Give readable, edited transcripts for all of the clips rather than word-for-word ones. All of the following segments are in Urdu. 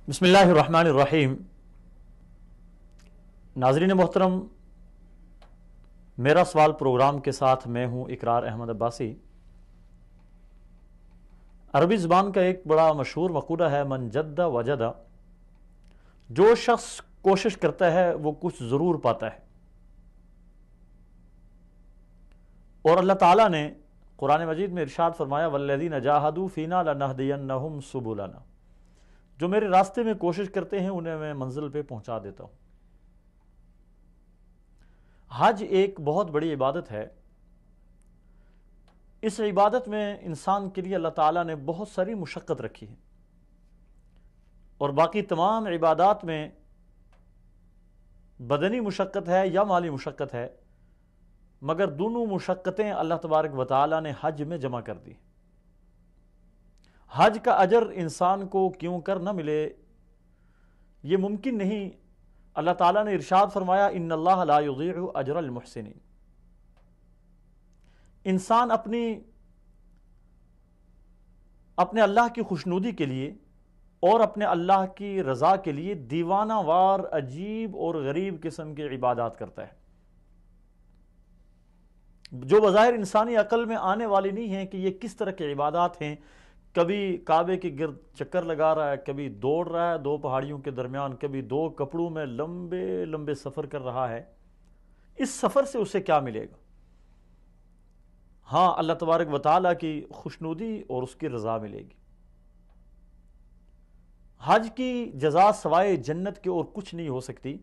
بسم اللہ الرحمن الرحیم۔ ناظرین محترم، میرا سوال پروگرام کے ساتھ میں ہوں اقرار احمد عباسی۔ عربی زبان کا ایک بڑا مشہور مقولہ ہے، من جد وجد۔ جو شخص کوشش کرتا ہے وہ کچھ ضرور پاتا ہے، اور اللہ تعالیٰ نے قرآن مجید میں ارشاد فرمایا والذین جاہدوا فینا لنہدینہم سبلنا۔ جو میرے راستے میں کوشش کرتے ہیں انہیں میں منزل پہ پہنچا دیتا ہوں۔ حج ایک بہت بڑی عبادت ہے۔ اس عبادت میں انسان کے لیے اللہ تعالیٰ نے بہت ساری مشقت رکھی ہے، اور باقی تمام عبادات میں بدنی مشقت ہے یا مالی مشقت ہے، مگر دونوں مشقتیں اللہ تبارک و تعالیٰ نے حج میں جمع کر دی۔ حج کا اجر انسان کو کیوں کر نہ ملے، یہ ممکن نہیں۔ اللہ تعالیٰ نے ارشاد فرمایا ان اللہ لا یضیع اجر المحسنین۔ انسان اپنے اللہ کی خوشنودی کے لیے اور اپنے اللہ کی رضا کے لیے دیوانہ وار عجیب اور غریب قسم کی عبادات کرتا ہے، جو بظاہر انسانی عقل میں آنے والی نہیں ہیں کہ یہ کس طرح کی عبادات ہیں۔ کبھی کعبے کے گرد چکر لگا رہا ہے، کبھی دوڑ رہا ہے دو پہاڑیوں کے درمیان، کبھی دو کپڑوں میں لمبے لمبے سفر کر رہا ہے۔ اس سفر سے اسے کیا ملے گا؟ ہاں، اللہ تبارک و تعالیٰ کی خوشنودی اور اس کی رضا ملے گی۔ حج کی جزا سوائے جنت کے اور کچھ نہیں ہو سکتی۔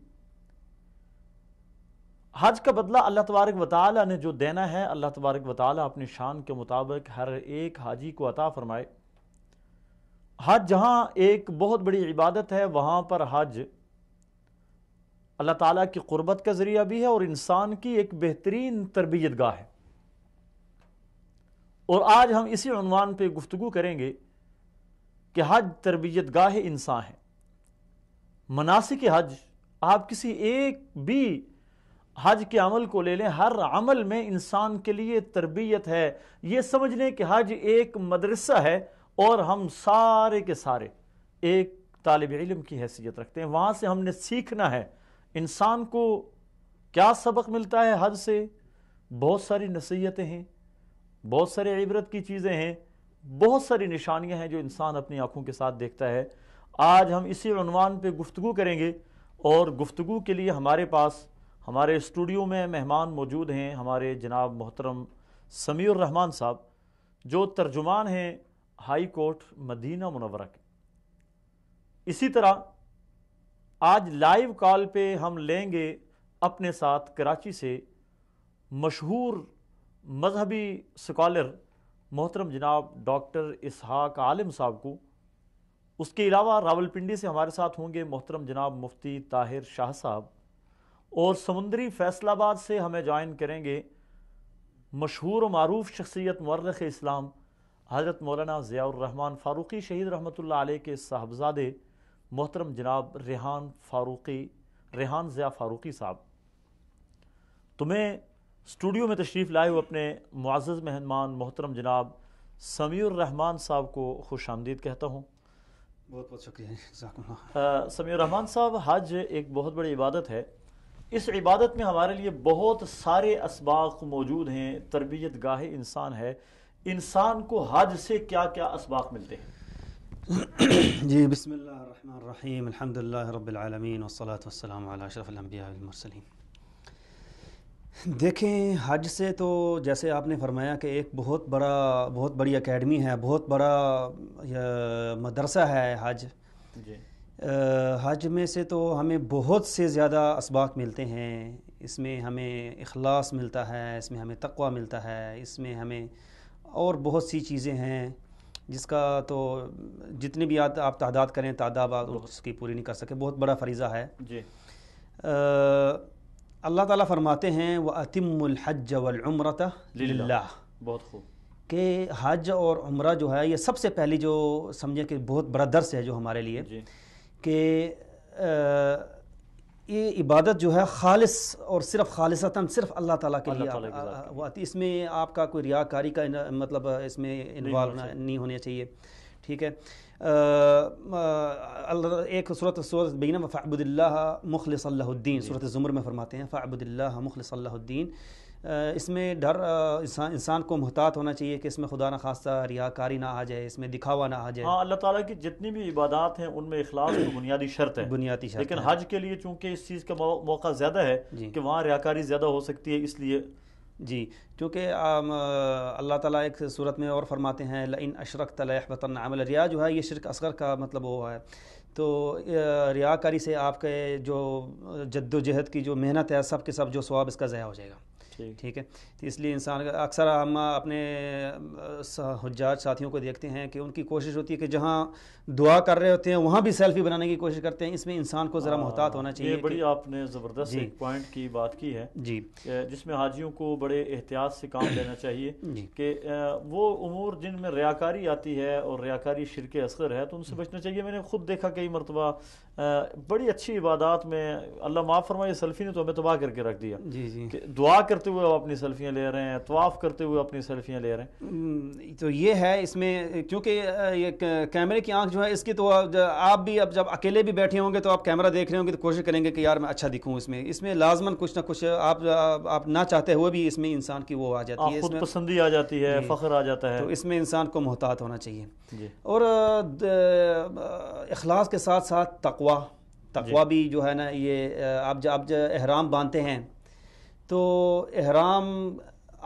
حج کا بدلہ اللہ تبارک و تعالیٰ نے جو دینا ہے، اللہ تبارک و تعالیٰ اپنی شان کے مطابق ہر ایک حاجی کو عطا فرمائے۔ حج جہاں ایک بہت بڑی عبادت ہے، وہاں پر حج اللہ تعالیٰ کی قربت کا ذریعہ بھی ہے اور انسان کی ایک بہترین تربیت گاہ ہے۔ اور آج ہم اسی عنوان پہ گفتگو کریں گے کہ حج تربیت گاہ انسان ہے۔ مناسک حج، آپ کسی ایک بھی حج کے عمل کو لے لیں، ہر عمل میں انسان کے لیے تربیت ہے۔ یہ سمجھ لیں کہ حج ایک مدرسہ ہے اور ہم سارے کے سارے ایک طالب علم کی حیثیت رکھتے ہیں، وہاں سے ہم نے سیکھنا ہے۔ انسان کو کیا سبق ملتا ہے حج سے؟ بہت ساری نصیحتیں ہیں، بہت سارے عبرت کی چیزیں ہیں، بہت ساری نشانیاں ہیں جو انسان اپنی آنکھوں کے ساتھ دیکھتا ہے۔ آج ہم اسی عنوان پہ گفتگو کریں گے، اور گفتگو کے لیے ہمارے پاس ہمارے اسٹوڈیو میں مہمان موجود ہیں، ہمارے جناب محترم سمیع الرحمان صاحب، جو ترجمان ہیں ہائی کورٹ مدینہ منورہ کے۔ اسی طرح آج لائیو کال پہ ہم لیں گے اپنے ساتھ کراچی سے مشہور مذہبی سکالر محترم جناب ڈاکٹر اسحاق عالم صاحب کو۔ اس کے علاوہ راولپنڈی سے ہمارے ساتھ ہوں گے محترم جناب مفتی طاہر شاہ صاحب، اور سمندری فیصل آباد سے ہمیں جوائن کریں گے مشہور و معروف شخصیت مورخ اسلام حضرت مولانا ضیاء الرحمن فاروقی شہید رحمۃ اللہ علیہ کے صاحبزادے محترم جناب ریحان ضیاء فاروقی صاحب۔ تو میں اسٹوڈیو میں تشریف لائے ہوئے اپنے معزز مہمان محترم جناب سمیع الرحمان صاحب کو خوش آمدید کہتا ہوں۔ بہت بہت شکریہ، جزاکم اللہ۔ سمیع الرحمان صاحب، حج ایک بہت بڑی عبادت ہے۔ اس عبادت میں ہمارے لیے بہت سارے اسباق موجود ہیں، تربیت گاہ انسان ہے۔ انسان کو حج سے کیا کیا اسباق ملتے ہیں؟ جی، بسم اللہ الرحمن الرحیم، الحمدللہ رب العالمین والصلاة والسلام علی اشرف الانبیاء والمرسلین۔ دیکھیں، حج سے تو جیسے آپ نے فرمایا کہ ایک بہت بڑی اکیڈمی ہے، بہت بڑا مدرسہ ہے حج۔ جی، حج میں سے تو ہمیں بہت سے زیادہ اسباق ملتے ہیں۔ اس میں ہمیں اخلاص ملتا ہے، اس میں ہمیں تقوی ملتا ہے، اس میں ہمیں اور بہت سی چیزیں ہیں جس کا تو جتنی بھی آپ تعداد کریں تعداد اس کی پوری نہیں کر سکے، بہت بڑا فریضہ ہے۔ جی، اللہ تعالیٰ فرماتے ہیں وَأَتِمُّ الْحَجَّ وَالْعُمْرَةَ لِلَّهِ، بہت خوب۔ کہ حج اور عمرہ جو ہے یہ سب سے پہلی جو سمجھے کہ بہت بڑا درس ہے جو ہمارے لیے، جی، کہ یہ عبادت جو ہے خالص اور صرف خالصتاً صرف اللہ تعالیٰ کے لیے، اس میں آپ کا کوئی ریاکاری کا مطلب اس میں انوالو نہیں ہونا چاہیے، ٹھیک ہے. ایک سورۃ بینہ فاعبد اللہ مخلص اللہ الدین، سورۃ الزمر میں فرماتے ہیں فاعبد اللہ مخلص اللہ الدین. اس میں ڈر انسان کو محتاط ہونا چاہیے کہ اس میں خدا نخواستہ ریاکاری نہ آ جائے، اس میں دکھاوا نہ آ جائے. ہاں، اللہ تعالیٰ کی جتنی بھی عبادات ہیں ان میں اخلاص تو بنیادی شرط ہے، بنیادی شرط لیکن ہے. حج کے لیے چونکہ اس چیز کا موقع زیادہ ہے کہ وہاں ریاکاری زیادہ ہو سکتی ہے، اس لیے جی کیونکہ اللہ تعالیٰ ایک صورت میں اور فرماتے ہیں لئن اشرکت لیحبطن عمل. ریا جو ہے یہ شرک اصغر کا مطلب وہ ہے. تو ریاکاری سے آپ کے جو جد و جہد کی جو محنت ہے سب کے سب جو ثواب اس کا ضائع ہو جائے گا. ٹھیک ہے. تو اس لیے انسان اکثر ہم اپنے حجاج ساتھیوں کو دیکھتے ہیں کہ ان کی کوشش ہوتی ہے کہ جہاں دعا کر رہے ہوتے ہیں وہاں بھی سیلفی بنانے کی کوشش کرتے ہیں. اس میں انسان کو ذرا محتاط ہونا چاہیے. یہ بڑی آپ نے زبردست ایک پوائنٹ کی بات کی ہے جی، جس میں حاجیوں کو بڑے احتیاط سے کام لینا چاہیے جی کہ وہ امور جن میں ریاکاری آتی ہے اور ریاکاری شرک اصغر ہے تو ان سے بچنا چاہیے. میں نے خود دیکھا کئی مرتبہ بڑی اچھی عبادات میں اللہ معاف فرمائے سیلفی نے تو ہمیں تباہ کر کے رکھ دیا. جی جی کہ دعا کرتے ہوئے وہ اپنی سیلفیاں لے رہے ہیں، طواف کرتے ہوئے اپنی سیلفیاں لے رہے ہیں. تو یہ ہے اس میں کیونکہ یہ کیمرے کی آنکھ جو ہے اس کی تو آپ بھی اب جب اکیلے بھی بیٹھے ہوں گے تو آپ کیمرہ دیکھ رہے ہوں گے تو کوشش کریں گے کہ یار میں اچھا دکھوں. اس میں لازماً کچھ نہ کچھ آپ نہ چاہتے ہوئے بھی اس میں انسان کی وہ آ جاتی ہے، خود پسندی آ جاتی ہے، فخر آ جاتا ہے. تو اس میں انسان کو محتاط ہونا چاہیے. اور اخلاص کے ساتھ ساتھ تقوی بھی جو ہے نا یہ آپ جب احرام باندھتے ہیں تو احرام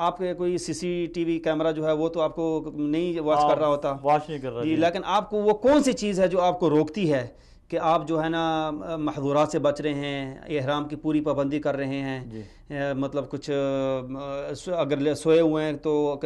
آپ کے کوئی سی سی ٹی وی کیمرہ جو ہے وہ تو آپ کو نہیں واچ کر رہا ہوتا، واچ نہیں کر رہا جی، لیکن آپ کو وہ کون سی چیز ہے جو آپ کو روکتی ہے کہ آپ جو ہے نا محظورات سے بچ رہے ہیں، احرام کی پوری پابندی کر رہے ہیں. مطلب کچھ اگر سوئے ہوئے ہیں تو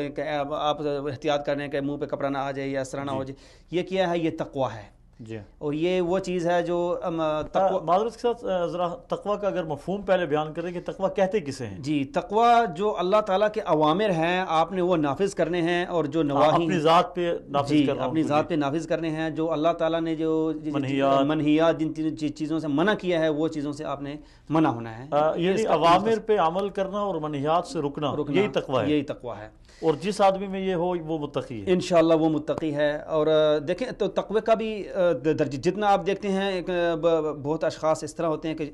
آپ احتیاط کر رہے ہیں کہ منہ پہ کپڑا نہ آ جائے یا اس طرح نہ ہو جائے. یہ کیا ہے؟ یہ تقویٰ ہے. جی، اور یہ وہ چیز ہے جو معذرت کے ساتھ ذرا تقویٰ کا اگر مفہوم پہلے بیان کریں کہ تقویٰ کہتے کسے ہیں؟ جی، تقویٰ جو اللہ تعالیٰ کے اوامر ہیں آپ نے وہ نافذ کرنے ہیں، اور جو نواہی اپنی ذات پہ نافذ کرنا، اپنی ذات پہ نافذ کرنے ہیں. جو اللہ تعالیٰ نے جو منہیات جن چیزوں سے منع کیا ہے وہ چیزوں سے آپ نے منع ہونا ہے. یعنی اوامر پہ عمل کرنا اور منہیات سے رکنا، یہی تقویٰ ہے. یہی تقویٰ ہے. اور جس آدمی میں یہ ہو وہ متقی ہے انشاءاللہ، وہ متقی ہے. اور دیکھیں تو تقوی کا بھی درجہ جتنا آپ دیکھتے ہیں بہت اشخاص اس طرح ہوتے ہیں کہ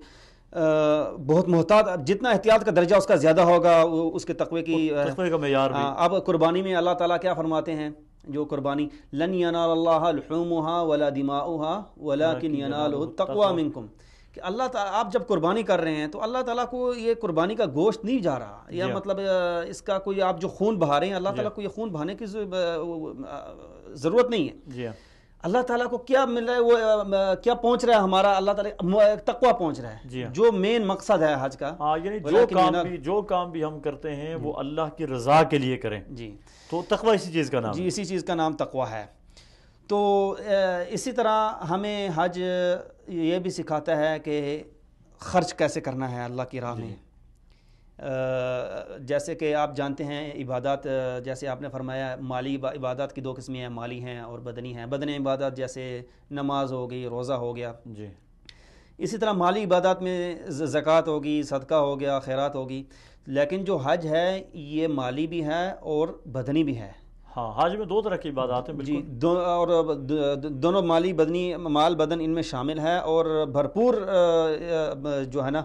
بہت محتاط، جتنا احتیاط کا درجہ اس کا زیادہ ہوگا اس کے تقوی کا معیار بھی. اب قربانی میں اللہ تعالیٰ کیا فرماتے ہیں؟ جو قربانی لن ینال اللہ لحومها ولا دماؤها ولكن يناله التقوى منکم، کہ اللہ تعالیٰ آپ جب قربانی کر رہے ہیں تو اللہ تعالیٰ کو یہ قربانی کا گوشت نہیں جا رہا، یا مطلب اس کا کوئی آپ جو خون بہا رہے ہیں اللہ تعالیٰ کو یہ خون بہانے کی ضرورت نہیں ہے. اللہ تعالیٰ کو کیا مل رہا ہے، وہ کیا پہنچ رہا ہے ہمارا، اللہ تعالیٰ تقویٰ پہنچ رہا ہے، جو مین مقصد ہے حج کا. یعنی جو کام بھی ہم کرتے ہیں وہ اللہ کی رضا کے لیے کریں. جی، تو تقویٰ اسی چیز کا نام ہے. جی، اسی چیز کا نام تقویٰ ہے. تو اسی طرح ہمیں حج یہ بھی سکھاتا ہے کہ خرچ کیسے کرنا ہے اللہ کی راہ میں. جیسے کہ آپ جانتے ہیں عبادات، جیسے آپ نے فرمایا مالی عبادات کی دو قسمیں ہیں، مالی ہیں اور بدنی ہیں. بدنی عبادات جیسے نماز ہو گئی، روزہ ہو گیا. جی، اسی طرح مالی عبادات میں زکوٰۃ ہوگی، صدقہ ہو گیا، خیرات ہوگی. لیکن جو حج ہے یہ مالی بھی ہے اور بدنی بھی ہے. ہاں، حج میں دو طرح کی عبادات ہیں. جی، اور دونوں مالی بدنی، مال بدن ان میں شامل ہے، اور بھرپور جو ہے نا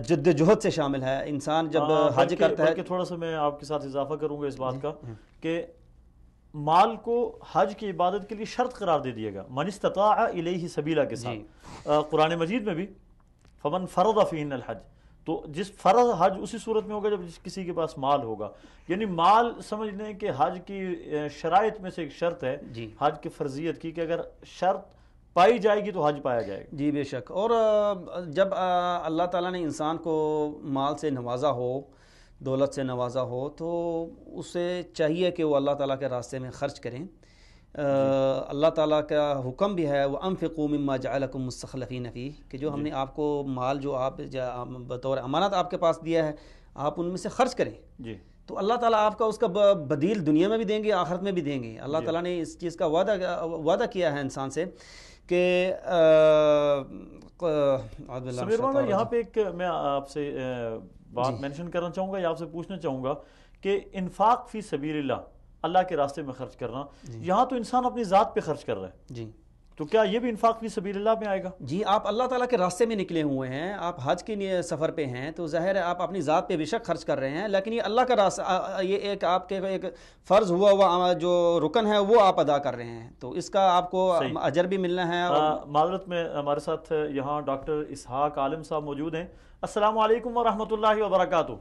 جد جہد سے شامل ہے. انسان جب حج کرتا ہے، تھوڑا سا میں آپ کے ساتھ اضافہ کروں گا اس بات کا کہ مال کو حج کی عبادت کے لیے شرط قرار دے دیا گا، من استطاع الیہ سبیلا کے ساتھ. قرآن مجید میں بھی فمن فرض فیہن الحج، تو جس فرض حج اسی صورت میں ہوگا جب کسی کے پاس مال ہوگا. یعنی مال سمجھ لیں کہ حج کی شرائط میں سے ایک شرط ہے حج کی فرضیت کی، کہ اگر شرط پائی جائے گی تو حج پایا جائے گا. جی بے شک. اور جب اللہ تعالیٰ نے انسان کو مال سے نوازا ہو، دولت سے نوازا ہو، تو اسے چاہیے کہ وہ اللہ تعالیٰ کے راستے میں خرچ کریں. اللہ تعالیٰ کا حکم بھی ہے وَأَنفِقُوا مِمَّا جَعَلَكُم مُسْتَخْلَفِينَ فِيهِ، کہ جو ہم نے آپ کو مال جو آپ بطور امانت آپ کے پاس دیا ہے آپ ان میں سے خرچ کریں. جی، تو اللہ تعالیٰ آپ کا اس کا بدیل دنیا میں بھی دیں گے، آخرت میں بھی دیں گے. اللہ تعالیٰ نے اس چیز کا وعدہ کیا ہے انسان سے کہ سمیر بھائی یہاں پہ ایک میں آپ سے بات مینشن کرنا چاہوں گا یا آپ سے پوچھنا چاہوں گا کہ انفاق فی سبیل اللہ اللہ کے راستے میں خرچ کرنا، یہاں تو انسان اپنی ذات پہ خرچ کر رہا ہے، جی تو کیا یہ بھی انفاق فی سبیل اللہ میں آئے گا؟ جی، آپ اللہ تعالیٰ کے راستے میں نکلے ہوئے ہیں، آپ حج کے لیے سفر پہ ہیں، تو ظاہر ہے آپ اپنی ذات پہ بے شک خرچ کر رہے ہیں، لیکن یہ اللہ کا راستہ، یہ ایک آپ کے ایک فرض ہوا جو رکن ہے وہ آپ ادا کر رہے ہیں، تو اس کا آپ کو صحیح۔ اجر بھی ملنا ہے۔ معذرت میں ہمارے ساتھ یہاں ڈاکٹر اسحاق عالم صاحب موجود ہیں۔ السلام علیکم ورحمۃ اللہ وبرکاتہ۔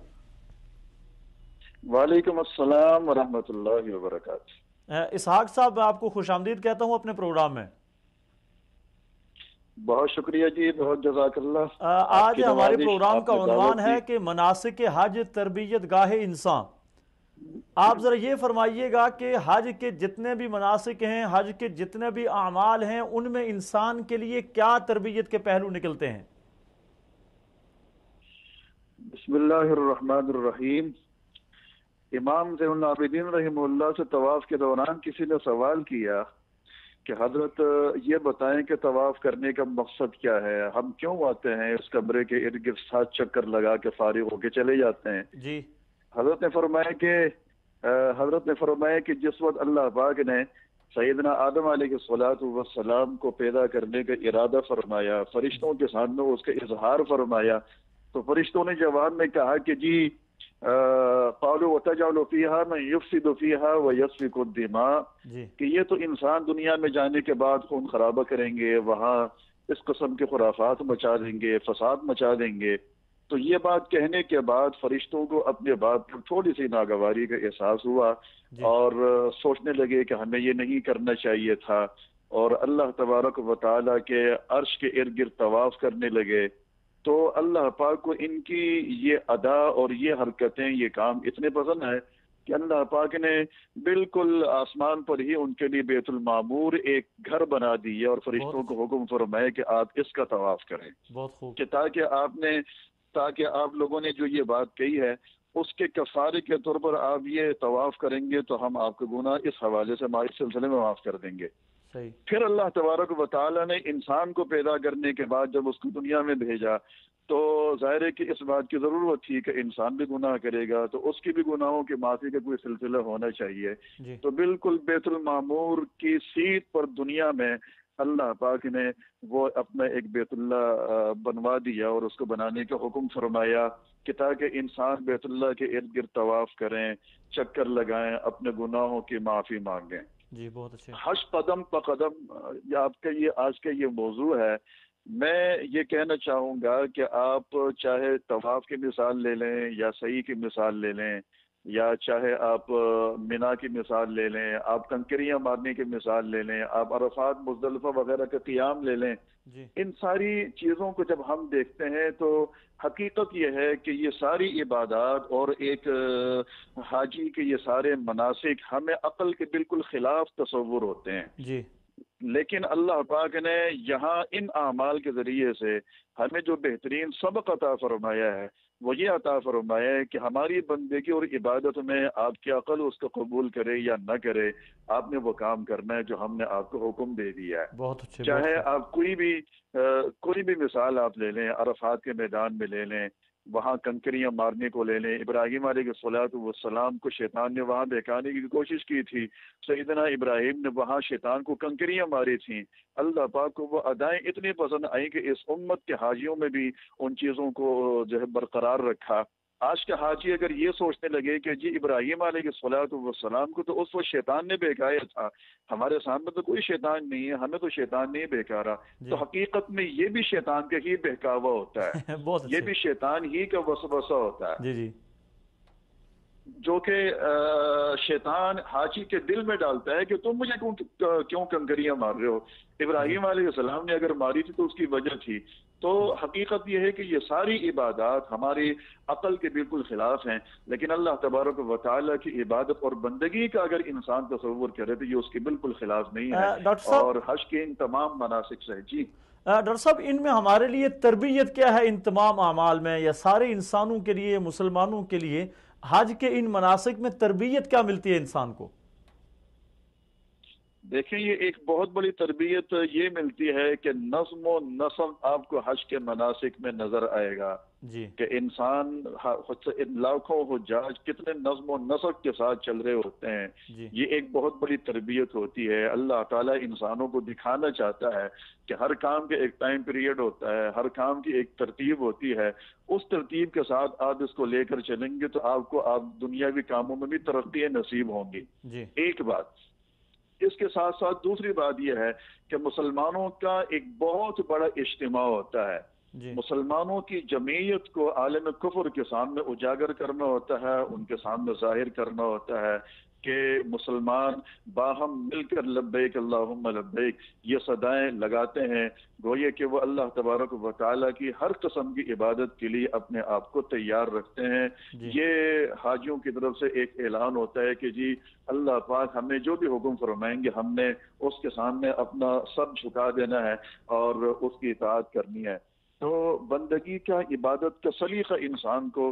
وعلیکم السلام ورحمۃ اللہ وبرکاتہ۔ اسحاق صاحب، آپ کو خوش آمدید کہتا ہوں اپنے پروگرام میں۔ بہت شکریہ جی، بہت جزاک اللہ۔ آج ہمارے پروگرام کا عنوان ہے کہ مناسک حج تربیت گاہ انسان۔ آپ ذرا یہ فرمائیے گا کہ حج کے جتنے بھی مناسک ہیں، حج کے جتنے بھی اعمال ہیں، ان میں انسان کے لیے کیا تربیت کے پہلو نکلتے ہیں؟ بسم اللہ الرحمن الرحیم۔ امام زین العابدین رحمہ اللہ سے طواف کے دوران کسی نے سوال کیا کہ حضرت یہ بتائیں کہ طواف کرنے کا مقصد کیا ہے، ہم کیوں آتے ہیں اس کمرے کے ارد گرد 7 چکر لگا کے فارغ ہو کے چلے جاتے ہیں؟ جی، حضرت نے فرمایا کہ جس وقت اللہ پاک نے سیدنا آدم علیہ السلام کو پیدا کرنے کا ارادہ فرمایا، فرشتوں کے سامنے اس کا اظہار فرمایا، تو فرشتوں نے جواب میں کہا کہ جی قالوا وتجعل فيها من يفسد فيها ويسفك الدماء، کہ یہ تو انسان دنیا میں جانے کے بعد خون خرابہ کریں گے، وہاں اس قسم کے خرافات مچا دیں گے، فساد مچا دیں گے۔ تو یہ بات کہنے کے بعد فرشتوں کو اپنے بات پر تھوڑی سی ناگواری کا احساس ہوا اور سوچنے لگے کہ ہمیں یہ نہیں کرنا چاہیے تھا، اور اللہ تبارک و تعالیٰ کے عرش کے ارد گرد طواف کرنے لگے۔ تو اللہ پاک کو ان کی یہ ادا اور یہ حرکتیں، یہ کام اتنے پسند ہے کہ اللہ پاک نے بالکل آسمان پر ہی ان کے لیے بیت المعمور ایک گھر بنا دی ہے، اور فرشتوں کو حکم فرمایا کہ آپ اس کا طواف کریں، بہت خوب، کہ تاکہ آپ لوگوں نے جو یہ بات کہی ہے اس کے کفارے کے طور پر آپ یہ طواف کریں گے تو ہم آپ کے گناہ اس حوالے سے ہمارے سلسلے میں معاف کر دیں گے۔ صحیح۔ پھر اللہ تبارک و تعالیٰ نے انسان کو پیدا کرنے کے بعد جب اس کو دنیا میں بھیجا تو ظاہر ہے کہ اس بات کی ضرورت تھی کہ انسان بھی گناہ کرے گا تو اس کی بھی گناہوں کی معافی کا کوئی سلسلہ ہونا چاہیے۔ تو بالکل بیت المعمور کی سیٹ پر دنیا میں اللہ پاک نے وہ اپنا ایک بیت اللہ بنوا دیا اور اس کو بنانے کا حکم فرمایا کہ تاکہ انسان بیت اللہ کے ارد گرد طواف کریں، چکر لگائیں، اپنے گناہوں کی معافی مانگیں۔ جی، بہت اچھے۔ حج قدم بقدم آپ کا یہ آج کا یہ موضوع ہے۔ میں یہ کہنا چاہوں گا کہ آپ چاہے طواف کی مثال لے لیں یا سعی کی مثال لے لیں، یا چاہے آپ مینا کی مثال لے لیں، آپ کنکریاں مارنے کی مثال لے لیں، آپ عرفات مزدلفہ وغیرہ کا قیام لے لیں، ان ساری چیزوں کو جب ہم دیکھتے ہیں تو حقیقت یہ ہے کہ یہ ساری عبادات اور ایک حاجی کے یہ سارے مناسک ہمیں عقل کے بالکل خلاف تصور ہوتے ہیں۔ جی، لیکن اللہ پاک نے یہاں ان اعمال کے ذریعے سے ہمیں جو بہترین سبق عطا فرمایا ہے وہ یہ عطا فرمایا ہے کہ ہماری بندگی اور عبادت میں آپ کی عقل اس کو قبول کرے یا نہ کرے، آپ نے وہ کام کرنا ہے جو ہم نے آپ کو حکم دے دیا ہے۔ بہت اچھے۔ چاہے آپ کوئی بھی مثال آپ لے لیں، عرفات کے میدان میں لے لیں، وہاں کنکریاں مارنے کو لے لیں، ابراہیم علیہ السلام کو شیطان نے وہاں بہکانے کی کوشش کی تھی، سیدنا ابراہیم نے وہاں شیطان کو کنکریاں ماری تھیں۔ اللہ پاک کو وہ ادائیں اتنی پسند آئیں کہ اس امت کے حاجیوں میں بھی ان چیزوں کو جو ہے برقرار رکھا۔ آج کا حاجی اگر یہ سوچنے لگے کہ جی ابراہیم علیہ السلام کو تو اس وقت شیطان نے بہکایا تھا، ہمارے سامنے تو کوئی شیطان نہیں ہے، ہمیں تو شیطان نہیں بہکارا، تو حقیقت میں یہ بھی شیطان کا ہی بہکاوا ہوتا ہے، یہ بھی شیطان ہی کا وسوسہ ہوتا ہے۔ جی جی، جو کہ شیطان حاجی کے دل میں ڈالتا ہے کہ تم مجھے کیوں کنکریاں مار رہے ہو۔ ابراہیم علیہ السلام نے اگر ماری تھی تو اس کی وجہ تھی۔ تو حقیقت یہ ہے کہ یہ ساری عبادات ہماری عقل کے بالکل خلاف ہیں، لیکن اللہ تبارک و تعالیٰ کی عبادت اور بندگی کا اگر انسان تصور کرے تو یہ اس کے بالکل خلاف نہیں ہے، اور حج کے ان تمام مناسک سے۔ جی ڈاکٹر صاحب، ان میں ہمارے لیے تربیت کیا ہے ان تمام اعمال میں، یا سارے انسانوں کے لیے، مسلمانوں کے لیے حج کے ان مناسک میں تربیت کیا ملتی ہے انسان کو؟ دیکھیں، یہ ایک بہت بڑی تربیت یہ ملتی ہے کہ نظم و نسق آپ کو حج کے مناسک میں نظر آئے گا۔ جی کہ انسان لاکھوں حجاج کتنے نظم و نسق کے ساتھ چل رہے ہوتے ہیں، جی یہ ایک بہت بڑی تربیت ہوتی ہے۔ اللہ تعالیٰ انسانوں کو دکھانا چاہتا ہے کہ ہر کام کے ایک ٹائم پیریڈ ہوتا ہے، ہر کام کی ایک ترتیب ہوتی ہے، اس ترتیب کے ساتھ آپ اس کو لے کر چلیں گے تو آپ دنیاوی کاموں میں بھی ترقی نصیب ہوں گی۔ جی ایک بات، اس کے ساتھ ساتھ دوسری بات یہ ہے کہ مسلمانوں کا ایک بہت بڑا اجتماع ہوتا ہے۔ جی مسلمانوں کی جمعیت کو عالم کفر کے سامنے اجاگر کرنا ہوتا ہے، ان کے سامنے ظاہر کرنا ہوتا ہے کہ مسلمان باہم مل کر لبیک اللہم لبیک یہ صدائیں لگاتے ہیں، گویا کہ وہ اللہ تبارک و تعالیٰ کی ہر قسم کی عبادت کے لیے اپنے آپ کو تیار رکھتے ہیں۔ جی یہ حاجیوں کی طرف سے ایک اعلان ہوتا ہے کہ جی اللہ پاک ہمیں جو بھی حکم فرمائیں گے ہم نے اس کے سامنے اپنا سر جھکا دینا ہے اور اس کی اطاعت کرنی ہے۔ تو بندگی کا، عبادت کا سلیقہ انسان کو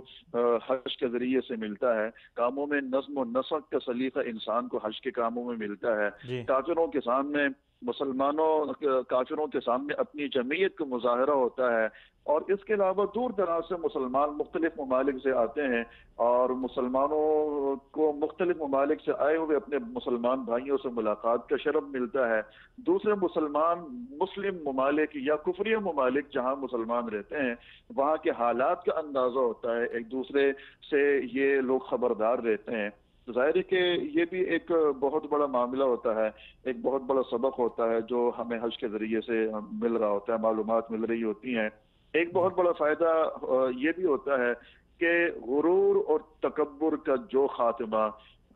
حج کے ذریعے سے ملتا ہے، کاموں میں نظم و نسق کا سلیقہ انسان کو حج کے کاموں میں ملتا ہے۔ جی کافروں کے سامنے، کافروں کے سامنے اپنی جمعیت کا مظاہرہ ہوتا ہے، اور اس کے علاوہ دور دراز سے مسلمان مختلف ممالک سے آتے ہیں اور مسلمانوں کو مختلف ممالک سے آئے ہوئے اپنے مسلمان بھائیوں سے ملاقات کا شرف ملتا ہے۔ دوسرے مسلم ممالک یا کفری ممالک جہاں مسلمان رہتے ہیں وہاں کے حالات کا اندازہ ہوتا ہے، ایک دوسرے سے یہ لوگ خبردار رہتے ہیں۔ ظاہر ہے کہ یہ بھی ایک بہت بڑا معاملہ ہوتا ہے، ایک بہت بڑا سبق ہوتا ہے جو ہمیں حج کے ذریعے سے مل رہا ہوتا ہے، معلومات مل رہی ہوتی ہیں۔ ایک بہت بڑا فائدہ یہ بھی ہوتا ہے کہ غرور اور تکبر کا جو خاتمہ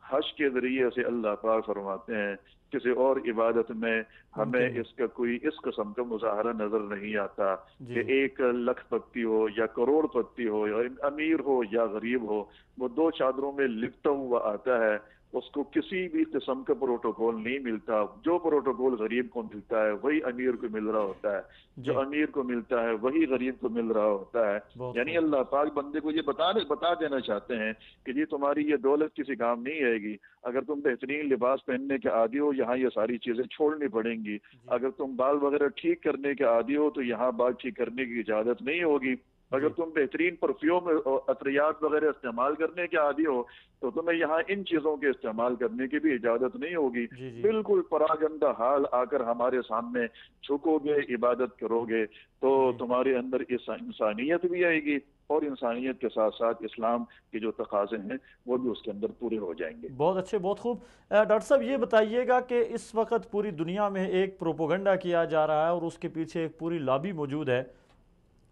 حج کے ذریعے سے اللہ پاک فرماتے ہیں، کسی اور عبادت میں ہمیں اس کا کوئی اس قسم کا مظاہرہ نظر نہیں آتا کہ 1,00,000 پتی ہو یا کروڑ پتی ہو یا امیر ہو یا غریب ہو، وہ دو چادروں میں لپٹا ہوا آتا ہے، اس کو کسی بھی قسم کا پروٹوکول نہیں ملتا۔ جو پروٹوکول غریب کو ملتا ہے وہی امیر کو مل رہا ہوتا ہے، جو امیر کو ملتا ہے وہی غریب کو مل رہا ہوتا ہے۔ یعنی اللہ پاک بندے کو یہ بتا دینا چاہتے ہیں کہ جی تمہاری یہ دولت کسی کام نہیں آئے گی، اگر تم بہترین لباس پہننے کے عادی ہو یہاں یہ ساری چیزیں چھوڑنی پڑیں گی، اگر تم بال وغیرہ ٹھیک کرنے کے عادی ہو تو یہاں بال ٹھیک کرنے کی اجازت نہیں ہوگی، اگر تم بہترین پرفیوم اور عطریات وغیرہ استعمال کرنے کے عادی ہو تو تمہیں یہاں ان چیزوں کے استعمال کرنے کی بھی اجازت نہیں ہوگی۔ بالکل پراگندہ حال آ کر ہمارے سامنے جھکو گے، عبادت کرو گے تو تمہارے اندر انسانیت بھی آئے گی، اور انسانیت کے ساتھ ساتھ اسلام کے جو تقاضے ہیں وہ بھی اس کے اندر پورے ہو جائیں گے۔ بہت اچھے، بہت خوب۔ ڈاکٹر صاحب یہ بتائیے گا کہ اس وقت پوری دنیا میں ایک پروپیگنڈا کیا جا رہا ہے اور اس کے پیچھے ایک پوری لابی موجود ہے،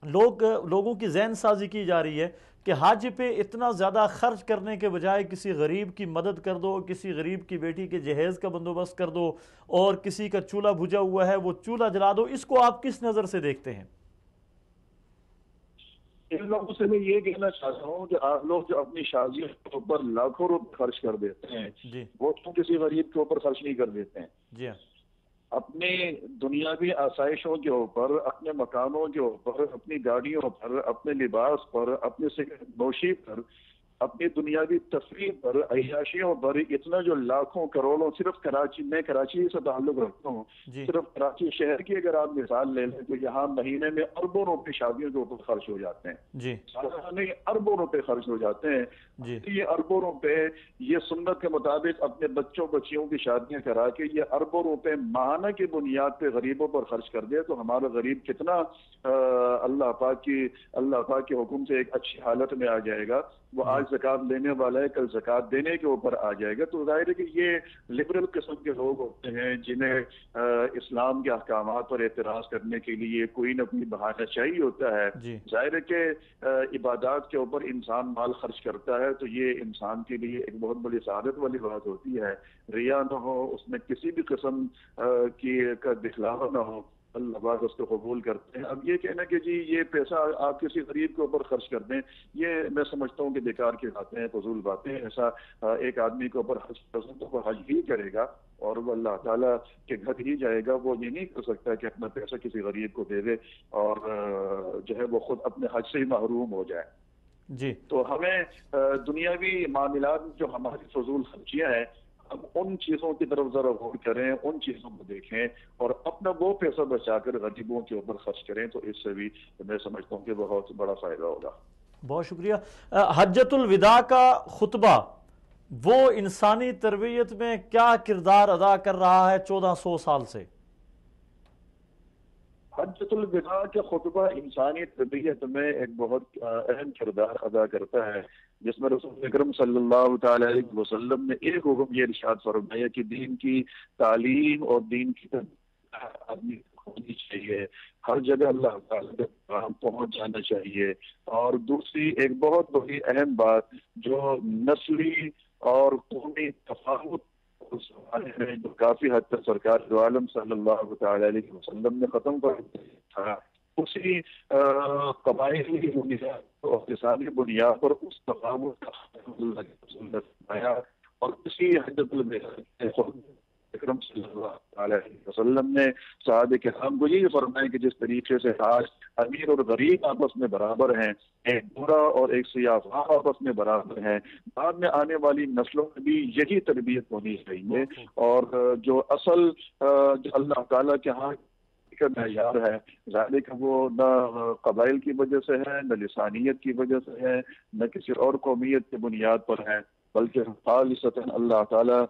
لوگوں کی ذہن سازی کی جا رہی ہے کہ حج پہ اتنا زیادہ خرچ کرنے کے بجائے کسی غریب کی مدد کر دو، کسی غریب کی بیٹی کے جہیز کا بندوبست کر دو، اور کسی کا چولہا بھجا ہوا ہے وہ چولہا جلا دو۔ اس کو آپ کس نظر سے دیکھتے ہیں؟ ان لوگوں سے میں یہ کہنا چاہتا ہوں کہ آپ لوگ جو اپنی شادیوں کے اوپر لاکھوں روپے خرچ کر دیتے ہیں وہ کیوں کسی غریب کے اوپر خرچ نہیں کر دیتے ہیں؟ جی ہاں، اپنے دنیاوی آسائشوں کے اوپر، اپنے مکانوں کے اوپر، اپنی گاڑیوں پر، اپنے لباس پر، اپنے نوشی پر، اپنی دنیاوی تفریح پر، عیاشیوں پر اتنا جو لاکھوں کروڑوں، صرف کراچی، میں کراچی سے تعلق رکھتا ہوں، صرف کراچی شہر کی اگر آپ مثال لے لیں تو یہاں مہینے میں اربوں روپے شادیوں کے اوپر خرچ ہو جاتے ہیں، سالانہ اربوں روپے خرچ ہو جاتے ہیں۔ یہ اربوں روپے یہ سنت کے مطابق اپنے بچوں بچیوں کی شادیاں کرا کے یہ اربوں روپے ماہانہ کی بنیاد پہ غریبوں پر خرچ کر دے تو ہمارا غریب کتنا اللہ پاک کے حکم سے ایک اچھی حالت میں آ جائے گا۔ وہ آج زکوٰۃ لینے والا ہے، کل زکوٰۃ دینے کے اوپر آ جائے گا۔ تو ظاہر ہے کہ یہ لبرل قسم کے لوگ ہوتے ہیں جنہیں اسلام کے احکامات پر اعتراض کرنے کے لیے کوئی نہ کوئی بہانہ چاہیے ہوتا ہے۔ ظاہر ہے کہ عبادات کے اوپر انسان مال خرچ کرتا ہے تو یہ انسان کے لیے ایک بہت بڑی سعادت والی بات ہوتی ہے، ریا نہ ہو، اس میں کسی بھی قسم کا دکھلاوا نہ ہو، اللہ پاک اس کو قبول کرتے ہیں۔ اب یہ کہنا کہ جی یہ پیسہ آپ کسی غریب کے اوپر خرچ کر دیں، یہ میں سمجھتا ہوں کہ بیکار کی باتیں ہیں، فضول باتیں ہیں۔ ایسا ایک آدمی کے اوپر حج ہی کرے گا اور وہ اللہ تعالیٰ کے گھر ہی جائے گا، وہ یہ نہیں کر سکتا کہ اپنا پیسہ کسی غریب کو دے دے اور جو ہے وہ خود اپنے حج سے ہی محروم ہو جائے۔ تو ہمیں دنیاوی معاملات جو ہماری فضول خرچیاں ہیں اب ان چیزوں کی طرف ذرا غور کریں، ان چیزوں کو دیکھیں اور اپنا وہ پیسہ بچا کر غریبوں کے اوپر خرچ کریں، تو اس سے بھی میں سمجھتا ہوں کہ بہت بڑا فائدہ ہوگا۔ بہت شکریہ۔ حجۃ الوداع کا خطبہ وہ انسانی تربیت میں کیا کردار ادا کر رہا ہے 1400 سال سے؟ حجۃ الوداع کا خطبہ انسانی تربیت میں ایک بہت اہم کردار ادا کرتا ہے، جس میں رسول اکرم صلی اللہ تعالی علیہ وسلم نے ایک حکم یہ ارشاد فرمایا کہ دین کی تعلیم اور دین کی آدمی ہونی چاہیے، ہر جگہ اللہ تعالیٰ کے پیغام پہنچ جانا چاہیے۔ اور دوسری ایک بہت بڑی اہم بات جو نسلی اور قومی تفاوت اس زمانے میں جو کافی حد تک سرکار دو عالم صلی اللہ تعالی علیہ وسلم نے ختم کر دیا تھا، اسی قبائلی بنیاد اور اقتصادی بنیاد پر اس تفاوت کا اللہ کے رسول نے فرمایا، اور اسی حجۃ الوداع اکرم صلی اللہ علیہ وسلم نے صحابہ کرام کو یہ فرمایا کہ جس طریقے سے آج امیر اور غریب آپس میں برابر ہیں، ایک گورا اور ایک سیاہ فام آپس میں برابر ہیں، بعد میں آنے والی نسلوں میں بھی یہی تربیت ہونی چاہیے۔ اور جو اصل جو اللہ تعالیٰ کے ہاں کا معیار ہے، ذالک وہ نہ قبائل کی وجہ سے ہے، نہ لسانیت کی وجہ سے ہے، نہ کسی اور قومیت کی بنیاد پر ہے، بلکہ خالصتاً اللہ تعالیٰ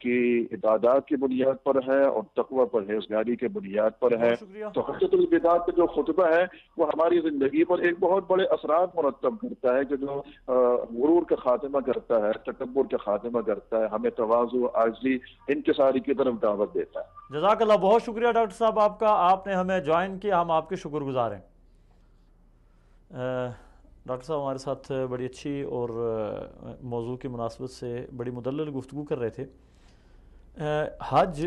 کی عبادات کی بنیاد پر ہے اور تقوی پرہیزگاری کے بنیاد پر ہے۔ تو حجۃ الوداع کا جو خطبہ ہے وہ ہماری زندگی پر ایک بہت بڑے اثرات مرتب کرتا ہے، کہ جو غرور کا خاتمہ کرتا ہے، تکبر کا خاتمہ کرتا ہے، ہمیں تواضع، عاجزی، انکساری کی طرف دعوت دیتا ہے۔ جزاک اللہ، بہت شکریہ ڈاکٹر صاحب آپ کا، آپ نے ہمیں جوائن کیا، ہم آپ کے شکر گزار ہیں۔ ڈاکٹر صاحب ہمارے ساتھ بڑی اچھی اور موضوع کی مناسبت سے بڑی مدلل گفتگو کر رہے تھے۔ حج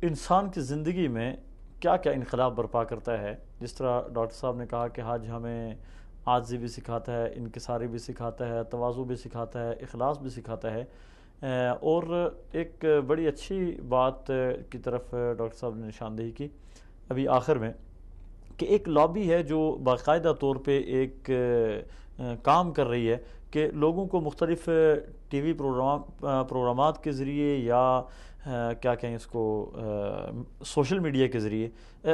انسان کی زندگی میں کیا کیا انقلاب برپا کرتا ہے، جس طرح ڈاکٹر صاحب نے کہا کہ حج ہمیں عاجزی بھی سکھاتا ہے، انکساری بھی سکھاتا ہے، تواضع بھی سکھاتا ہے، اخلاص بھی سکھاتا ہے، اور ایک بڑی اچھی بات کی طرف ڈاکٹر صاحب نے نشاندہی کی ابھی آخر میں، کہ ایک لابی ہے جو باقاعدہ طور پہ ایک کام کر رہی ہے کہ لوگوں کو مختلف ٹی وی پروگرامات کے ذریعے یا کیا کہیں اس کو سوشل میڈیا کے ذریعے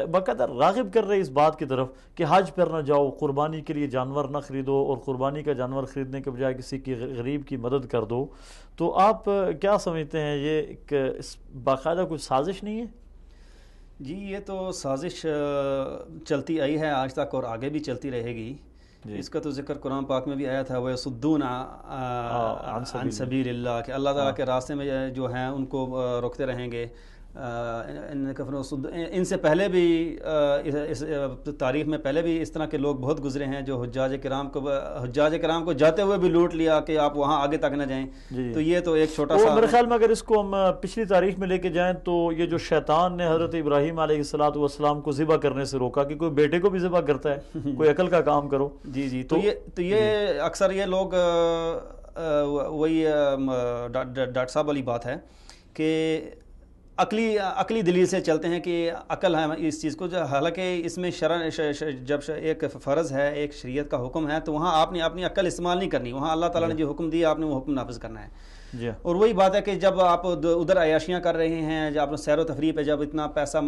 باقاعدہ راغب کر رہے اس بات کی طرف کہ حج پر نہ جاؤ، قربانی کے لیے جانور نہ خریدو، اور قربانی کا جانور خریدنے کے بجائے کسی کی غریب کی مدد کر دو۔ تو آپ کیا سمجھتے ہیں، یہ ایک باقاعدہ کوئی سازش نہیں ہے؟ جی یہ تو سازش چلتی آئی ہے آج تک اور آگے بھی چلتی رہے گی۔ اس کا تو ذکر قرآن پاک میں بھی آیا تھا، وَيَصُدُّونَ عَنْ سَبِيلِ اللَّهِ، کہ اللہ تعالیٰ کے راستے میں جو ہیں ان کو روکتے رہیں گے۔ ان سے پہلے بھی اس تاریخ میں پہلے بھی اس طرح کے لوگ بہت گزرے ہیں جو حجاج کرام کو جاتے ہوئے بھی لوٹ لیا کہ آپ وہاں آگے تک نہ جائیں۔ تو یہ تو ایک چھوٹا سا، میرے خیال میں اگر اس کو ہم پچھلی تاریخ میں لے کے جائیں تو یہ جو شیطان نے حضرت ابراہیم علیہ السلام کو ذبح کرنے سے روکا کہ کوئی بیٹے کو بھی ذبح کرتا ہے، کوئی عقل کا کام کرو۔ جی تو یہ اکثر یہ لوگ وہی ڈاکٹر صاحب والی بات ہے کہ عقلی دلیل سے چلتے ہیں کہ عقل ہے اس چیز کو، حالانکہ اس میں جب ایک فرض ہے، ایک شریعت کا حکم ہے، تو وہاں آپ نے اپنی عقل استعمال نہیں کرنی، وہاں اللہ تعالیٰ نے جو حکم دیا آپ نے وہ حکم نافذ کرنا ہے۔ اور وہی بات ہے کہ جب آپ ادھر عیاشیاں کر رہے ہیں، جب آپ سیر و تفریح پہ جب اتنا پیسہ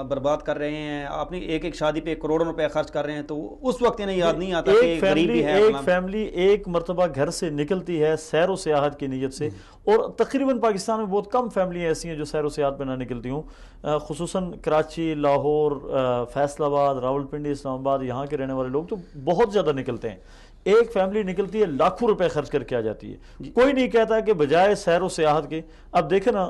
برباد کر رہے ہیں، آپ ایک شادی پہ کروڑوں روپے خرچ کر رہے ہیں، تو اس وقت انہیں یاد نہیں آتا کہ غریبی ہے۔ ایک فیملی ایک مرتبہ گھر سے نکلتی ہے سیر و سیاحت کی نیت سے، اور تقریباً پاکستان میں بہت کم فیملی ایسی ہیں جو سیر و سیاحت پہ نہ نکلتی ہوں، خصوصاً کراچی، لاہور، فیصل آباد، راولپنڈی، اسلام آباد، یہاں کے رہنے والے لوگ تو بہت زیادہ نکلتے ہیں۔ ایک فیملی نکلتی ہے لاکھوں روپے خرچ کر کے آ جاتی ہے، کوئی نہیں کہتا کہ بجائے سیر و سیاحت کے، اب دیکھیں نا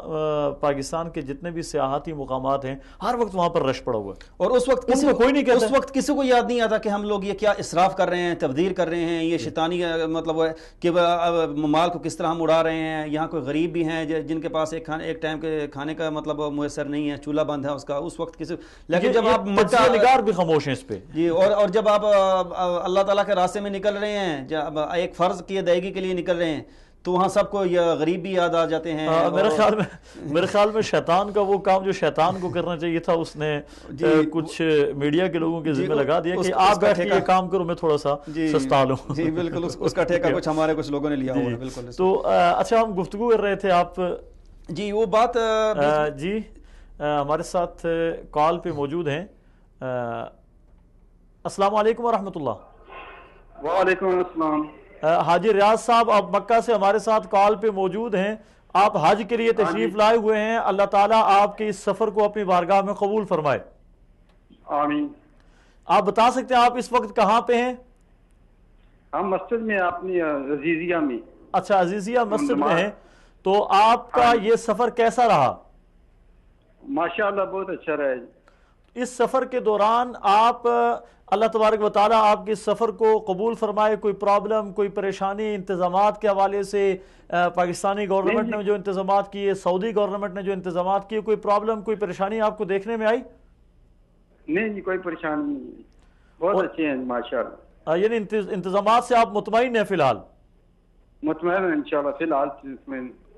پاکستان کے جتنے بھی سیاحتی مقامات ہیں ہر وقت وہاں پر رش پڑا ہوا ہے، اور اس وقت کوئی نہیں کہتا، اس وقت کسی کو یاد نہیں آتا کہ ہم لوگ یہ کیا اسراف کر رہے ہیں، تبذیر کر رہے ہیں، یہ شیطانی مطلب ہے کہ مال کو کس طرح ہم اڑا رہے ہیں۔ یہاں کوئی غریب بھی ہیں جن کے پاس ایک ٹائم کے کھانے کا مطلب میسر نہیں ہے، چولہا بند ہے اس کا، اس وقت کسی، لیکن جب آپ نگار بھی خاموش ہیں اس پہ جی، اور جب آپ اللہ تعالیٰ کے راستے میں نکل رہے ہیں، جب ایک فرض کی ادائیگی کے لیے نکل رہے ہیں، تو وہاں سب کو یہ غریب بھی یاد آ جاتے ہیں. میرے خیال میں شیطان کا وہ کام جو شیطان کو کرنا چاہیے تھا اس نے کچھ میڈیا کے لوگوں کے ذمہ لگا دیا کہ آپ بیٹھ کے یہ کام کرو، میں تھوڑا سا سستا لوں. جی بالکل، اس کا ٹھیکہ کچھ ہمارے کچھ لوگوں نے لیا ہوا ہے. بالکل. تو اچھا، ہم گفتگو کر رہے تھے، آپ جی وہ بات جی ہمارے ساتھ کال پہ موجود ہیں. السلام علیکم ورحمۃ اللہ. وعلیکم السلام. حاجی ریاض صاحب، آپ مکہ سے ہمارے ساتھ کال پہ موجود ہیں. آپ حج کے لیے تشریف لائے ہوئے ہیں. اللہ تعالیٰ آپ کے اس سفر کو اپنی بارگاہ میں قبول فرمائے. آمین. آپ بتا سکتے ہیں آپ اس وقت کہاں پہ ہیں؟ ہم مسجد میں، اپنی عزیزیہ میں. اچھا، عزیزیہ مسجد میں ہیں. تو آپ کا یہ سفر کیسا رہا؟ ماشاءاللہ بہت اچھا رہا. اس سفر کے دوران آپ، اللہ تبارک و تعالیٰ آپ کے سفر کو قبول فرمائے، کوئی پرابلم، کوئی پریشانی انتظامات کے حوالے سے پاکستانی گورنمنٹ نے جو انتظامات کیے، سعودی گورنمنٹ نے جو انتظامات کیے، کوئی پرابلم، کوئی پریشانی آپ کو دیکھنے میں آئی؟ نہیں جی، کوئی پریشانی نہیں، بہت اچھے ہیں ماشاءاللہ. یعنی انتظامات سے آپ مطمئن ہیں فی الحال؟ مطمئن ہیں انشاءاللہ، فی الحال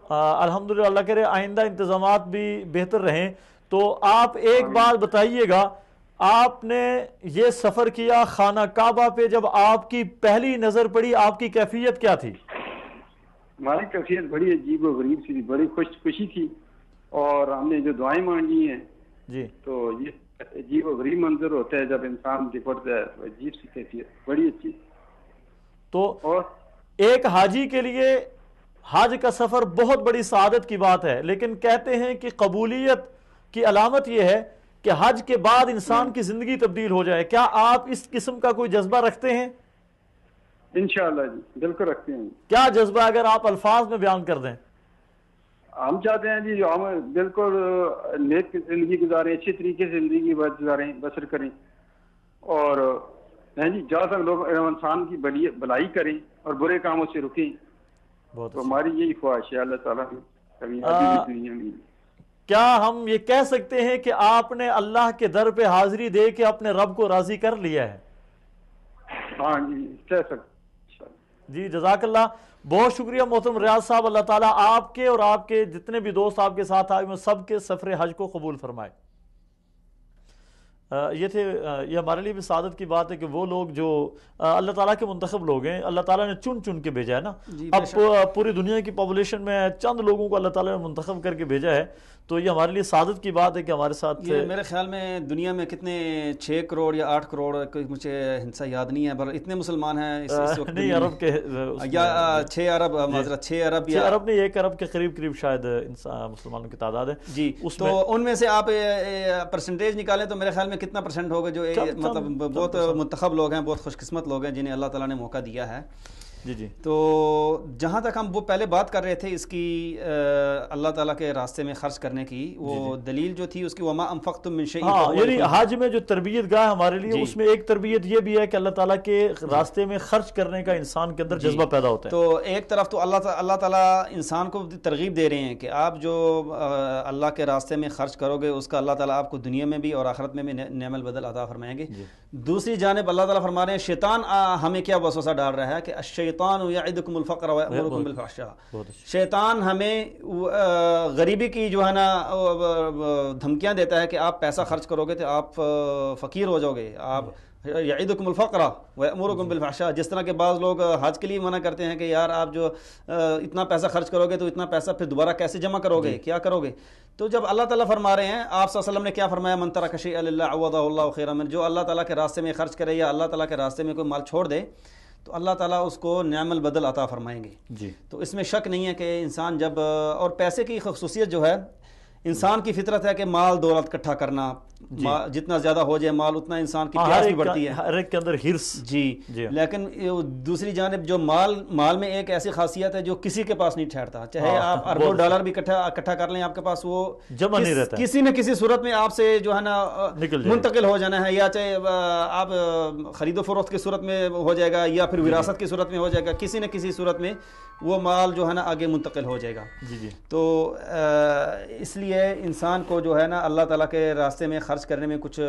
الحمدللہ. اللہ کرے آئندہ انتظامات بھی بہتر رہیں. تو آپ ایک بات بتائیے گا، آپ نے یہ سفر کیا خانہ کعبہ پہ، جب آپ کی پہلی نظر پڑی آپ کی کیفیت کیا تھی؟ ہماری کیفیت بڑی عجیب و غریب سی تھی، بڑی خوشی تھی. اور ہم نے جو دعائیں مانگی ہیں جی، تو یہ عجیب و غریب منظر ہوتا ہے جب انسان لپٹتا ہے، تو عجیب سی کیفیت، بڑی اچھی. تو اور ایک حاجی کے لیے حج کا سفر بہت بڑی سعادت کی بات ہے، لیکن کہتے ہیں کہ قبولیت کی علامت یہ ہے کہ حج کے بعد انسان کی زندگی تبدیل ہو جائے. کیا آپ اس قسم کا کوئی جذبہ رکھتے ہیں؟ انشاءاللہ جی بالکل رکھتے ہیں. کیا جذبہ، اگر آپ الفاظ میں بیان کر دیں؟ ہم چاہتے ہیں جی ہم بالکل نیک زندگی گزاریں، اچھے طریقے سے زندگی گزاریں، بسر کریں، اور جی جہاں تک لوگ انسان کی بھلائی کریں اور برے کاموں سے رکیں. تو ہماری یہی خواہش ہے. اللہ تعالیٰ دنیا میں. کیا ہم یہ کہہ سکتے ہیں کہ آپ نے اللہ کے در پہ حاضری دے کے اپنے رب کو راضی کر لیا ہے؟ ہاں جی کہہ سکتے. جی جزاک اللہ، بہت شکریہ محترم ریاض صاحب. اللہ تعالیٰ آپ کے اور آپ کے جتنے بھی دوست آپ کے ساتھ آئے ہیں سب کے سفر حج کو قبول فرمائے. یہ ہمارے لیے بھی سعادت کی بات ہے کہ وہ لوگ جو اللہ تعالیٰ کے منتخب لوگ ہیں، اللہ تعالیٰ نے چن چن کے بھیجا ہے نا. اب پوری دنیا کی پاپولیشن میں چند لوگوں کو اللہ تعالیٰ نے منتخب کر کے بھیجا ہے. تو یہ ہمارے لیے سعادت کی بات ہے کہ ہمارے ساتھ میرے خیال میں دنیا میں کتنے 6 کروڑ یا 8 کروڑ، مجھے ہنسا یاد نہیں ہے، پر اتنے مسلمان ہیں اس وقت نہیں عرب کے، یا 6 ارب، معذرت 6 ارب یا 6 ارب نہیں، 1 ارب کے قریب شاید مسلمانوں کی تعداد ہے جی. تو ان میں سے آپ پرسنٹیج نکالیں تو میرے خیال میں کتنا پرسنٹ ہوگا جو مطلب بہت منتخب لوگ ہیں، بہت خوش قسمت لوگ ہیں جنہیں اللہ تعالیٰ نے موقع دیا ہے. جی. تو جہاں تک ہم وہ پہلے بات کر رہے تھے اس کی اللہ تعالیٰ کے راستے میں خرچ کرنے کی، وہ دلیل جو تھی اس کی وما انفقتم من شیء، یعنی حج میں جو تربیت گاہ ہمارے لیے اس میں ایک تربیت یہ بھی ہے کہ اللہ تعالیٰ کے راستے میں خرچ کرنے کا انسان کے اندر جذبہ پیدا ہوتا ہے. تو ایک طرف تو اللہ تعالیٰ انسان کو ترغیب دے رہے ہیں کہ آپ جو اللہ کے راستے میں خرچ کرو گے اس کا اللہ تعالیٰ آپ کو دنیا میں بھی اور آخرت میں بھی نعم البدل عطا فرمائیں گے. دوسری جانب اللہ تعالیٰ فرما رہے ہیں شیطان ہمیں کیا وسوسہ ڈال رہا ہے کہ الشیطان یعدکم الفقر ویأمرکم بالفحشاء. شیطان ہمیں غریبی کی جو ہے نا دھمکیاں دیتا ہے کہ آپ پیسہ خرچ کرو گے تو آپ فقیر ہو جاؤ گے. آپ یعدکم الفقر ویأمرکم بالفحشاء، جس طرح کے بعض لوگ حج کے لیے منع کرتے ہیں کہ یار آپ جو اتنا پیسہ خرچ کرو گے تو اتنا پیسہ پھر دوبارہ کیسے جمع کرو گے، کیا کرو گے. تو جب اللہ تعالیٰ فرما رہے ہیں، آپ صلی اللہ علیہ وسلم نے کیا فرمایا، من ترک شیئا للہ عوضہ اللہ خیرا منہ، جو اللہ تعالیٰ کے راستے میں خرچ کرے یا اللہ تعالیٰ کے راستے میں کوئی مال چھوڑ دے تو اللہ تعالیٰ اس کو نعم البدل عطا فرمائیں گے. جی. تو اس میں شک نہیں ہے کہ انسان جب، اور پیسے کی خصوصیت جو ہے، انسان کی فطرت ہے کہ مال دولت اکٹھا کرنا، جتنا زیادہ ہو جائے مال اتنا انسان کی پیاس بھی بڑھتی ہے، ہر ایک کے اندر ہرس. جی. لیکن دوسری جانب جو مال میں ایک ایسی خاصیت ہے جو کسی کے پاس نہیں ٹھہرتا، چاہے آپ اربوں ڈالر بھی اکٹھا کر لیں آپ کے پاس وہ جمع نہیں رہتا، کسی نہ کسی صورت میں آپ سے جو ہے نا منتقل ہو جانا ہے، یا چاہے آپ خرید و فروخت کی صورت میں ہو جائے گا یا پھر وراثت کی صورت میں ہو جائے گا، کسی نہ کسی صورت میں وہ مال جو ہے نا آگے منتقل ہو جائے گا. جی. تو اس لیے انسان کو جو ہے نا اللہ تعالیٰ کے راستے میں خرچ کرنے میں کچھ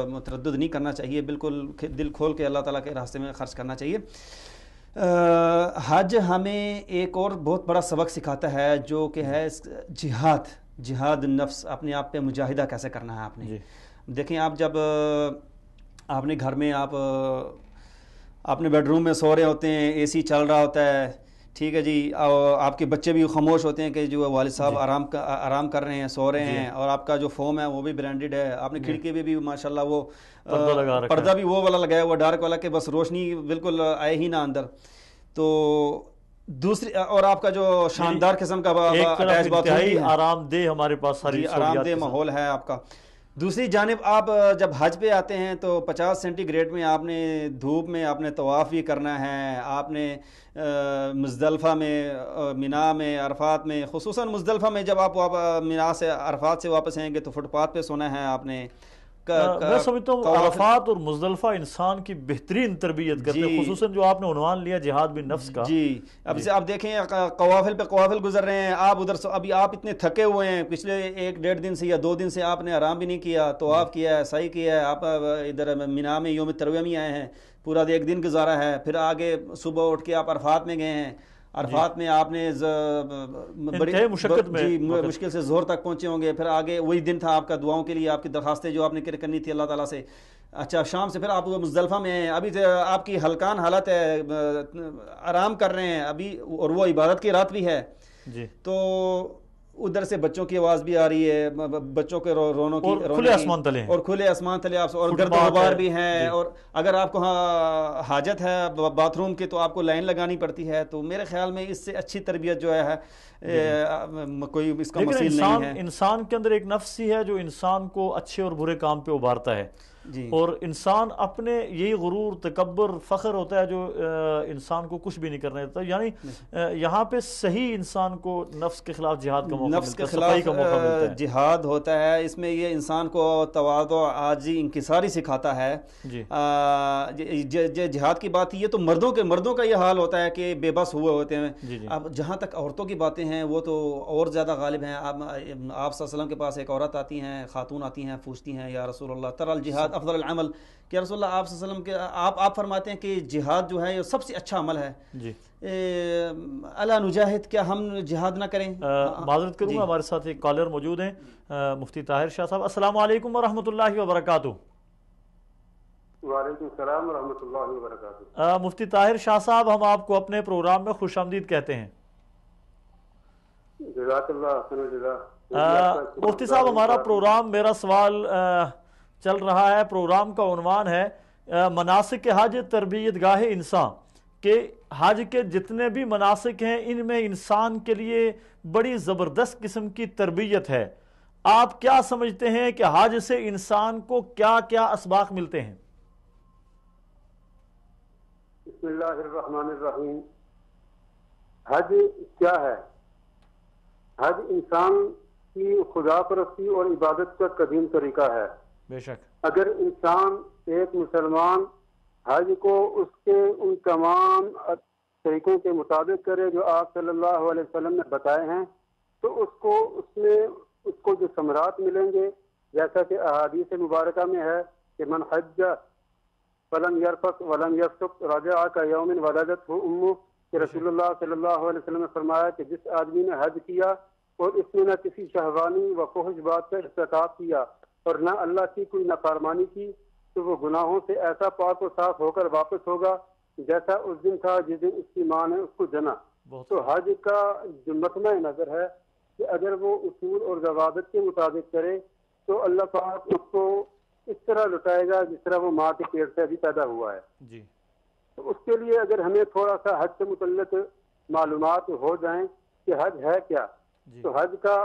متردد نہیں کرنا چاہیے، بالکل دل کھول کے اللہ تعالیٰ کے راستے میں خرچ کرنا چاہیے. حج ہمیں ایک اور بہت بڑا سبق سکھاتا ہے جو کہ ہے جہاد نفس، اپنے آپ پہ مجاہدہ کیسے کرنا ہے آپ نے. دیکھیں آپ جب آپ نے گھر میں آپ اپنے بیڈ روم میں سو رہے ہوتے ہیں، اے سی چل رہا ہوتا ہے، ٹھیک ہے جی، آپ کے بچے بھی خاموش ہوتے ہیں کہ جو والد صاحب آرام کر رہے ہیں، سو رہے ہیں، اور آپ کا جو فوم ہے وہ بھی برانڈیڈ ہے، آپ نے کھڑکی پہ بھی ماشاءاللہ وہ پردہ بھی وہ والا لگایا ہوا، ڈارک والا، کہ بس روشنی بالکل آئے ہی نہ اندر. تو دوسری اور آپ کا جو شاندار قسم کا اٹیچ باتھ روم، آرام دہ ہمارے پاس ساری آرام دہ ماحول ہے آپ کا. دوسری جانب آپ جب حج پہ آتے ہیں تو 50 سینٹی گریڈ میں آپ نے دھوپ میں آپ نے طواف بھی کرنا ہے، آپ نے مزدلفہ میں، مینا میں، عرفات میں، خصوصاً مزدلفہ میں جب آپ مینا سے عرفات سے واپس آئیں گے تو فٹ پاتھ پہ سونا ہے آپ نے. میں سمجھتا ہوں عرفات اور مزدلفہ انسان کی بہترین تربیت کرتے ہیں، خصوصاً جو آپ نے عنوان لیا جہاد بن نفس کا. جی اب سے آپ دیکھیں قوافل پہ قوافل گزر رہے ہیں، آپ ادھر ابھی آپ اتنے تھکے ہوئے ہیں، پچھلے 1-1.5 دن سے یا 2 دن سے آپ نے آرام بھی نہیں کیا، طواف کیا ہے، سعی کیا ہے، آپ ادھر مینا میں یوم ترویہ میں آئے ہیں، پورا 1 دن گزارا ہے، پھر آگے صبح اٹھ کے آپ عرفات میں گئے ہیں، عرفات میں آپ نے بڑی مشکل سے ظہر تک پہنچے ہوں گے، پھر آگے وہی دن تھا آپ کا دعاؤں کے لیے، آپ کی درخواستیں جو آپ نے کرنی تھی اللہ تعالیٰ سے. اچھا شام سے پھر آپ مزدلفہ میں ہیں، ابھی آپ کی ہلکان حالت ہے، آرام کر رہے ہیں ابھی، اور وہ عبادت کی رات بھی ہے. تو ادھر سے بچوں کی آواز بھی آ رہی ہے، بچوں کے رونوں کی، کھلے آسمان تلے، اور کھلے آسمان تلے آپ، اور گرد و غبار بھی ہیں، اور اگر آپ کو حاجت ہے باتھ روم کی تو آپ کو لائن لگانی پڑتی ہے. تو میرے خیال میں اس سے اچھی تربیت جو ہے کوئی اس کا مثیل نہیں ہے. انسان کے اندر ایک نفس ہی ہے جو انسان کو اچھے اور برے کام پہ ابھارتا ہے، اور انسان اپنے یہی غرور، تکبر، فخر ہوتا ہے جو انسان کو کچھ بھی نہیں کرنے دیتا. یعنی یہاں پہ صحیح انسان کو نفس کے خلاف جہاد کا موقع ملتا ہے، نفس کے خلاف جہاد ہوتا ہے. اس میں یہ انسان کو تواضع، عاجزی، انکساری سکھاتا ہے. جہاد کی بات یہ تو مردوں کا یہ حال ہوتا ہے کہ بے بس ہوئے ہوتے ہیں. اب جہاں تک عورتوں کی باتیں ہیں وہ تو اور زیادہ غالب ہیں. آپ صلی اللہ علیہ وسلم کے پاس ایک عورت آتی ہیں، خاتون آتی ہیں، پوچھتی ہیں یا رسول اللہ ترى الجہاد افضل العمل، کہ رسول اللہ آپ صلی اللہ علیہ وسلم کے آپ فرماتے ہیں کہ جہاد جو ہے یہ سب سے اچھا عمل ہے، الا نجاہد، کیا ہم جہاد نہ کریں؟ معذرت کروں گا، ہمارے ساتھ ایک کالر موجود ہیں، مفتی طاہر شاہ صاحب. السلام علیکم ورحمۃ اللہ وبرکاتہ. وعلیکم السلام ورحمۃ اللہ وبرکاتہ. مفتی طاہر شاہ صاحب، ہم آپ کو اپنے پروگرام میں خوش آمدید کہتے ہیں. جزاک اللہ. مفتی صاحب، ہمارا پروگرام میرا سوال چل رہا ہے، پروگرام کا عنوان ہے مناسک حج تربیت گاہ انسان، کہ حج کے جتنے بھی مناسک ہیں ان میں انسان کے لیے بڑی زبردست قسم کی تربیت ہے. آپ کیا سمجھتے ہیں کہ حج سے انسان کو کیا کیا اسباق ملتے ہیں؟ بسم اللہ الرحمن الرحیم. حج کیا ہے؟ حج انسان کی خدا پرستی اور عبادت کا قدیم طریقہ ہے. بے شک. اگر انسان ایک مسلمان حج کو اس کے ان تمام طریقوں کے مطابق کرے جو آپ صلی اللہ علیہ وسلم نے بتائے ہیں، تو اس کو جو ثمرات ملیں گے، جیسا کہ احادیث مبارکہ میں ہے کہ من حج فلم یرفث ولم یفسق رجع کیوم ولدتہ امہ، کہ رسول اللہ صلی اللہ علیہ وسلم نے فرمایا کہ جس آدمی نے حج کیا اور اس نے نہ کسی شہوانی و فحش بات کا ارتکاب کیا اور نہ اللہ کی کوئی نافرمانی کی، تو وہ گناہوں سے ایسا پاک و صاف ہو کر واپس ہوگا جیسا اس دن تھا جس دن اس کی ماں نے اس کو جنا. تو حج کا جو مطمع نظر ہے کہ اگر وہ اصول اور ضوابط کے مطابق کرے تو اللہ پاک اس کو اس طرح لٹائے گا جس طرح وہ ماں کے پیٹ سے ابھی پیدا ہوا ہے. تو اس کے لیے اگر ہمیں تھوڑا سا حج سے متعلق معلومات ہو جائیں کہ حج ہے کیا، تو حج کا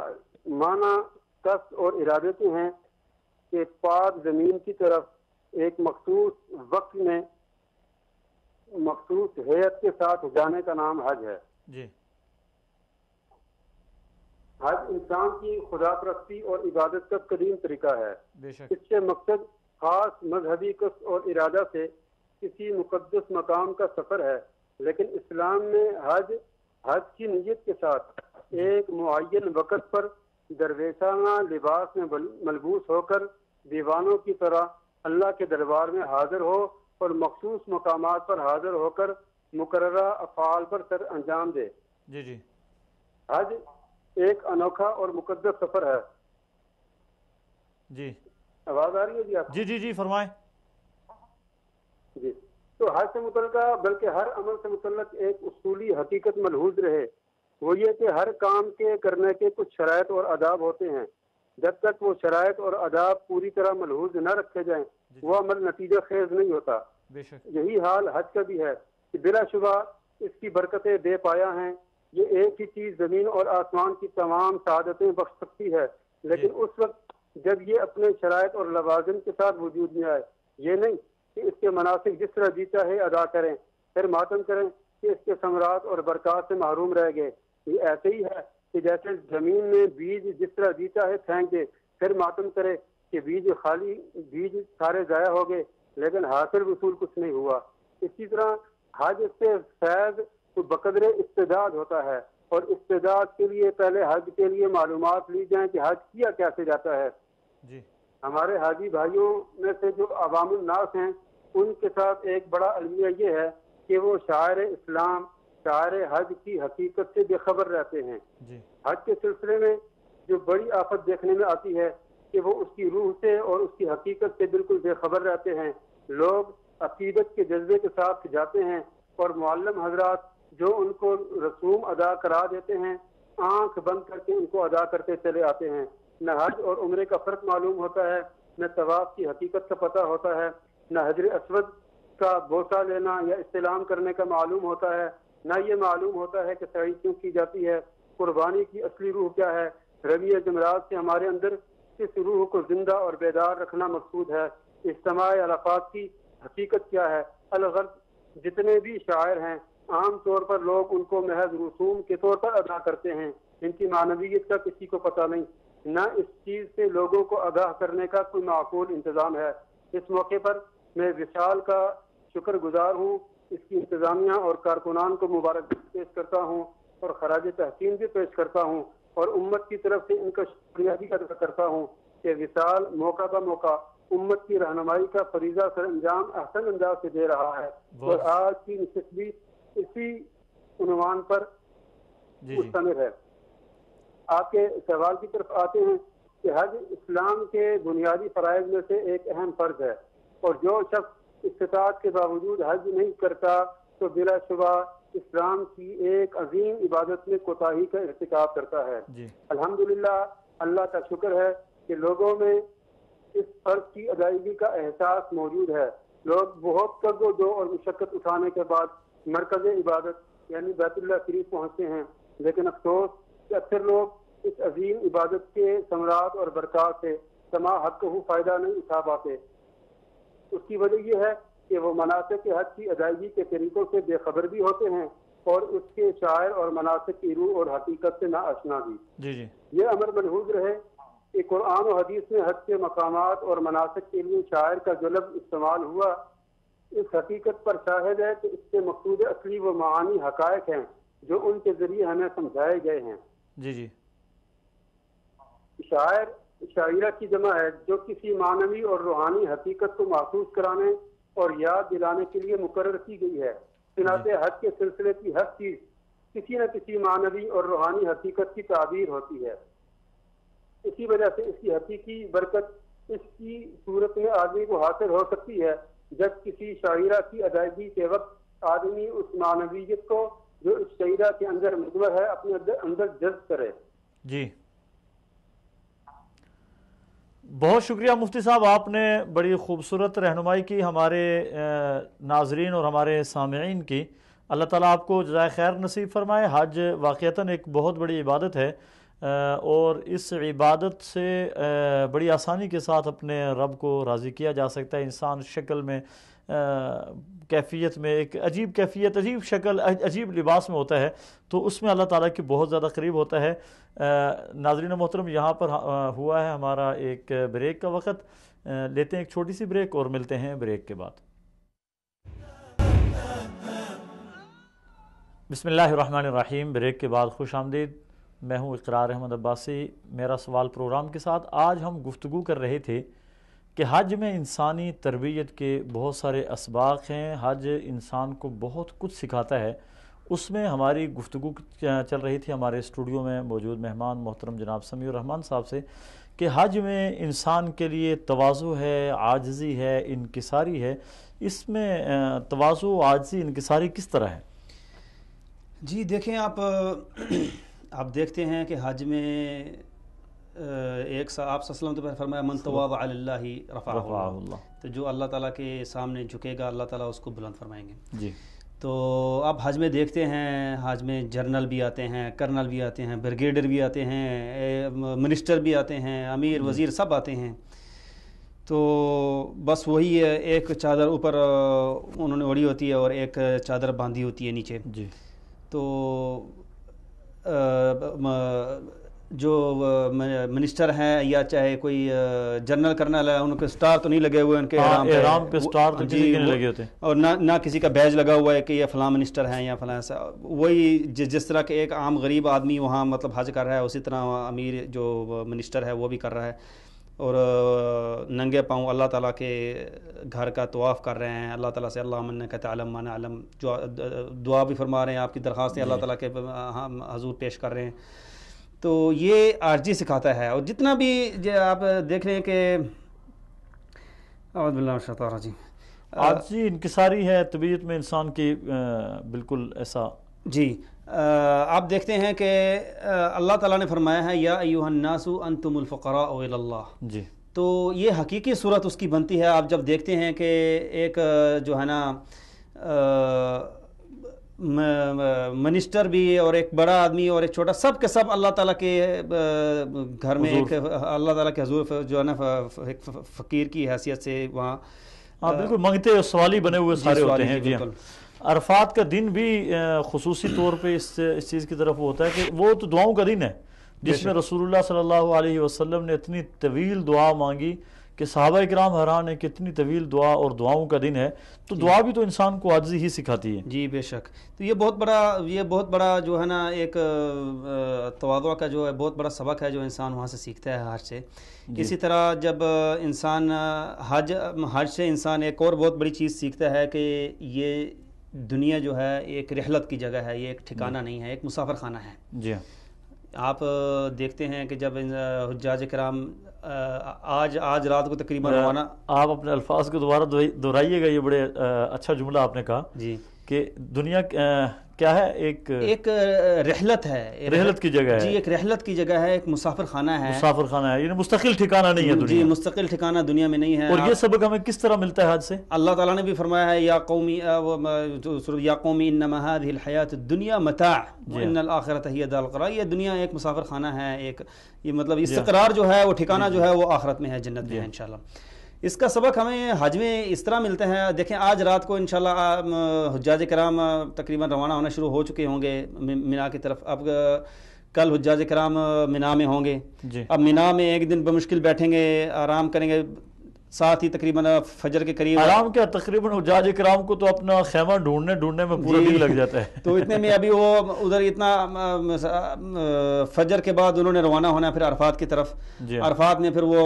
معنی، قصد اور ارادے کے ہیں کہ پاک زمین کی طرف ایک مخصوص وقت میں مخصوص ہیئت کے ساتھ جانے کا نام حج ہے. حج انسان کی خدا پرستی اور عبادت کا قدیم طریقہ ہے. اس سے مقصد خاص مذہبی قصد اور ارادہ سے کسی مقدس مقام کا سفر ہے، لیکن اسلام میں حج کی نیت کے ساتھ ایک معین وقت پر درویشانہ لباس میں ملبوس ہو کر دیوانوں کی طرح اللہ کے دربار میں حاضر ہو اور مخصوص مقامات پر حاضر ہو کر مقررہ افعال پر سر انجام دے۔ جی جی حج ایک انوکھا اور مقدس سفر ہے۔ جی آواز آ رہی ہے جی آپ؟ جی جی جی فرمائیں۔ جی، تو حج سے متعلقہ بلکہ ہر عمل سے متعلق ایک اصولی حقیقت ملحوظ رہے، وہ یہ کہ ہر کام کے کرنے کے کچھ شرائط اور آداب ہوتے ہیں۔ جب تک وہ شرائط اور آداب پوری طرح ملحوظ نہ رکھے جائیں وہ عمل نتیجہ خیز نہیں ہوتا۔ بے شک یہی حال حج کا بھی ہے کہ بلا شبہ اس کی برکتیں بے پایا ہیں۔ یہ ایک ہی چیز زمین اور آسمان کی تمام سعادتیں بخش سکتی ہے، لیکن اس وقت جب یہ اپنے شرائط اور لوازم کے ساتھ وجود میں آئے، یہ نہیں کہ اس کے مناسک جس طرح جی چاہے ادا کریں پھر ماتم کریں کہ اس کے ثمرات اور برکات سے محروم رہ گئے۔ یہ ایسے ہی ہے کہ جیسے زمین میں بیج جس طرح جی چاہے پھینک دے پھر ماتم کرے کہ بیج سارے ضائع ہو گئے لیکن حاصل وصول کچھ نہیں ہوا۔ اسی طرح حج سے فیض تو بقدر استعداد ہوتا ہے، اور استعداد کے لیے پہلے حج کے لیے معلومات لی جائیں کہ حج کیا کیسے جاتا ہے۔ جی ہمارے حاجی بھائیوں میں سے جو عوام الناس ہیں ان کے ساتھ ایک بڑا المیہ یہ ہے کہ وہ شاعر اسلام، شاعر حج کی حقیقت سے بے خبر رہتے ہیں۔ جی حج کے سلسلے میں جو بڑی آفت دیکھنے میں آتی ہے کہ وہ اس کی روح سے اور اس کی حقیقت سے بالکل بے خبر رہتے ہیں۔ لوگ عقیدت کے جذبے کے ساتھ جاتے ہیں اور معلم حضرات جو ان کو رسوم ادا کرا دیتے ہیں آنکھ بند کر کے ان کو ادا کرتے چلے آتے ہیں۔ نہ حج اور عمرے کا فرق معلوم ہوتا ہے، نہ طواف کی حقیقت کا پتہ ہوتا ہے، نہ حجر اسود کا بوسہ لینا یا استلام کرنے کا معلوم ہوتا ہے، نہ یہ معلوم ہوتا ہے کہ سعی کیوں کی جاتی ہے، قربانی کی اصلی روح کیا ہے، رمی جمرات سے ہمارے اندر اس روح کو زندہ اور بیدار رکھنا مقصود ہے، اجتماع علاقات کی حقیقت کیا ہے۔ الغرض جتنے بھی شاعر ہیں عام طور پر لوگ ان کو محض رسوم کے طور پر ادا کرتے ہیں، ان کی معنویت کا کسی کو پتہ نہیں، نہ اس چیز سے لوگوں کو آگاہ کرنے کا کوئی معقول انتظام ہے۔ اس موقع پر میں وصال کا شکر گزار ہوں، اس کی انتظامیہ اور کارکنان کو مبارک پیش کرتا ہوں اور خراج تحسین بھی پیش کرتا ہوں، اور امت کی طرف سے ان کا شکریہ بھی ادا کرتا ہوں کہ وصال موقع بہ موقع امت کی رہنمائی کا فریضہ سر انجام احسن انداز سے دے رہا ہے، اور آج کی نشست بھی اسی عنوان پر مستمر ہے۔ آپ کے سوال کی طرف آتے ہیں کہ حج اسلام کے بنیادی فرائض میں سے ایک اہم فرض ہے، اور جو شخص استطاعت کے باوجود حج نہیں کرتا تو بلا شبہ اسلام کی ایک عظیم عبادت میں کوتاہی کا ارتکاب کرتا ہے۔ الحمدللہ اللہ کا شکر ہے کہ لوگوں میں اس فرض کی ادائیگی کا احساس موجود ہے۔ لوگ بہت قرض و جو اور مشقت اٹھانے کے بعد مرکز عبادت یعنی بیت اللہ شریف پہنچتے ہیں، لیکن افسوس کہ اکثر لوگ اس عظیم عبادت کے ثمرات اور برکات سے سما حق کو فائدہ نہیں اٹھا پاتے۔ اس کی وجہ یہ ہے کہ وہ مناسک حج کی ادائیگی کے طریقوں سے بے خبر بھی ہوتے ہیں اور اس کے شاعر اور مناسک کی روح اور حقیقت سے ناآشنا بھی۔ یہ امر ملحوظ رہے کہ قرآن و حدیث میں حج کے مقامات اور مناسک کے لیے شاعر کا جو لفظ استعمال ہوا اس حقیقت پر شاہد ہے کہ اس کے مقصود اصلی و معانی حقائق ہیں جو ان کے ذریعے ہمیں سمجھائے گئے ہیں۔ شاعر شاعرہ کی جمع ہے جو کسی معنوی اور روحانی حقیقت کو محسوس کرانے اور یاد دلانے کے لیے مقرر کی گئی ہے۔ چنانچہ حج کے سلسلے کی ہر چیز کسی نہ کسی معنوی اور روحانی حقیقت کی تعبیر ہوتی ہے۔ اسی وجہ سے اس کی حقیقی برکت اس کی صورت میں آدمی کو حاصل ہو سکتی ہے جب کسی شاعرہ کی ادائیگی کے وقت آدمی اس معنویت کو جو اس شاعرہ کے اندر مضمر ہے اپنے اندر جذب کرے۔ بہت شکریہ مفتی صاحب، آپ نے بڑی خوبصورت رہنمائی کی ہمارے ناظرین اور ہمارے سامعین کی۔ اللہ تعالیٰ آپ کو جزائے خیر نصیب فرمائے۔ حج واقعتاً ایک بہت بڑی عبادت ہے اور اس عبادت سے بڑی آسانی کے ساتھ اپنے رب کو راضی کیا جا سکتا ہے۔ انسان شکل میں کیفیت میں ایک عجیب کیفیت، عجیب شکل، عجیب لباس میں ہوتا ہے تو اس میں اللہ تعالیٰ کی بہت زیادہ قریب ہوتا ہے۔ ناظرین محترم، یہاں پر ہوا ہے ہمارا ایک بریک کا وقت، لیتے ہیں ایک چھوٹی سی بریک اور ملتے ہیں بریک کے بعد۔ بسم اللہ الرحمن الرحیم۔ بریک کے بعد خوش آمدید، میں ہوں اقرار احمد عباسی، میرا سوال پروگرام کے ساتھ۔ آج ہم گفتگو کر رہے تھے کہ حج میں انسانی تربیت کے بہت سارے اسباق ہیں، حج انسان کو بہت کچھ سکھاتا ہے۔ اس میں ہماری گفتگو چل رہی تھی ہمارے اسٹوڈیو میں موجود مہمان محترم جناب سمیع الرحمان صاحب سے کہ حج میں انسان کے لیے تواضع ہے، عاجزی ہے، انکساری ہے۔ اس میں تواضع، عاجزی، انکساری کس طرح ہے؟ جی دیکھیں، آپ دیکھتے ہیں کہ حج میں آپ صلی اللہ علیہ وسلم نے فرمایا من تواضع للہ رفعہ اللہ، تو جو اللہ تعالیٰ کے سامنے جھکے گا اللہ تعالیٰ اس کو بلند فرمائیں گے۔ جی، تو اب حج میں دیکھتے ہیں، حج میں جنرل بھی آتے ہیں، کرنل بھی آتے ہیں، بریگیڈر بھی آتے ہیں، منسٹر بھی آتے ہیں، امیر وزیر سب آتے ہیں۔ تو بس وہی ہے، ایک چادر اوپر انہوں نے اوڑھی ہوتی ہے اور ایک چادر باندھی ہوتی ہے نیچے۔ جی، تو جو منسٹر ہیں یا چاہے کوئی جنرل کرنل ہے، ان کے سٹار تو نہیں لگے ہوئے ان کے احرام پہ سٹار تو کسی کے نہیں لگے ہوتے، اور نہ کسی کا بیج لگا ہوا ہے کہ یہ فلاں منسٹر ہیں یا فلاں ایسا۔ وہی جس طرح کہ ایک عام غریب آدمی وہاں مطلب حج کر رہا ہے، اسی طرح امیر جو منسٹر ہے وہ بھی کر رہا ہے، اور ننگے پاؤں اللہ تعالیٰ کے گھر کا طواف کر رہے ہیں، اللہ تعالیٰ سے اللہم انک تعلم ما نعلم جو دعا بھی فرما رہے ہیں، آپ کی درخواستیں اللہ تعالیٰ کے حضور پیش کر رہے ہیں۔ تو یہ عاجزی سکھاتا ہے۔ اور جتنا بھی آپ دیکھ رہے ہیں کہ اعوذ باللہ من الشیطان الرجیم، عاجزی انکساری ہے طبیعت میں انسان کی، بالکل ایسا۔ جی، آپ دیکھتے ہیں کہ اللہ تعالیٰ نے فرمایا ہے یا ایھا الناس انتم الفقراء الی اللہ۔ جی، تو یہ حقیقی صورت اس کی بنتی ہے۔ آپ جب دیکھتے ہیں کہ ایک جو ہے نا منسٹر بھی اور ایک بڑا آدمی اور ایک چھوٹا، سب کے سب اللہ تعالیٰ کے گھر میں ایک اللہ تعالیٰ کے حضور جو ہے نا فقیر کی حیثیت سے وہاں بالکل منگتے اور سوالی بنے ہوئے سارے ہوتے ہیں۔ جی، عرفات کا دن بھی خصوصی طور پہ اس چیز کی طرف ہوتا ہے کہ وہ تو دعاؤں کا دن ہے، جس میں رسول اللہ صلی اللہ علیہ وسلم نے اتنی طویل دعا مانگی کہ صحابہ کرام حیران ہے کہ اتنی طویل دعا اور دعاؤں کا دن ہے، تو دعا بھی تو انسان کو عاجزی ہی سکھاتی ہے۔ جی بے شک۔ تو یہ بہت بڑا جو ہے نا ایک تواضع کا جو ہے بہت بڑا سبق ہے جو انسان وہاں سے سیکھتا ہے حج سے۔ اسی طرح جب انسان حج سے انسان ایک اور بہت بڑی چیز سیکھتا ہے کہ یہ دنیا جو ہے ایک رحلت کی جگہ ہے، یہ ایک ٹھکانہ نہیں ہے، ایک مسافر خانہ ہے۔ جی، آپ دیکھتے ہیں کہ جب حجاج کرام آج رات کو تقریباً روانہ، آپ اپنے الفاظ کو دوبارہ دہرائیے گا، یہ بڑے اچھا جملہ آپ نے کہا جی، کہ دنیا کیا ہے، ایک رحلت ہے، رحلت کی جگہ ہے۔ جی، ایک رحلت کی جگہ ہے، ایک مسافر خانہ ہے، مسافر خانہ ہے، یعنی مستقل ٹھکانہ نہیں ہے دنیا۔ جی، مستقل ٹھکانہ دنیا میں نہیں ہے۔ اور یہ سبق ہمیں کس طرح ملتا ہے حج سے؟ اللہ تعالیٰ نے بھی فرمایا ہے یا قومی انما هذه الحیات الدنیا متاع وان الآخرۃ ہی دار القرار۔ یہ دنیا ایک مسافر خانہ ہے، ایک یہ مطلب استقرار جو ہے وہ ٹھکانہ جو ہے وہ آخرت میں ہے، جنت میں ہے انشاءاللہ۔ اس کا سبق ہمیں حج میں اس طرح ملتا ہے۔ دیکھیں آج رات کو انشاءاللہ حجاج کرام تقریباً روانہ ہونا شروع ہو چکے ہوں گے مینا کی طرف۔ اب کل حجاج کرام مینا میں ہوں گے۔ اب مینا میں ایک دن بمشکل بیٹھیں گے، آرام کریں گے، ساتھ ہی تقریباً فجر کے قریب آرام کیا تقریباً حجاج کرام کو تو اپنا خیمہ ڈھونڈنے میں پورا دن لگ جاتا ہے۔ تو اتنے میں ابھی وہ ادھر اتنا فجر کے بعد انہوں نے روانہ ہونا ہے پھر عرفات کی طرف۔ عرفات میں پھر وہ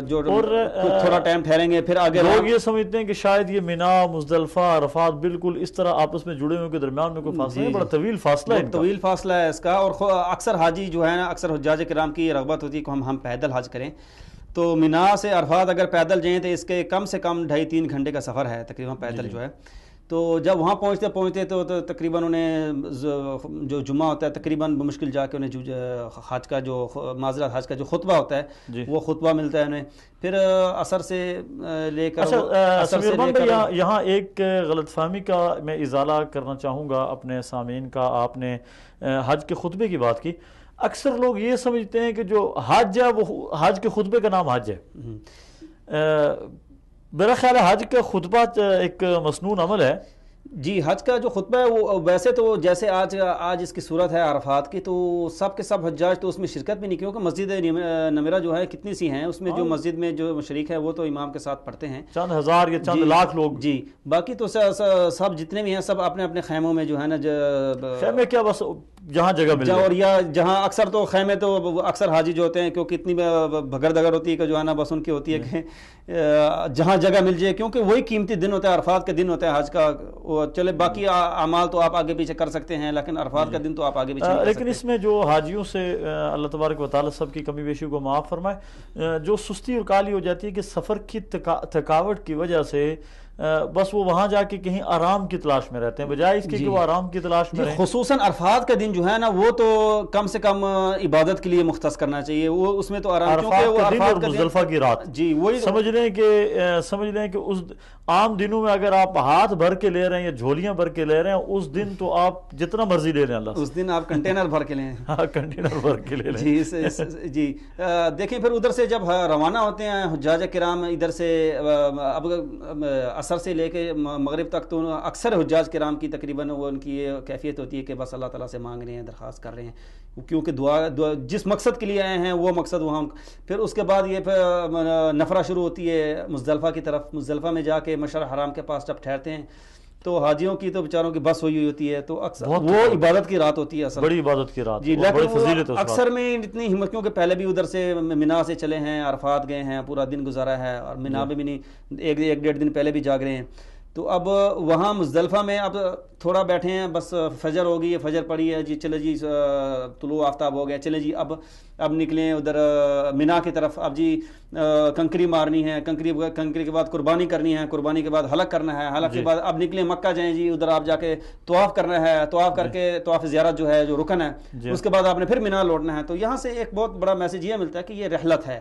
جو تھوڑا ٹائم ٹھہریں گے، پھر آگے لوگ یہ سمجھتے ہیں کہ شاید یہ مینا، مزدلفہ، عرفات بالکل اس طرح آپس میں جڑے ہوئے کے درمیان میں کوئی فاصلہ ہے، بڑا طویل فاصلہ ہے، طویل فاصلہ ہے اس کا۔ اور اکثر حاجی جو ہے نا، اکثر حجاج کرام کی رغبت ہوتی ہے کہ ہم پیدل حج کریں۔ تو مینا سے عرفات اگر پیدل جائیں تو اس کے کم سے کم 2.5-3 گھنٹے کا سفر ہے تقریباً پیدل جو ہے۔ تو جب وہاں پہنچتے تو تقریباً انہیں جو جمعہ ہوتا ہے تقریباً بمشکل جا کے انہیں حج کا جو معذرت حج کا جو خطبہ ہوتا ہے وہ خطبہ ملتا ہے انہیں۔ پھر عصر سے لے کر یہاں ایک غلط فہمی کا میں ازالہ کرنا چاہوں گا اپنے سامعین کا۔ آپ نے حج کے خطبے کی بات کی، اکثر لوگ یہ سمجھتے ہیں کہ جو حج ہے وہ حج کے خطبے کا نام حج ہے۔ میرا خیال ہے حج کا خطبہ ایک مسنون عمل ہے۔ جی، حج کا جو خطبہ ہے وہ ویسے تو جیسے آج اس کی صورت ہے عرفات کی، تو سب کے سب حجاج تو اس میں شرکت بھی نہیں، کیونکہ مسجد نمرہ جو ہے کتنی سی ہیں، اس میں جو مسجد میں جو شریک ہے وہ تو امام کے ساتھ پڑھتے ہیں چند ہزار یا چند لاکھ لوگ۔ جی، باقی تو سب جتنے بھی ہیں سب اپنے اپنے خیموں میں جو ہے نا، خیمے کیا بس جہاں جگہ مل جائے، اور یا جہاں اکثر تو خیمے تو اکثر حاجی جو ہوتے ہیں کیونکہ اتنی بھگڑ دگڑ ہوتی ہے کہ جو ہے نا بس ان کی ہوتی ہے کہ جہاں جگہ مل جائے، کیونکہ وہی قیمتی دن ہوتا ہے، عرفات کا دن ہوتا ہے حج کا. چلے باقی اعمال تو آپ آگے پیچھے کر سکتے ہیں، لیکن عرفات کا دن تو آپ آگے پیچھے نہیں کر لیکن سکتے. اس میں جو حاجیوں سے اللہ تبارک و تعالیٰ سب کی کمی بیشی کو معاف فرمائے، جو سستی اور کالی ہو جاتی ہے کہ سفر کی تھکاوٹ کی وجہ سے بس وہ وہاں جا کے کہیں آرام کی تلاش میں رہتے ہیں، بجائے اس کے کہ وہ آرام کی تلاش میں رہیں. خصوصاً عرفات کا دن جو ہے نا وہ تو کم سے کم عبادت کے لیے مختص کرنا چاہیے، وہ اس میں تو آرام، کیونکہ وہ عرفات کا دن اور مزدلفہ کی رات، جی وہی سمجھ لیں کہ اس عام دنوں میں اگر آپ ہاتھ بھر کے لے رہے ہیں یا جھولیاں بھر کے لے رہے ہیں، اس دن تو آپ جتنا مرضی لے لیں، اللہ اس دن آپ کنٹینر بھر کے لیں. ہاں کنٹینر بھر کے لے لیں. جی دیکھیں پھر ادھر سے جب روانہ ہوتے ہیں حجاج کرام ادھر سے، اب عصر سے لے کے مغرب تک تو اکثر حجاج کرام کی تقریباً وہ ان کی یہ کیفیت ہوتی ہے کہ بس اللہ تعالیٰ سے مانگ رہے ہیں، درخواست کر رہے ہیں، کیونکہ دعا جس مقصد کے لیے آئے ہیں وہ مقصد وہاں. پھر اس کے بعد یہ پھر نفرہ شروع ہوتی ہے مزدلفہ کی طرف. مزدلفہ میں جا کے مشعر حرام کے پاس جب ٹھہرتے ہیں تو حاجیوں کی تو بیچاروں کی بس ہوئی ہوتی ہے، تو اکثر وہ عبادت کی رات ہوتی ہے، اصل بڑی عبادت کی رات. جی لیکن اکثر میں اتنی ہمت، کیونکہ پہلے بھی ادھر سے منا سے چلے ہیں، عرفات گئے ہیں، پورا دن گزارا ہے، اور منا میں بھی نہیں، ایک ڈیڑھ دن پہلے بھی جاگ رہے ہیں. تو اب وہاں مزدلفہ میں اب تھوڑا بیٹھے ہیں، بس فجر ہو گئی ہے، فجر پڑی ہے جی، چلے جی طلوع آفتاب ہو گیا، چلے جی اب نکلیں ادھر منا کی طرف. اب جی کنکری مارنی ہے، کنکری کے بعد قربانی کرنی ہے، قربانی کے بعد حلق کرنا ہے، حلق کے بعد اب نکلیں مکہ جائیں جی، ادھر آپ جا کے طواف کرنا ہے، طواف کر کے طواف زیارت جو ہے جو رکن ہے، اس کے بعد آپ نے پھر منا لوٹنا ہے. تو یہاں سے ایک بہت بڑا میسج یہ ملتا ہے کہ یہ رحلت ہے.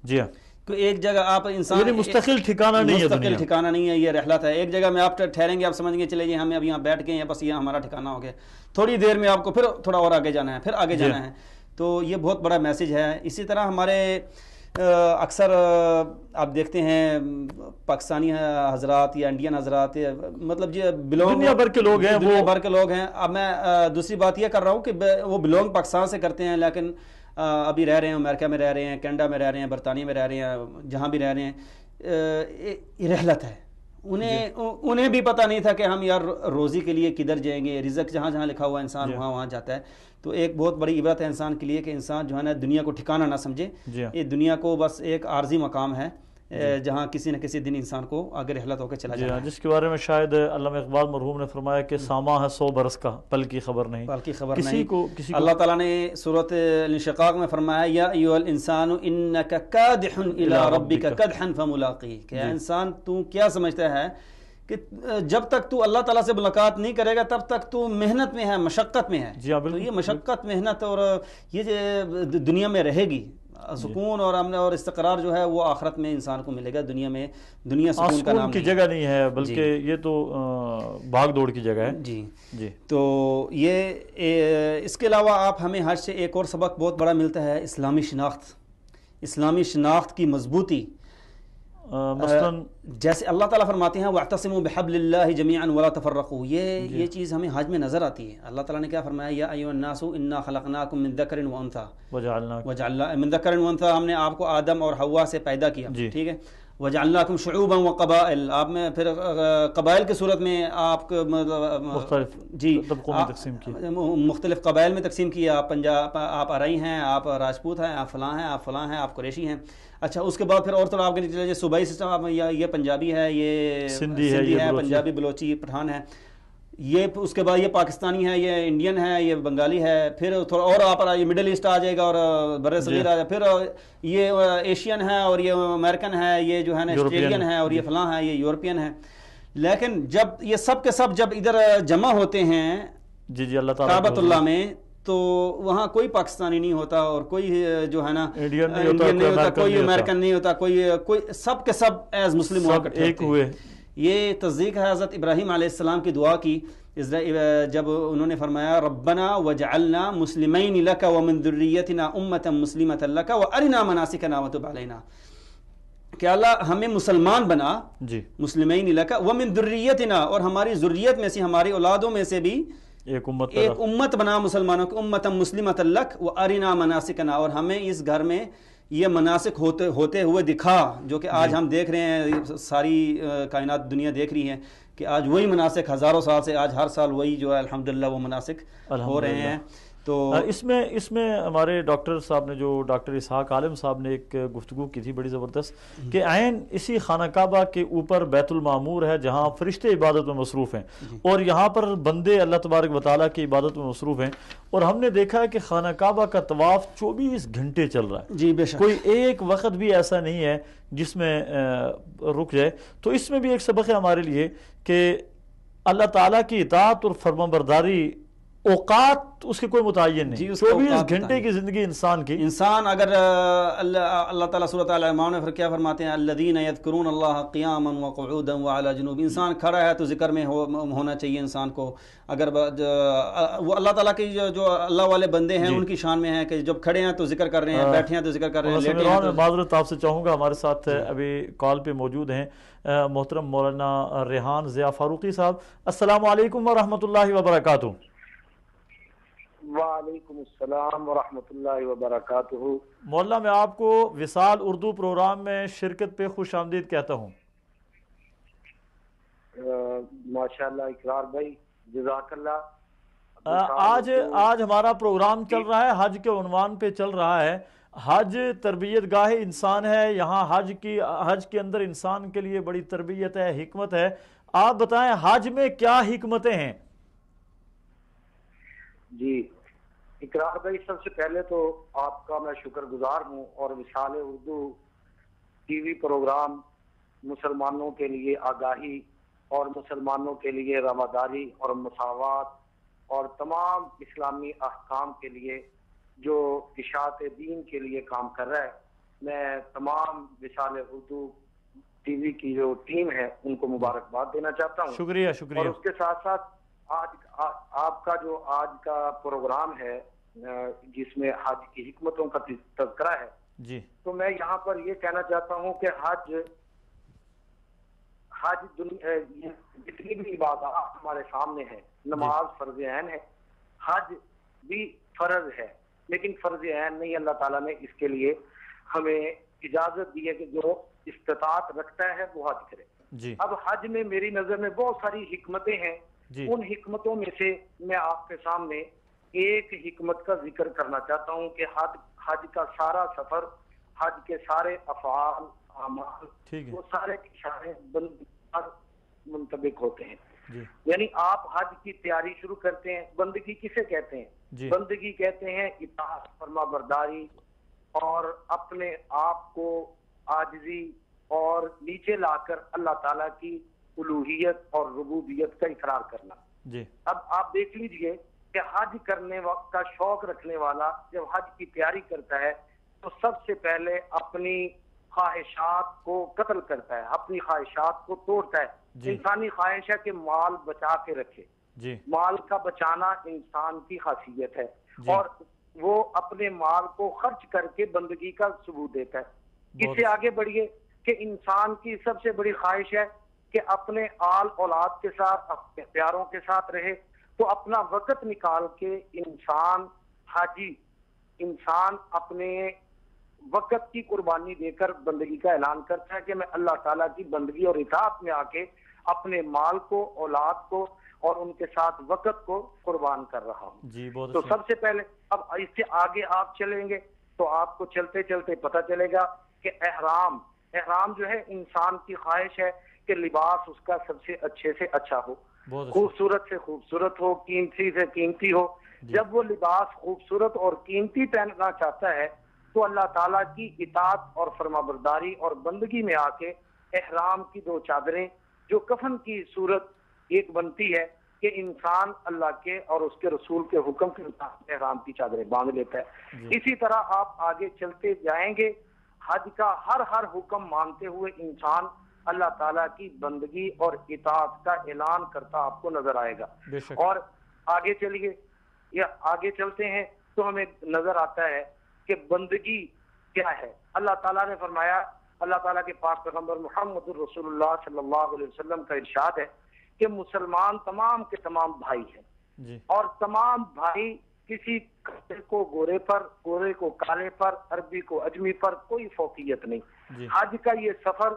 جی ہاں، ایک جگہ آپ انسان مستقل ٹھکانہ نہیں ہے، یہ رحلت ہے. ایک جگہ میں آپ ٹھہریں گے، آپ سمجھیں گے چلے جی ہم اب یہاں بیٹھ گئے ہیں، بس یہ ہمارا ٹھکانہ ہو گیا. تھوڑی دیر میں آپ کو پھر تھوڑا اور آگے جانا ہے، پھر آگے جانا ہے. تو یہ بہت بڑا میسج ہے. اسی طرح ہمارے اکثر آپ دیکھتے ہیں پاکستانی حضرات یا انڈین حضرات، مطلب جو دنیا بھر کے لوگ ہیں، دنیا بھر کے لوگ ہیں. اب میں دوسری بات یہ کر رہا ہوں کہ وہ بلونگ پاکستان سے کرتے ہیں، لیکن ابھی رہ رہے ہیں امریکہ میں، رہ رہے ہیں کینیڈا میں، رہ رہے ہیں برطانیہ میں، رہ رہے ہیں جہاں بھی رہ رہے ہیں. یہ رحلت ہے. انہیں بھی پتہ نہیں تھا کہ ہم یار روزی کے لیے کدھر جائیں گے. رزق جہاں جہاں لکھا ہوا انسان وہاں جاتا ہے. تو ایک بہت بڑی عبرت ہے انسان کے لیے کہ انسان جو ہے نا دنیا کو ٹھکانہ نہ سمجھے. یہ دنیا کو بس ایک عارضی مقام ہے جہاں کسی نہ کسی دن انسان کو آگے رحلت ہو کے چلا جائے. جس کے بارے میں شاید علامہ اقبال مرحوم نے فرمایا کہ ساما ہے 100 برس کا، پل کی خبر نہیں. کسی کو اللہ تعالیٰ نے سورۃ الانشقاق میں فرمایا یا ایھا الانسان انک کادح الی ربک کدحا فملاقیہ، کہ انسان تو کیا سمجھتا ہے کہ جب تک تو اللہ تعالیٰ سے ملاقات نہیں کرے گا تب تک تو محنت میں ہے، مشقت میں ہے. تو یہ مشقت، محنت اور یہ دنیا میں رہے گی. سکون اور امن اور استقرار جو ہے وہ آخرت میں انسان کو ملے گا. دنیا میں دنیا سکون کا نام کی جگہ نہیں ہے، بلکہ یہ تو بھاگ دوڑ کی جگہ ہے. جی تو یہ اس کے علاوہ آپ ہمیں حج سے ایک اور سبق بہت بڑا ملتا ہے، اسلامی شناخت. اسلامی شناخت کی مضبوطی. مثلا جیسے اللہ تعالیٰ فرماتے ہیں وَاعْتَصِمُوا بِحَبْلِ اللَّهِ جَمِيعًا وَلَا تَفَرَّقُوا. یہ چیز ہمیں حج میں نظر آتی ہے. اللہ تعالیٰ نے کیا فرمایا یا ایھا الناس انا خلقناکم من ذکر وانثی وجعلنا من ذکر وانثی، ہم نے آپ کو آدم اور حوا سے پیدا کیا. ٹھیک ہے. وجعلناکم شعوبا وقبائل، آپ میں پھر قبائل کی صورت میں آپ کو مختلف قبائل میں تقسیم کیا. آپ پنجاب، آپ آرائی ہیں، آپ راجپوت ہیں، آپ فلاں ہیں، آپ فلاں ہیں، آپ قریشی ہیں. اچھا اس کے بعد پھر اور تھوڑا آپ کے نیچے صوبائی سسٹم، یہ پنجابی ہے، یہ سندھی ہے، پنجابی بلوچی پٹھان ہے. یہ اس کے بعد یہ پاکستانی ہے، یہ انڈین ہے، یہ بنگالی ہے. پھر تھوڑا اور آپ یہ مڈل ایسٹ آ جائے گا اور بر صغیر آ جائے. پھر یہ ایشین ہے اور یہ امریکن ہے، یہ جو ہے نا آسٹریلین ہے، اور یہ فلاں ہے، یہ یورپین ہے. لیکن جب یہ سب کے سب جب ادھر جمع ہوتے ہیں اللہ تعالیٰ کعبۃ اللہ میں، تو وہاں کوئی پاکستانی نہیں ہوتا اور کوئی جو ہے نا انڈین نہیں ہوتا، کوئی امریکن نہیں ہوتا، کوئی سب کے سب ایز مسلم ایک ہوئے. یہ تصدیق ہے حضرت ابراہیم علیہ السلام کی دعا کی، جب انہوں نے فرمایا ربنا وجعلنا مسلمین لک ومن ذریتنا امۃ مسلمۃ لک وارنا مناسکنا وتب علینا، کہ اللہ ہمیں مسلمان بنا، مسلمین لک ومن ذریتنا، اور ہماری ذریت میں سے، ہماری اولادوں میں سے بھی ایک امت بنا مسلمانوں کی، امۃ مسلمۃ لک وارنا مناسکنا، اور ہمیں اس گھر میں یہ مناسک ہوتے ہوئے دکھا، جو کہ آج ہم دیکھ رہے ہیں، ساری کائنات دنیا دیکھ رہی ہے کہ آج وہی مناسک ہزاروں سال سے آج ہر سال وہی جو ہے الحمدللہ وہ مناسک ہو رہے ہیں. تو اس میں ہمارے ڈاکٹر صاحب نے، جو ڈاکٹر اسحاق عالم صاحب نے ایک گفتگو کی تھی بڑی زبردست، کہ عین اسی خانہ کعبہ کے اوپر بیت المعمور ہے جہاں فرشتے عبادت میں مصروف ہیں، اور یہاں پر بندے اللہ تبارک و تعالیٰ کی عبادت میں مصروف ہیں، اور ہم نے دیکھا ہے کہ خانہ کعبہ کا طواف 24 گھنٹے چل رہا ہے، جی بے شک، کوئی ایک وقت بھی ایسا نہیں ہے جس میں رک جائے۔ تو اس میں بھی ایک سبق ہے ہمارے لیے کہ اللہ تعالیٰ کی اطاعت اور فرمانبرداری، اوقات اس کے کوئی متعین نہیں، جی، اس کا 24 اوقات گھنٹے متعین کی زندگی انسان اگر اللہ تعالیٰ سورۃ آل عمران میں کیا فرماتے ہیں، الذین یذکرون اللہ قیاما وقعودا وعلی جنوب، انسان کھڑا ہے تو ذکر میں ہونا چاہیے انسان کو۔ اگر وہ اللہ تعالیٰ کے جو اللہ والے بندے ہیں ان کی شان میں ہے کہ جب کھڑے ہیں تو ذکر کر رہے ہیں، بیٹھے ہیں تو ذکر کر رہے ہیں، لیٹے ہیں تو۔ معذرت آپ سے چاہوں گا، ہمارے ساتھ ابھی کال پہ موجود ہیں محترم مولانا ریحان ضیاء فاروقی صاحب۔ السلام علیکم ورحمۃ اللہ وبرکاتہ۔ وعلیکم السلام ورحمۃ اللہ وبرکاتہ۔ مولانا میں آپ کو وصال اردو پروگرام میں شرکت پہ خوش آمدید کہتا ہوں۔ ماشاءاللہ اقرار بھائی، جزاک اللہ۔ آج ہمارا پروگرام چل رہا ہے، حج کے عنوان پہ چل رہا ہے، حج تربیت گاہ انسان ہے۔ یہاں حج کے اندر انسان کے لیے بڑی تربیت ہے، حکمت ہے۔ آپ بتائیں حج میں کیا حکمتیں ہیں؟ جی اقرار بھائی، سب سے پہلے تو آپ کا میں شکر گزار ہوں، اور وصال اردو ٹی وی پروگرام مسلمانوں کے لیے آگاہی اور مسلمانوں کے لیے رواداری اور مساوات اور تمام اسلامی احکام کے لیے جو اشاعت دین کے لیے کام کر رہا ہے، میں تمام وصال اردو ٹی وی کی جو ٹیم ہے ان کو مبارکباد دینا چاہتا ہوں۔ شکریہ شکریہ۔ اور اس کے ساتھ ساتھ آپ کا جو آج کا پروگرام ہے جس میں حج کی حکمتوں کا تذکرہ ہے، جی، تو میں یہاں پر یہ کہنا چاہتا ہوں کہ حج جتنی بھی عبادات ہمارے سامنے ہیں، نماز فرض عین ہے، حج بھی فرض ہے، لیکن فرض عین نہیں۔ اللہ تعالیٰ نے اس کے لیے ہمیں اجازت دی ہے کہ جو استطاعت رکھتا ہے وہ حج کرے۔ جی، اب حج میں میری نظر میں بہت ساری حکمتیں ہیں، جی، ان حکمتوں میں سے میں آپ کے سامنے ایک حکمت کا ذکر کرنا چاہتا ہوں کہ حج کا سارا سفر، حج کے سارے افعال اعمال، وہ سارے اشارے بندگی پر منطبق ہوتے ہیں۔ جی، یعنی آپ حج کی تیاری شروع کرتے ہیں، بندگی کسے کہتے ہیں؟ جی، بندگی کہتے ہیں اطاعت، فرما برداری، اور اپنے آپ کو عاجزی اور نیچے لا کر اللہ تعالیٰ کی الوہیت اور ربوبیت کا اقرار کرنا۔ جی، اب آپ دیکھ لیجئے کہ حج کرنے وقت کا شوق رکھنے والا جب حج کی تیاری کرتا ہے تو سب سے پہلے اپنی خواہشات کو قتل کرتا ہے، اپنی خواہشات کو توڑتا ہے۔ جی، انسانی خواہش ہے کہ مال بچا کے رکھے، جی، مال کا بچانا انسان کی خاصیت ہے، جی، اور وہ اپنے مال کو خرچ کر کے بندگی کا ثبوت دیتا ہے۔ اس سے آگے بڑھیے کہ انسان کی سب سے بڑی خواہش ہے کہ اپنے آل اولاد کے ساتھ، اپنے پیاروں کے ساتھ رہے، تو اپنا وقت نکال کے انسان اپنے وقت کی قربانی دے کر بندگی کا اعلان کرتا ہے کہ میں اللہ تعالیٰ کی بندگی اور اطاعت میں آ کے اپنے مال کو، اولاد کو اور ان کے ساتھ وقت کو قربان کر رہا ہوں۔ جی، بہت تو سب سے پہلے اب اس سے آگے آپ چلیں گے تو آپ کو چلتے چلتے پتہ چلے گا کہ احرام جو ہے انسان کی خواہش ہے کہ لباس اس کا سب سے اچھے سے اچھا ہو، خوبصورت سے خوبصورت ہو، قیمتی سے قیمتی ہو۔ جب وہ لباس خوبصورت اور قیمتی پہننا چاہتا ہے تو اللہ تعالیٰ کی اطاعت اور فرمانبرداری اور بندگی میں آ کے احرام کی دو چادریں جو کفن کی صورت ایک بنتی ہے کہ انسان اللہ کے اور اس کے رسول کے حکم کے مطابق احرام کی چادریں باندھ لیتا ہے۔ اسی طرح آپ آگے چلتے جائیں گے، حج کا ہر حکم مانتے ہوئے انسان اللہ تعالیٰ کی بندگی اور اطاعت کا اعلان کرتا آپ کو نظر آئے گا۔ اور آگے چلیے یا آگے چلتے ہیں تو ہمیں نظر آتا ہے کہ بندگی کیا ہے۔ اللہ تعالیٰ نے فرمایا، اللہ تعالیٰ کے پاک پیغمبر محمد الرسول اللہ صلی اللہ علیہ وسلم کا ارشاد ہے کہ مسلمان تمام کے تمام بھائی ہیں، اور تمام بھائی کسی کو گورے پر، گورے کو کالے پر، عربی کو اجمی پر کوئی فوقیت نہیں۔ حج کا یہ سفر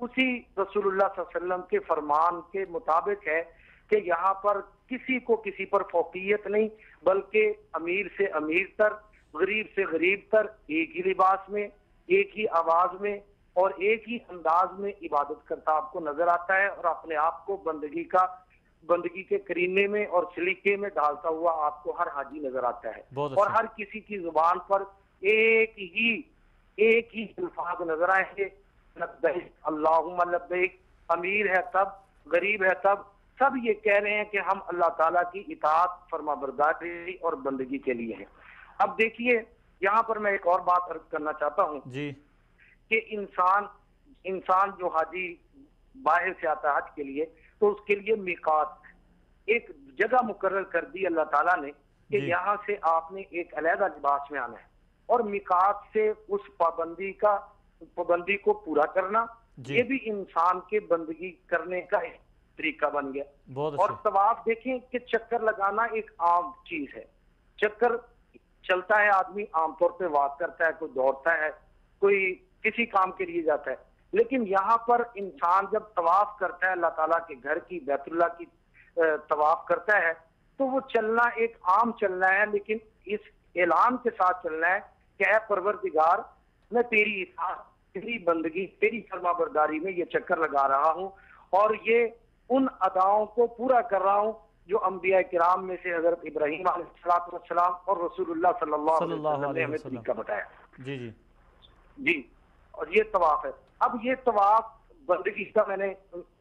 اسی رسول اللہ صلی اللہ علیہ وسلم کے فرمان کے مطابق ہے کہ یہاں پر کسی کو کسی پر فوقیت نہیں، بلکہ امیر سے امیر تر، غریب سے غریب تر ایک ہی لباس میں، ایک ہی آواز میں اور ایک ہی انداز میں عبادت کرتا آپ کو نظر آتا ہے، اور اپنے آپ کو بندگی کے کرینے میں اور سلیقے میں ڈالتا ہوا آپ کو ہر حاجی نظر آتا ہے، اور ہر کسی کی زبان پر ایک ہی الفاظ نظر آئیں گے، لبیک اللہم لبیک، امیر ہے تب، غریب ہے تب، سب یہ کہہ رہے ہیں کہ ہم اللہ تعالیٰ کی اطاعت، فرما برداری اور بندگی کے لیے ہیں۔ اب دیکھیے یہاں پر میں ایک اور بات عرض کرنا چاہتا ہوں جی کہ انسان جو حاجی باہر سے آتا ہے حج کے لیے، تو اس کے لیے میقات ایک جگہ مقرر کر دی اللہ تعالیٰ نے کہ یہاں سے آپ نے ایک علیحدہ لباس میں آنا ہے، اور میقات سے اس پابندی کو پورا کرنا، یہ بھی انسان کے بندگی کرنے کا ایک طریقہ بن گیا۔ اور طواف دیکھیں کہ چکر لگانا ایک عام چیز ہے، چکر چلتا ہے، آدمی عام طور پہ واک کرتا ہے، کوئی دوڑتا ہے، کوئی کسی کام کے لیے جاتا ہے، لیکن یہاں پر انسان جب طواف کرتا ہے اللہ تعالیٰ کے گھر کی، بیت اللہ کی طواف کرتا ہے، تو وہ چلنا ایک عام چلنا ہے، لیکن اس اعلان کے ساتھ چلنا ہے کہ اے پروردگار، میں تیری اطاعت، تیری بندگی، تیری فرما برداری میں یہ چکر لگا رہا ہوں، اور یہ ان اداؤں کو پورا کر رہا ہوں جو انبیاء کرام میں سے حضرت ابراہیم علیہ السلام اور رسول اللہ صلی اللہ علیہ وسلم نے ہمیں طریقہ بتایا۔ جی اور یہ طواف ہے۔ اب یہ طواف بندگی کا میں نے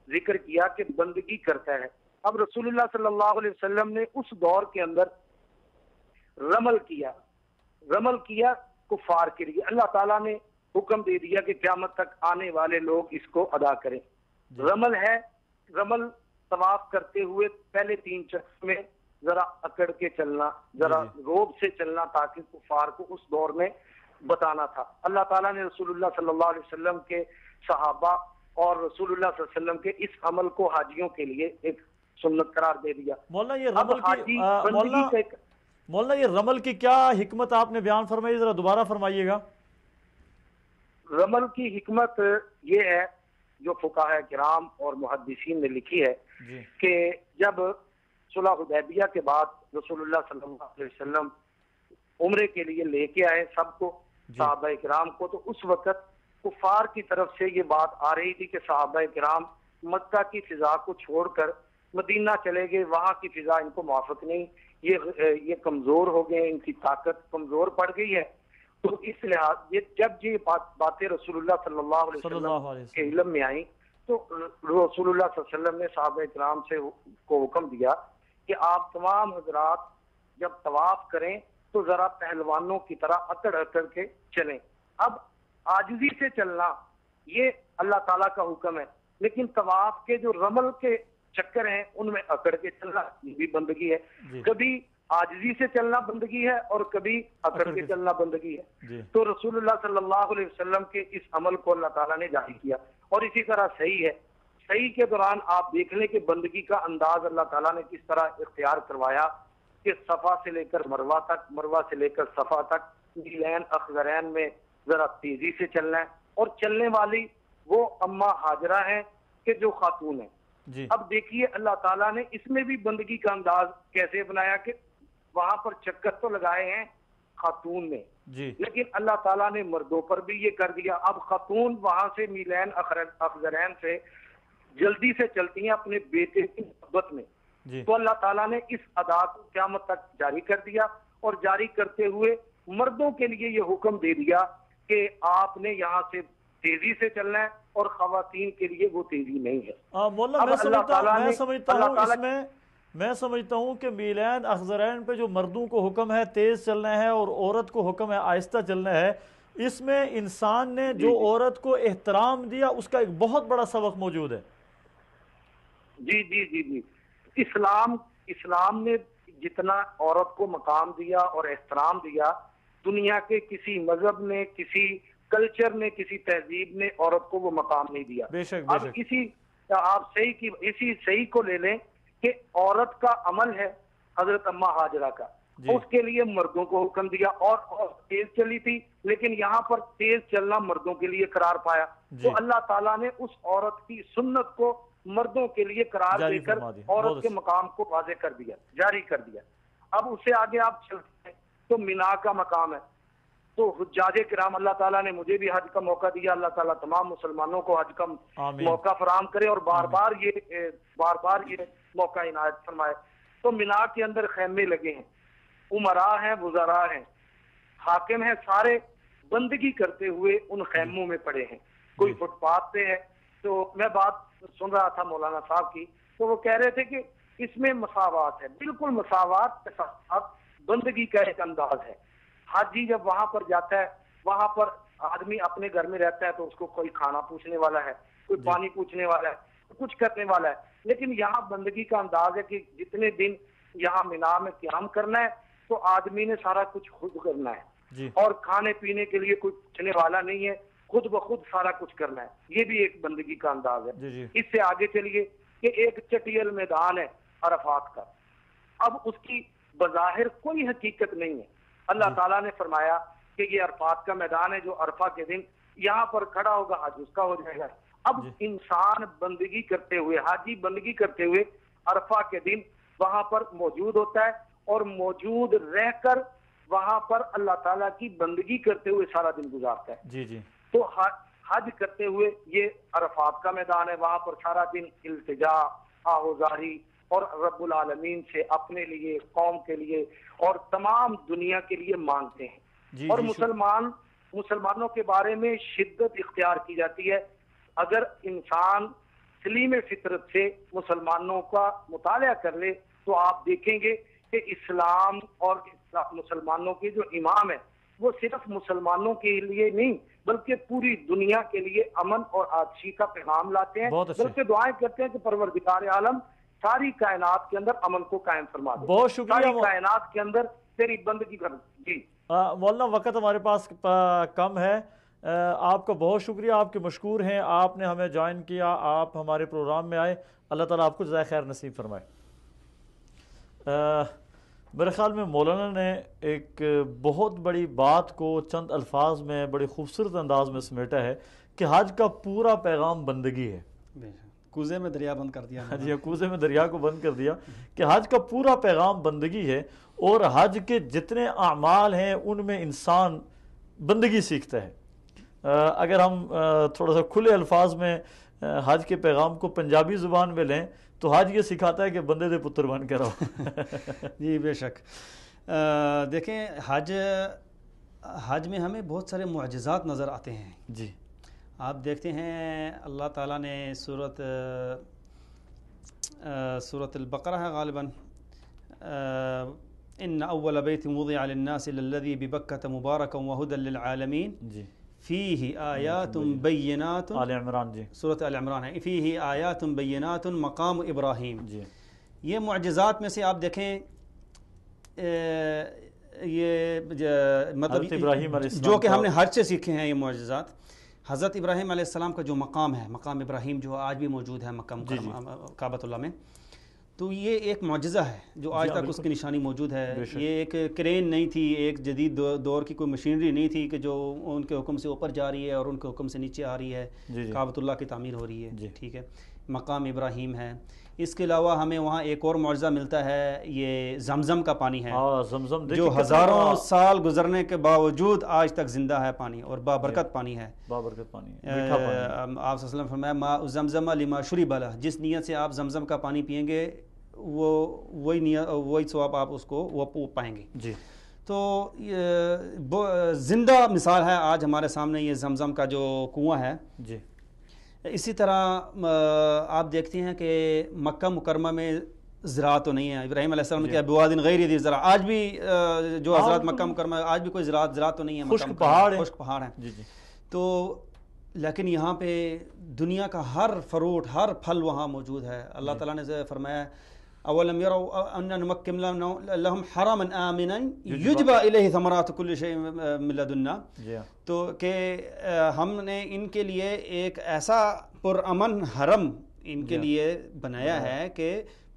ذکر کیا کہ بندگی کرتا ہے۔ اب رسول اللہ صلی اللہ علیہ وسلم نے اس دور کے اندر رمل کیا کفار کے لیے، اللہ تعالیٰ نے حکم دے دیا کہ قیامت تک آنے والے لوگ اس کو ادا کریں۔ رمل طواف کرتے ہوئے پہلے 3 چکر میں ذرا اکڑ کے چلنا، ذرا روب سے چلنا، تاکہ کفار کو اس دور میں بتانا تھا۔ اللہ تعالیٰ نے رسول اللہ صلی اللہ علیہ وسلم کے صحابہ اور رسول اللہ صلی اللہ علیہ وسلم کے اس عمل کو حاجیوں کے لیے ایک سنت قرار دے دیا۔ مولانا یہ رمل کی کیا حکمت آپ نے بیان فرمائی، ذرا دوبارہ فرمائیے گا۔ رمل کی حکمت یہ ہے جو فقہاء کرام اور محدثین نے لکھی ہے کہ جب صلح حدیبیہ کے بعد رسول اللہ صلی اللہ علیہ وسلم عمرے کے لیے لے کے آئے سب کو، صحابہ کرام کو، تو اس وقت کفار کی طرف سے یہ بات آ رہی تھی کہ صحابہ کرام مکہ کی فضا کو چھوڑ کر مدینہ چلے گئے، وہاں کی فضا ان کو موافق نہیں، یہ کمزور ہو گئے، ان کی طاقت کمزور پڑ گئی ہے۔ تو اس لحاظ جب یہ باتیں رسول اللہ صلی اللہ علیہ وسلم کے علم میں آئیں، تو رسول اللہ صلی اللہ علیہ وسلم نے صحابہ کرام کو حکم دیا کہ آپ تمام حضرات جب طواف کریں تو ذرا پہلوانوں کی طرح اکڑ کے چلیں۔ اب عاجزی سے چلنا یہ اللہ تعالیٰ کا حکم ہے، لیکن طواف کے جو رمل کے چکر ہیں ان میں اکڑ کے چلنا یہ بھی بندگی ہے۔ کبھی عاجزی سے چلنا بندگی ہے اور کبھی اکڑ کے چلنا بندگی ہے۔ تو رسول اللہ صلی اللہ علیہ وسلم کے اس عمل کو اللہ تعالیٰ نے جاری کیا، اور اسی طرح صحیح ہے۔ صحیح کے دوران آپ دیکھ لیں کہ بندگی کا انداز اللہ تعالیٰ نے کس طرح اختیار کروایا کہ صفا سے لے کر مروہ تک، مروہ سے لے کر صفا تک، میلین اخضرین میں ذرا تیزی سے چلنا ہے، اور چلنے والی وہ اماں ہاجرہ ہیں کہ جو خاتون ہیں۔ اب دیکھیے اللہ تعالیٰ نے اس میں بھی بندگی کا انداز کیسے بنایا کہ وہاں پر چکر تو لگائے ہیں خاتون نے، لیکن اللہ تعالیٰ نے مردوں پر بھی یہ کر دیا۔ اب خاتون وہاں سے میلین اخضرین سے جلدی سے چلتی ہیں اپنے بیٹے کی محبت میں، تو اللہ تعالیٰ نے اس ادا کو قیامت تک جاری کر دیا، اور جاری کرتے ہوئے مردوں کے لیے یہ حکم دے دیا کہ آپ نے یہاں سے تیزی سے چلنا ہے، اور خواتین کے لیے وہ تیزی نہیں ہے۔ میں سمجھتا ہوں کہ میلین اخضرین پہ جو مردوں کو حکم ہے تیز چلنا ہے اور عورت کو حکم ہے آہستہ چلنا ہے، اس میں انسان نے جو عورت کو احترام دیا اس کا ایک بہت بڑا سبق موجود ہے۔ جی اسلام نے جتنا عورت کو مقام دیا اور احترام دیا، دنیا کے کسی مذہب نے، کسی کلچر نے، کسی تہذیب نے عورت کو وہ مقام نہیں دیا۔ اب آپ صحیح کو لے لیں کہ عورت کا عمل ہے حضرت اماں ہاجرہ کا، اس کے لیے مردوں کو حکم دیا، اور تیز چلی تھی، لیکن یہاں پر تیز چلنا مردوں کے لیے قرار پایا۔ تو اللہ تعالیٰ نے اس عورت کی سنت کو مردوں کے لیے قرار جاری دے کر فرما دیا، عورت بہت کے اچھا۔ مقام کو واضح کر دیا، جاری کر دیا۔ اب اس سے آگے آپ چلتے ہیں تو مینا کا مقام ہے، تو حجاج کرام، اللہ تعالیٰ نے مجھے بھی حج کا موقع دیا، اللہ تعالیٰ تمام مسلمانوں کو حج کا آمین۔ موقع فراہم کرے اور بار بار یہ موقع عنایت فرمائے۔ تو مینا کے اندر خیمے لگے ہیں، امراء ہیں، وزراء ہیں، حاکم ہیں، سارے بندگی کرتے ہوئے ان خیموں میں پڑے ہیں۔ کوئی فٹ پاتھ پہ ہے۔ تو میں بات سن رہا تھا مولانا صاحب کی، تو وہ کہہ رہے تھے کہ اس میں مساوات ہے، بالکل مساوات کے ساتھ بندگی کا ایک انداز ہے۔ حاجی جب وہاں پر جاتا ہے، وہاں پر آدمی اپنے گھر میں رہتا ہے تو اس کو کوئی کھانا پوچھنے والا ہے، کوئی پانی پوچھنے والا ہے، کچھ کرنے والا ہے، لیکن یہاں بندگی کا انداز ہے کہ جتنے دن یہاں مینا میں قیام کرنا ہے تو آدمی نے سارا کچھ خود کرنا ہے، اور کھانے پینے کے لیے کوئی پوچھنے والا نہیں ہے، خود بخود سارا کچھ کرنا ہے۔ یہ بھی ایک بندگی کا انداز ہے۔ اس سے آگے چلیے کہ ایک چٹیل میدان ہے عرفات کا، اب اس کی بظاہر کوئی حقیقت نہیں ہے۔ اللہ تعالیٰ نے فرمایا کہ یہ عرفات کا میدان ہے، جو عرفہ کے دن یہاں پر کھڑا ہوگا حج اس کا ہو جائے گا۔ اب انسان بندگی کرتے ہوئے، حاجی بندگی کرتے ہوئے عرفہ کے دن وہاں پر موجود ہوتا ہے، اور موجود رہ کر وہاں پر اللہ تعالیٰ کی بندگی کرتے ہوئے سارا دن گزارتا ہے۔ تو حج کرتے ہوئے یہ عرفات کا میدان ہے، وہاں پر سارا دن التجا، آہوزاری اور رب العالمین سے اپنے لیے، قوم کے لیے اور تمام دنیا کے لیے مانگتے ہیں۔ اور مسلمانوں کے بارے میں شدت اختیار کی جاتی ہے۔ اگر انسان سلیم فطرت سے مسلمانوں کا مطالعہ کر لے تو آپ دیکھیں گے کہ اسلام اور مسلمانوں کے جو امام ہیں وہ صرف مسلمانوں کے لیے نہیں بلکہ پوری دنیا کے لیے امن اور آسودگی کا پیغام لاتے ہیں، بلکہ دعائیں کرتے ہیں کہ پروردگار عالم ساری کائنات کے اندر امن کو قائم فرما دے، بہت شکریہ، ساری کائنات کے اندر تیری بندگی کر۔ جی مولانا، وقت ہمارے پاس کم ہے، آپ کا بہت شکریہ، آپ کے مشکور ہیں، آپ نے ہمیں جوائن کیا، آپ ہمارے پروگرام میں آئے، اللہ تعالیٰ آپ کو جزائے خیر نصیب فرمائے۔ میرے خیال میں مولانا نے ایک بہت بڑی بات کو چند الفاظ میں بڑے خوبصورت انداز میں سمیٹا ہے کہ حج کا پورا پیغام بندگی ہے۔ کوزے میں دریا بند کر دیا۔ جی، کوزے میں دریا کو بند کر دیا کہ حج کا پورا پیغام بندگی ہے، اور حج کے جتنے اعمال ہیں ان میں انسان بندگی سیکھتا ہے۔ اگر ہم تھوڑا سا کھلے الفاظ میں حج کے پیغام کو پنجابی زبان میں لیں تو حج یہ سکھاتا ہے کہ بندے دے پتر بن کے رہو۔ جی بے شک۔ دیکھیں، حج میں ہمیں بہت سارے معجزات نظر آتے ہیں۔ جی، آپ دیکھتے ہیں اللہ تعالیٰ نے سورۃ البقرہ ہے غالباً، ان اول بیت وضع للناس للذی ببکۃ مبارکا وہدی للعالمین جی، فیہ آیات بینات، آل عمران، جی، سورۃ آل عمران ہے، فیہ آیات بینات مقام ابراہیم۔ جی، یہ معجزات میں سے آپ دیکھیں، یہ مطلب حضرت ابراہیم علیہ السلام جو کہ ہم نے حج سے سیکھے ہیں، یہ معجزات حضرت ابراہیم علیہ السلام کا جو مقام ہے، مقام ابراہیم جو آج بھی موجود ہے مکہ مکرمہ کعبۃ اللہ میں، تو یہ ایک معجزہ ہے جو آج تک اس کی نشانی موجود ہے۔ یہ ایک کرین نہیں تھی، ایک جدید دور کی کوئی مشینری نہیں تھی کہ جو ان کے حکم سے اوپر جا رہی ہے اور ان کے حکم سے نیچے آ رہی ہے، کعبۃ اللہ کی تعمیر ہو رہی ہے، ٹھیک ہے، مقام ابراہیم ہے۔ اس کے علاوہ ہمیں وہاں ایک اور معجزہ ملتا ہے، یہ زمزم کا پانی ہے، جو ہزاروں سال گزرنے کے باوجود آج تک زندہ ہے پانی، اور بابرکت پانی ہے، بابرکت پانی ہے۔ آپ صلی اللہ علیہ وسلم فرمایا ماء زمزم لما شرب لہ، جس نیت سے آپ زمزم کا پانی پئیں گے وہی ثواب آپ اس کو وہ پائیں گے۔ جی، تو زندہ مثال ہے آج ہمارے سامنے یہ زمزم کا جو کنواں ہے۔ جی، اسی طرح آپ دیکھتے ہیں کہ مکہ مکرمہ میں زراعت تو نہیں ہے، ابراہیم علیہ السلام نے کہا بوادٍ غیر ذی زرع، آج بھی جو حضرات مکہ مکرمہ آج بھی کوئی زراعت تو نہیں ہے، خشک پہاڑ ہے، خشک پہاڑ ہیں۔ جی، جی، تو لیکن یہاں پہ دنیا کا ہر فروٹ، ہر پھل وہاں موجود ہے۔ اللہ تعالیٰ نے فرمایا اولم یروا ان نمکن لهم حرما آمنا یجبی الیہ ثمرات کل شیء من لدنا، تو کہ ہم نے ان کے لیے ایک ایسا پرامن حرم ان کے لیے بنایا ہے کہ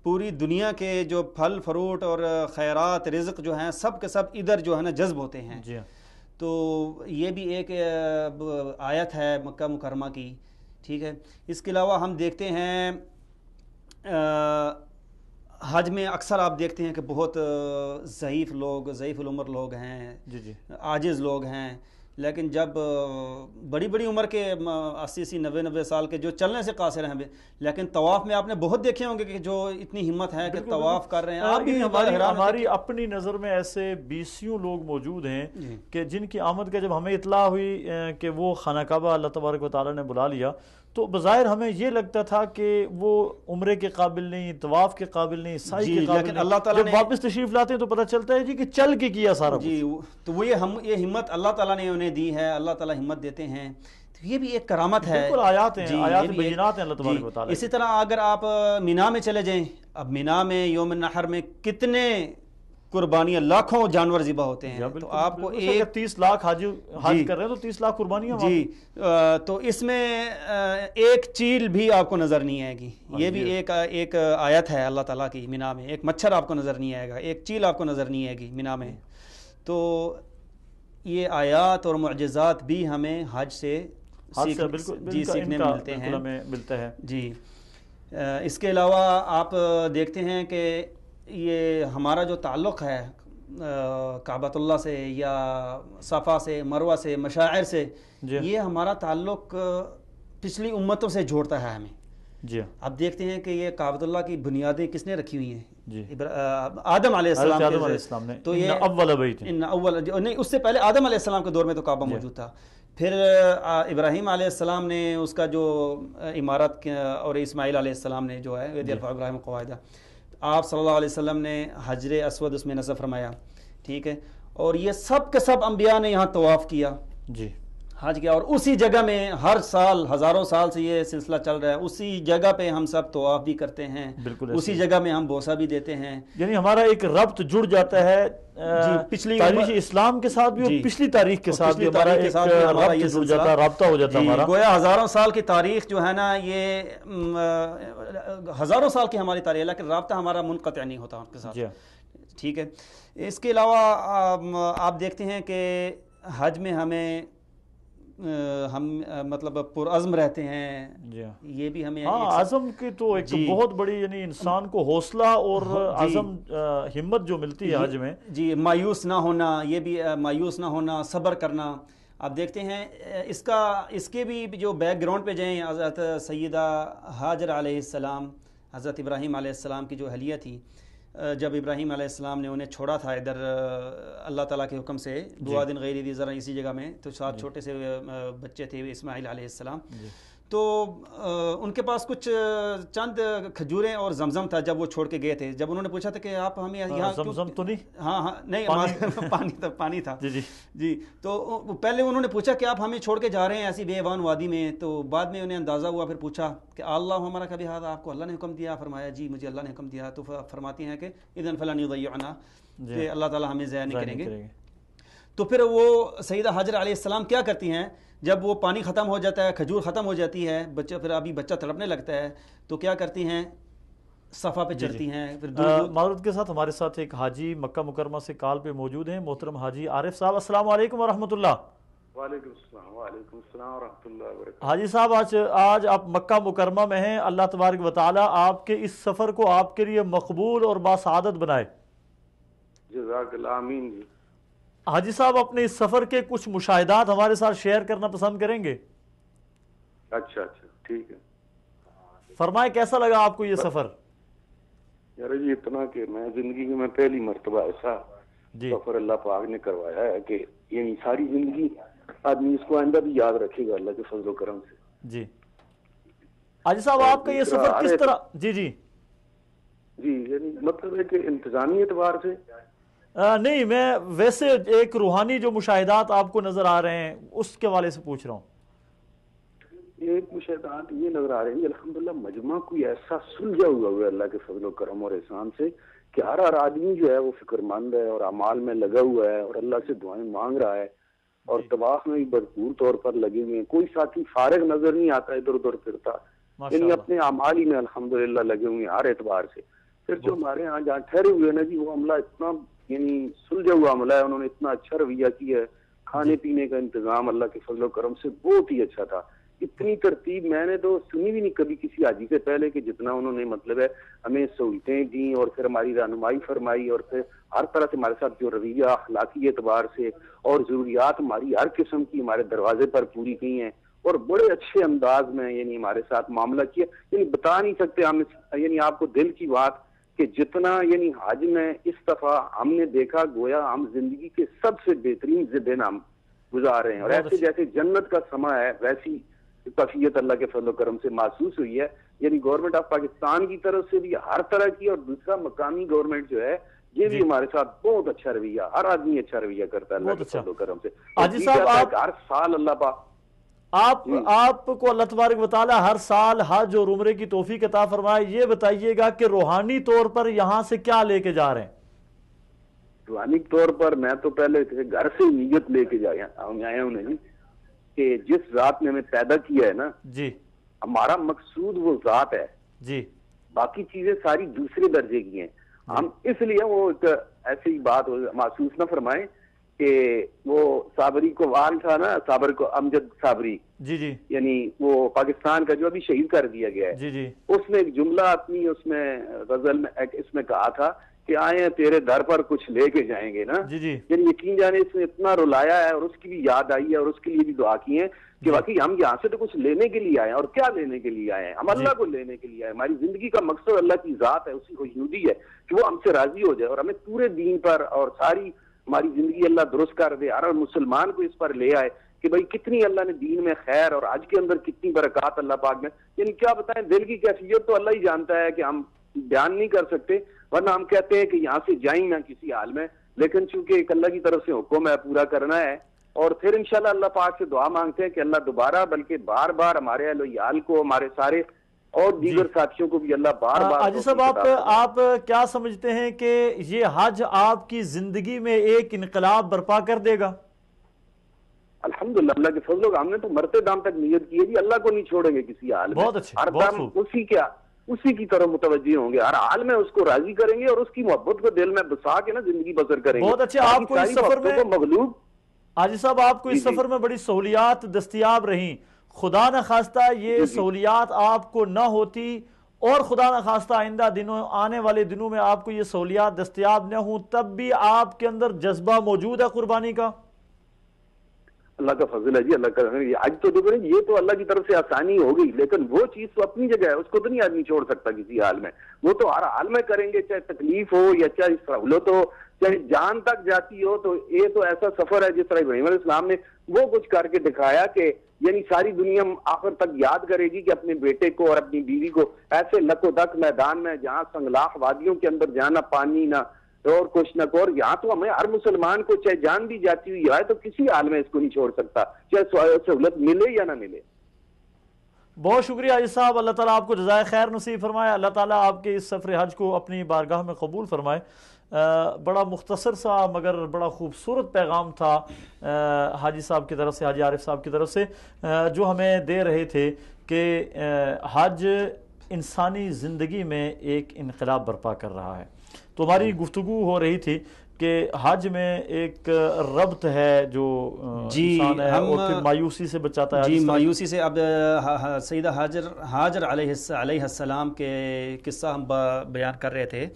پوری دنیا کے جو پھل فروٹ اور خیرات رزق جو ہیں سب کے سب ادھر جو ہے نا جذب ہوتے ہیں۔ تو یہ بھی ایک آیت ہے مکہ مکرمہ کی، ٹھیک ہے۔ اس کے علاوہ ہم دیکھتے ہیں حج میں اکثر آپ دیکھتے ہیں کہ بہت ضعیف لوگ، ضعیف العمر لوگ ہیں، جی عاجز لوگ ہیں، لیکن جب بڑی بڑی عمر کے 80 90 سال کے جو چلنے سے قاصر ہیں، لیکن طواف میں آپ نے بہت دیکھے ہوں گے کہ جو اتنی ہمت ہے کہ طواف کر رہے ہیں. آپ بھی ہماری اپنی نظر میں ایسے 20 لوگ موجود ہیں کہ جن کی آمد کا جب ہمیں اطلاع ہوئی کہ وہ خانہ کعبہ اللہ تبارک و تعالیٰ نے بلا لیا، تو بظاہر ہمیں یہ لگتا تھا کہ وہ عمرے کے قابل نہیں، طواف کے قابل نہیں، سعی کے قابل نہیں. اللہ تعالیٰ جب واپس تشریف لاتے ہیں تو پتہ چلتا ہے جی کہ چل کے کیا سارا. جی تو وہ یہ ہمت اللہ تعالیٰ نے انہیں دی ہے، اللہ تعالیٰ ہمت دیتے ہیں، تو یہ بھی ایک کرامت ہے. بالکل آیات ہیں، آیات بینات ہیں اللہ تبارک و تعالیٰ. اسی طرح اگر آپ مینا میں چلے جائیں، اب مینا میں یوم النحر میں کتنے قربانیاں، لاکھوں جانور ذبح ہوتے ہیں. تو آپ کو 30 لاکھ حج کر رہے ہیں تو 30 لاکھ قربانیاں. جی تو اس میں ایک چیل بھی آپ کو نظر نہیں آئے گی. یہ بھی ایک آیت ہے اللہ تعالیٰ کی. مینا میں ایک مچھر آپ کو نظر نہیں آئے گا، ایک چیل آپ کو نظر نہیں آئے گی مینا میں. تو یہ آیات اور معجزات بھی ہمیں حج سے سیکھنے ملتے ہیں. ملتا ہے. جی اس کے علاوہ آپ دیکھتے ہیں کہ یہ ہمارا جو تعلق ہے کعبۃ اللہ سے یا صفا سے، مروہ سے، مشاعر سے، یہ ہمارا تعلق پچھلی امتوں سے جوڑتا ہے ہمیں. جی آپ دیکھتے ہیں کہ یہ کعبۃ اللہ کی بنیادیں کس نے رکھی ہوئی ہیں؟ آدم علیہ السلام نے. تو یہ نہیں، اس سے پہلے آدم علیہ السلام کے دور میں تو کعبہ موجود تھا. پھر ابراہیم علیہ السلام نے اس کا جو عمارت، اور اسماعیل علیہ السلام نے جو ہے ابراہیم قواعدہ، آپ صلی اللہ علیہ وسلم نے حجر اسود اس میں نصب فرمایا. ٹھیک ہے، اور یہ سب کے سب انبیاء نے یہاں طواف کیا، جی حج کیا. اور اسی جگہ میں ہر سال ہزاروں سال سے یہ سلسلہ چل رہا ہے. اسی جگہ پہ ہم سب طواف بھی کرتے ہیں، اسی جگہ میں ہم بوسہ بھی دیتے ہیں. یعنی ہمارا ایک ربط جڑ جاتا ہے پچھلی تاریخ اسلام کے ساتھ بھی اور پچھلی تاریخ کے ساتھ بھی. ہمارا یہ جڑ جاتا ہے، رابطہ ہو جاتا ہے ہمارا. گویا ہزاروں سال کی تاریخ جو ہے نا، یہ ہزاروں سال کی ہماری تاریخ، لیکن رابطہ ہمارا منقطع نہیں ہوتا ان کے ساتھ. ٹھیک ہے. اس کے علاوہ آپ دیکھتے ہیں کہ حج میں ہم مطلب پرعزم رہتے ہیں. یہ بھی ہمیں عزم کی تو ایک بہت بڑی، یعنی انسان کو حوصلہ اور عزم ہمت جو ملتی ہے حج میں. جی مایوس نہ ہونا، یہ بھی مایوس نہ ہونا، صبر کرنا. آپ دیکھتے ہیں اس کے بھی جو بیک گراؤنڈ پہ جائیں، حضرت سیدہ ہاجر علیہ السلام، حضرت ابراہیم علیہ السلام کی جو اہلیہ تھی، جب ابراہیم علیہ السلام نے انہیں چھوڑا تھا ادھر اللہ تعالیٰ کے حکم سے، دعا دن غیر دی ذرا اسی جگہ میں، تو ساتھ چھوٹے سے بچے تھے اسماعیل علیہ السلام. تو ان کے پاس کچھ چند کھجوریں اور زمزم تھا جب وہ چھوڑ کے گئے تھے. جب انہوں نے پوچھا تھا کہ آپ ہمیں یہاں زمزم تو نہیں، ہاں نہیں پانی تھا. جی تو پہلے انہوں نے پوچھا کہ آپ ہمیں چھوڑ کے جا رہے ہیں ایسی بے ایوان وادی میں. تو بعد میں انہیں اندازہ ہوا، پھر پوچھا کہ اللہ ہمارا کبھی ہاتھ، آپ کو اللہ نے حکم دیا؟ فرمایا جی مجھے اللہ نے حکم دیا. تو فرماتی ہیں کہ اذن فلا یضیعنا، کہ اللہ تعالیٰ ہمیں ضائع نہیں کریں گے. تو پھر وہ سیدہ حاجر علیہ السلام کیا کرتی ہیں، جب وہ پانی ختم ہو جاتا ہے، کھجور ختم ہو جاتی ہے، بچہ تڑپنے لگتا ہے، تو کیا کرتی ہیں، صفا پہ چڑھتی ہیں. معذرت کے ساتھ ہمارے ساتھ ایک حاجی مکہ مکرمہ سے کال پہ موجود ہیں، محترم حاجی عارف صاحب. السلام علیکم ورحمۃ اللہ. وعلیکم السلام. وعلیکم السلام ورحمۃ اللہ وبرکاتہ. حاجی صاحب آج آپ مکہ مکرمہ میں ہیں. اللہ تبارک و تعالیٰ آپ کے اس سفر کو آپ کے لیے مقبول اور باسعادت بنائے. جزاک اللہ. آمین. جی حاجی صاحب اپنے اس سفر کے کچھ مشاہدات ہمارے ساتھ شیئر کرنا پسند کریں گے؟ اچھا ٹھیک ہے. فرمائے کیسا لگا آپ کو یہ سفر؟ یار جی اتنا کہ میں زندگی میں پہلی مرتبہ ایسا سفر اللہ پاک نے کروایا ہے کہ یعنی ساری زندگی آدمی اس کو آئندہ بھی یاد رکھے گا اللہ کے فضل و کرم سے. جی حاجی صاحب آپ کا یہ سفر کس طرح؟ جی یعنی مطلب ہے کہ انتظامی اعتبار سے نہیں، میں ویسے ایک روحانی جو مشاہدات آپ کو نظر آ رہے ہیں اس کے والے سے پوچھ رہا ہوں. ایک مشاہدات یہ نظر آ رہے ہیں الحمدللہ مجمع کوئی ایسا سلجھا ہوا ہے اللہ کے فضل و کرم اور احسان سے کہ ہر آدمی جو ہے وہ فکر مند ہے اور اعمال میں لگا ہوا ہے اور اللہ سے دعائیں مانگ رہا ہے اور طواف میں بھی بھرپور طور پر لگے ہوئے ہیں. کوئی ساتھی فارغ نظر نہیں آتا ادھر ادھر پھرتا، یعنی اپنے اعمال ہی میں الحمدللہ لگے ہوئے ہیں ہر اعتبار سے. پھر جو ہمارے ہاں جہاں ٹھہرے ہوئے نا جی، وہ عملہ اتنا یعنی سلجھا ہوا عملہ ہے، انہوں نے اتنا اچھا رویہ کیا ہے. کھانے پینے کا انتظام اللہ کے فضل و کرم سے بہت ہی اچھا تھا. اتنی ترتیب میں نے تو سنی بھی نہیں کبھی کسی حاجی سے پہلے کہ جتنا انہوں نے مطلب ہے ہمیں سہولتیں دیں اور پھر ہماری رہنمائی فرمائی اور پھر ہر طرح سے ہمارے ساتھ جو رویہ اخلاقی اعتبار سے اور ضروریات ہماری ہر قسم کی ہمارے دروازے پر پوری کی ہیں اور بڑے اچھے انداز میں یعنی ہمارے ساتھ معاملہ کیا. یعنی بتا نہیں سکتے ہم, یعنی آپ کو دل کی بات کہ جتنا یعنی حج میں اس دفعہ ہم نے دیکھا گویا ہم زندگی کے سب سے بہترین دن ہم گزار رہے ہیں, اور ایسے جیسے جنت کا سما ہے ویسی کیفیت اللہ کے فضل و کرم سے محسوس ہوئی ہے. یعنی گورنمنٹ آف پاکستان کی طرف سے بھی ہر طرح کی, اور دوسرا مقامی گورنمنٹ جو ہے یہ بھی ہمارے ساتھ بہت اچھا رویہ, ہر آدمی اچھا رویہ کرتا ہے اللہ کے فضل و کرم سے. حاجی صاحب ہر سال اللہ پاک آپ کو اللہ تبارک و تعالی ہر سال حج اور عمرے کی توفیق عطا فرمائے. یہ بتائیے گا کہ روحانی طور پر یہاں سے کیا لے کے جا رہے ہیں؟ روحانی طور پر میں تو پہلے گھر سے نیت لے کے آیا ہوں نہیں کہ جس ذات نے ہمیں پیدا کیا ہے نا جی, ہمارا مقصود وہ ذات ہے جی, باقی چیزیں ساری دوسرے درجے کی ہیں. ہم اس لیے وہ ایک ایسی بات محسوس نہ فرمائیں کہ وہ صابری کو وال تھا نا, صابر کو امجد صابری, جی جی, یعنی وہ پاکستان کا جو ابھی شہید کر دیا گیا ہے, جی جی, اس نے ایک جملہ اپنی اس میں غزل میں اس میں کہا تھا کہ آئے تیرے در پر کچھ لے کے جائیں گے نا. جی جی, یعنی یقین جانے اس نے اتنا رلایا ہے اور اس کی بھی یاد آئی ہے اور اس کے لیے بھی دعا کی ہے کہ واقعی ہم یہاں سے تو کچھ لینے کے لیے آئے ہیں, اور کیا لینے کے لیے آئے ہیں, ہم اللہ کو لینے کے لیے آئے ہیں. ہماری زندگی کا مقصد اللہ کی ذات ہے, اسی خوشنودی ہے کہ وہ ہم سے راضی ہو جائے اور ہمیں پورے دین پر اور ساری ہماری زندگی اللہ درست کر دے. ہر مسلمان کو اس پر لے آئے کہ بھئی کتنی اللہ نے دین میں خیر اور آج کے اندر کتنی برکات اللہ پاک میں, یعنی کیا بتائیں دل کی کیفیت تو اللہ ہی جانتا ہے کہ ہم بیان نہیں کر سکتے, ورنہ ہم کہتے ہیں کہ یہاں سے جائیں نہ کسی حال میں, لیکن چونکہ ایک اللہ کی طرف سے حکم ہے پورا کرنا ہے. اور پھر انشاءاللہ اللہ پاک سے دعا مانگتے ہیں کہ اللہ دوبارہ بلکہ بار بار ہمارے اہل و عیال کو, ہمارے سارے اور دیگر ساتھیوں کو بھی اللہ بار بار. حاجی صاحب آپ کیا سمجھتے ہیں کہ یہ حج آپ کی زندگی میں ایک انقلاب برپا کر دے گا؟ الحمدللہ اللہ کے فضل و ہم نے تو مرتے دام تک نیت کی ہے جی, اللہ کو نہیں چھوڑیں گے کسی حال میں, بہت اچھے, ہر دم اسی کی طرف متوجہ ہوں گے, ہر حال میں اس کو راضی کریں گے اور اس کی محبت کو دل میں بسا کے نا زندگی بسر کریں گے. بہت اچھے. آپ کو اس سفر میں مغلوب حاجی صاحب آپ کو اس سفر میں بڑی سہولیات دستیاب رہیں, خدا نہ خواستہ یہ سہولیات آپ کو نہ ہوتی اور خدا نہ خواستہ آئندہ دنوں آنے والے دنوں میں آپ کو یہ سہولیات دستیاب نہ ہوں, تب بھی آپ کے اندر جذبہ موجود ہے قربانی کا؟ اللہ کا فضل ہے جی, اللہ کا. آج تو دیکھو یہ تو اللہ کی طرف سے آسانی ہو گئی, لیکن وہ چیز تو اپنی جگہ ہے, اس کو تو نہیں آدمی چھوڑ سکتا کسی حال میں. وہ تو ہر حال میں کریں گے, چاہے تکلیف ہو یا چاہے سہولت ہو, چاہے جان تک جاتی ہو. تو یہ تو ایسا سفر ہے جس طرح ابراہیم علیہ السلام نے وہ کچھ کر کے دکھایا کہ یعنی ساری دنیا آخر تک یاد کرے گی کہ اپنے بیٹے کو اور اپنی بیوی کو ایسے لکو دک میدان میں جہاں سنگلاخ وادیوں کے اندر جانا, پانی نہ اور کچھ نہ اور, یہاں تو ہمیں ہر مسلمان کو چاہے جان بھی جاتی ہوئی ہے تو کسی حال میں اس کو نہیں چھوڑ سکتا, چاہے سہولت ملے یا نہ ملے. بہت شکریہ حاجی صاحب, اللہ تعالیٰ آپ کو جزائے خیر نصیب فرمائے, اللہ تعالیٰ آپ کے اس سفر حج کو اپنی بارگاہ میں قبول فرمائے. بڑا مختصر سا مگر بڑا خوبصورت پیغام تھا حاجی صاحب کی طرف سے, حاجی عارف صاحب کی طرف سے, جو ہمیں دے رہے تھے کہ حج انسانی زندگی میں ایک انقلاب برپا کر رہا ہے. تو ہماری گفتگو ہو رہی تھی کہ حج میں ایک ربط ہے جو انسان ہے اور پھر مایوسی سے بچاتا ہے. جی مایوسی سے. اب سیدہ ہاجر علیہ السلام کے قصہ ہم بیان کر رہے تھے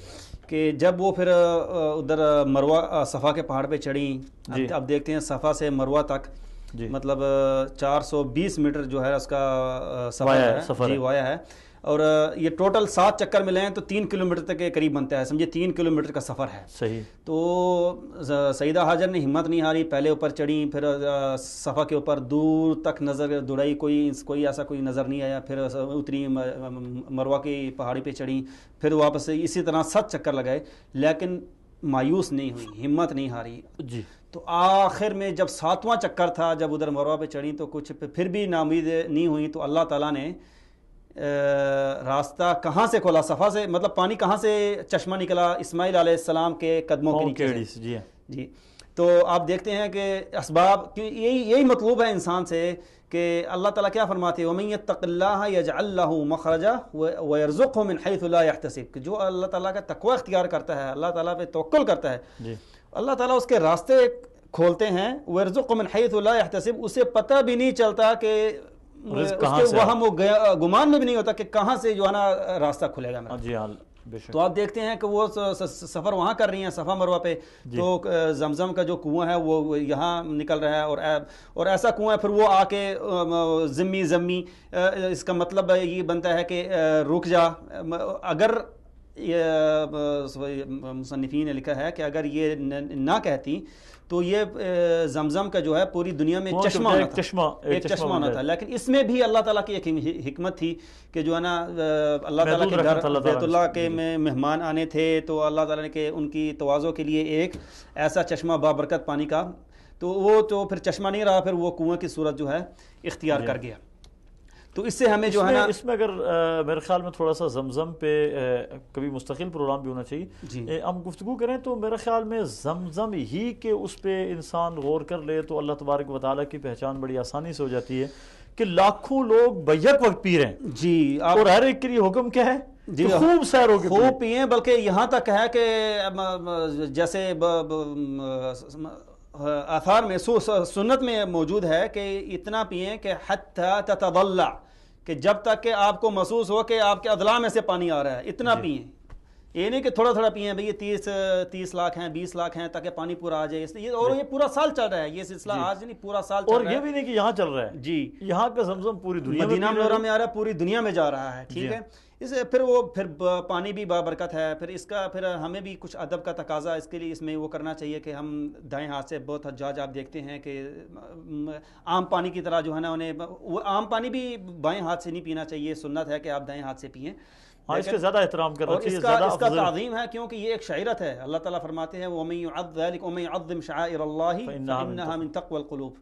کہ جب وہ پھر ادھر مروہ صفا کے پہاڑ پہ چڑھیں, اب دیکھتے ہیں صفا سے مروہ تک مطلب 420 میٹر جو ہے اس کا سفر ہے, وایا ہے, اور یہ ٹوٹل 7 چکر میں لیں تو 3 کلومیٹر تک کے قریب بنتا ہے, سمجھے 3 کلومیٹر کا سفر ہے. صحیح. تو سیدہ ہاجر نے ہمت نہیں ہاری, پہلے اوپر چڑھیں, پھر صفا کے اوپر دور تک نظر دوڑائی, کوئی ایسا کوئی نظر نہیں آیا, پھر اتری مروہ کی پہاڑی پہ چڑھیں, پھر واپس اسی طرح 7 چکر لگائے, لیکن مایوس نہیں ہوئی, ہمت نہیں ہاری. جی. تو آخر میں جب 7واں چکر تھا, جب ادھر مروہ پہ چڑھیں تو کچھ پھر بھی ناامید نہیں ہوئی, تو اللہ تعالیٰ نے راستہ کہاں سے کھولا, صفا سے, مطلب پانی کہاں سے چشمہ نکلا, اسماعیل علیہ السلام کے قدموں کے نیچے سے. جی. تو آپ دیکھتے ہیں کہ اسباب, یہی مطلوب ہے انسان سے کہ اللہ تعالیٰ کیا فرماتے ہیں, وَمَن يَتَّقِ اللَّهَ يَجْعَلْ لَهُ مَخْرَجًا وَيَرْزُقْهُ مِنْ حَيْثُ لَا يَحْتَسِبُ, کہ جو اللہ تعالیٰ کا تقوی اختیار کرتا ہے, اللہ تعالیٰ پہ توکل کرتا ہے, اللہ تعالیٰ اس کے راستے کھولتے ہیں. وَيَرْزُقْهُ مِنْ حَيْثُ لَا يَحْتَسِبُ, اسے پتہ بھی نہیں چلتا کہ رزق اس کہاں کے سے وہم گمان میں بھی نہیں ہوتا کہ کہاں سے جو ہے نا راستہ کھلے گا میرا. جی ہاں بے شک. تو آپ دیکھتے ہیں کہ وہ سفر وہاں کر رہی ہیں صفا مروہ پہ, تو زمزم کا جو کنواں ہے وہ یہاں نکل رہا ہے, اور ایسا کنواں ہے, پھر وہ آ کے زمی اس کا مطلب یہ بنتا ہے کہ رک جا. اگر مصنفین نے لکھا ہے کہ اگر یہ نہ کہتی تو یہ زمزم کا جو ہے پوری دنیا میں چشمہ ہونا تھا, ایک چشمہ ہونا تھا. لیکن اس میں بھی اللہ تعالیٰ کی ایک حکمت تھی کہ جو ہے نا اللہ تعالیٰ کے گھر بیت اللہ کے میں مہمان آنے تھے, تو اللہ تعالیٰ نے کہ ان کی تواضع کے لیے ایک ایسا چشمہ بابرکت پانی کا, تو وہ تو پھر چشمہ نہیں رہا, پھر وہ کنویں کی صورت جو ہے اختیار کر گیا. تو اس سے ہمیں جو ہے نا اس میں اگر میرے خیال میں تھوڑا سا زمزم پہ کبھی مستقل پروگرام بھی ہونا چاہیے. ہم گفتگو کریں تو میرے خیال میں زمزم ہی کہ اس پہ انسان غور کر لے تو اللہ تبارک و تعالیٰ کی پہچان بڑی آسانی سے ہو جاتی ہے کہ لاکھوں لوگ بیک وقت پی رہے ہیں جی, اور ہر ایک کے لیے حکم کیا ہے جی خوب سیر ہو کے خوب پئیں, بلکہ یہاں تک ہے کہ جیسے آثار میں سنت میں موجود ہے کہ اتنا پئیں کہ حتی تتضلع, کہ جب تک کہ آپ کو محسوس ہو کہ آپ کے اضلاع میں سے پانی آ رہا ہے, اتنا پئیں. یہ نہیں کہ تھوڑا تھوڑا پئیں بھئی یہ 30 لاکھ ہیں 20 لاکھ ہیں تاکہ پانی پورا آ جائے. اور یہ پورا سال چل رہا ہے, یہ سلسلہ آج نہیں پورا سال چل رہا ہے. اور یہ بھی نہیں کہ یہاں چل رہا ہے جی, یہاں کا زمزم پوری دنیا مدینہ منورہ میں آ رہا ہے, پوری دنیا میں جا رہا ہے. ٹھیک ہے, پھر پانی بھی بابرکت ہے. پھر ہمیں بھی کچھ ادب کا تقاضا اس کے لیے اس میں وہ کرنا چاہیے کہ ہم دائیں ہاتھ سے, بہت حجاج آپ دیکھتے ہیں کہ عام پانی کی طرح جو ہے نا انہیں, وہ عام پانی بھی بائیں ہاتھ سے نہیں پینا چاہیے, سنت ہے کہ آپ دائیں ہاتھ سے پئیں. اس کا زیادہ احترام کرنا چاہیے, اس کا تعظیم ہے, کیونکہ یہ ایک شعیرت ہے. اللہ تعالیٰ فرماتے ہیں وَمَن يُعَظِّمْ شَعَائِرَ اللَّهِ فَإِنَّهَا مِن تَقْوَى الْقُلُوبِ,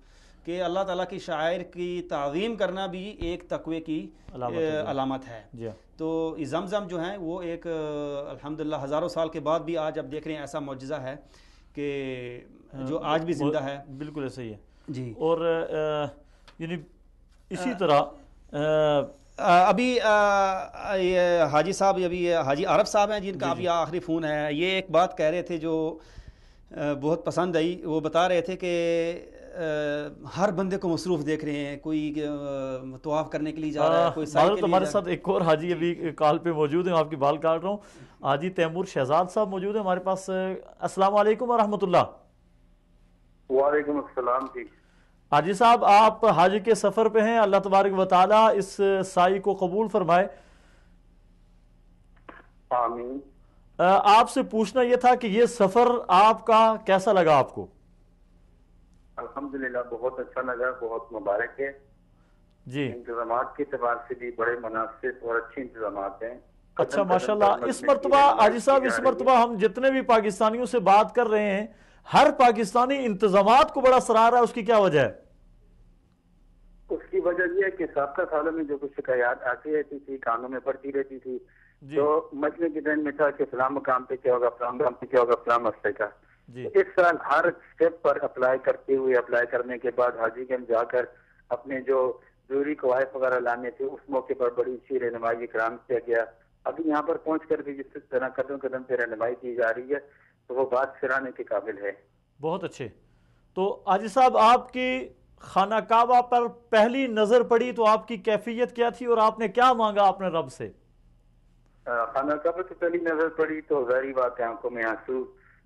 کہ اللہ تعالیٰ کی شعائر کی تعظیم کرنا بھی ایک تقوی کی علامت ہے. تو زمزم جو ہیں وہ ایک الحمدللہ ہزاروں سال کے بعد بھی آج اب دیکھ رہے ہیں ایسا معجزہ ہے کہ جو آج بھی زندہ ہے. بالکل ایسا ہی ہے جی. اور یعنی اسی طرح ابھی حاجی صاحب, ابھی حاجی عارف صاحب ہیں جن کا ابھی آخری فون ہے, یہ ایک بات کہہ رہے تھے جو بہت پسند آئی. وہ بتا رہے تھے کہ ہر بندے کو مصروف دیکھ رہے ہیں, کوئی طواف کرنے کے لیے جا رہا ہے, کوئی سعی کے لیے. ہمارے ساتھ ایک اور حاجی ابھی کال پہ موجود ہیں, آپ کی بال کاٹ رہا ہوں. حاجی تیمور شہزاد صاحب موجود ہیں ہمارے پاس. السلام علیکم ورحمۃ اللہ. وعلیکم السلام. جی حاجی صاحب آپ حج کے سفر پہ ہیں, اللہ تبارک و تعالیٰ اس سعی کو قبول فرمائے. آمین. آپ سے پوچھنا یہ تھا کہ یہ سفر آپ کا کیسا لگا آپ کو؟ الحمدللہ بہت اچھا لگا, بہت مبارک ہے جی. انتظامات کے اعتبار سے بھی بڑے مناسب اور اچھے انتظامات ہیں. اچھا ماشاءاللہ. اس مرتبہ حاجی صاحب, اس مرتبہ ہم جتنے بھی پاکستانیوں سے بات کر رہے ہیں, ہر پاکستانی انتظامات کو بڑا سراہ رہا ہے, اس کی کیا وجہ ہے؟ اس کی وجہ یہ ہے کہ سابقہ سالوں میں جو کچھ شکایات آتی رہتی تھی, کانوں میں پڑتی رہتی تھی, تو مجمع کے ذہن میں تھا کہ فلاں مقام پہ کیا ہوگا, فلاں مقام پہ کیا ہوگا, فلاں مسئلے کا. اس سال ہر اسٹیپ پر اپلائی کرنے کے بعد حاجی گنج جا کر اپنے جو ضروری قواعد وغیرہ لانے تھے, اس موقع پر بڑی سی رہنمائی کرام کیا گیا. ابھی یہاں پر پہنچ کر بھی جس طرح قدم قدم پہ رہنمائی کی جا رہی ہے تو وہ بات سراہنے کے قابل ہے. بہت اچھے. تو حاجی صاحب آپ کی خانہ کعبہ پر پہلی نظر پڑی تو آپ کی کیفیت کیا تھی اور آپ نے کیا مانگا اپنے رب سے؟ خانہ کعبہ سے پہلی نظر پڑی تو ظاہری بات ہے, آنکھوں میں آنسو,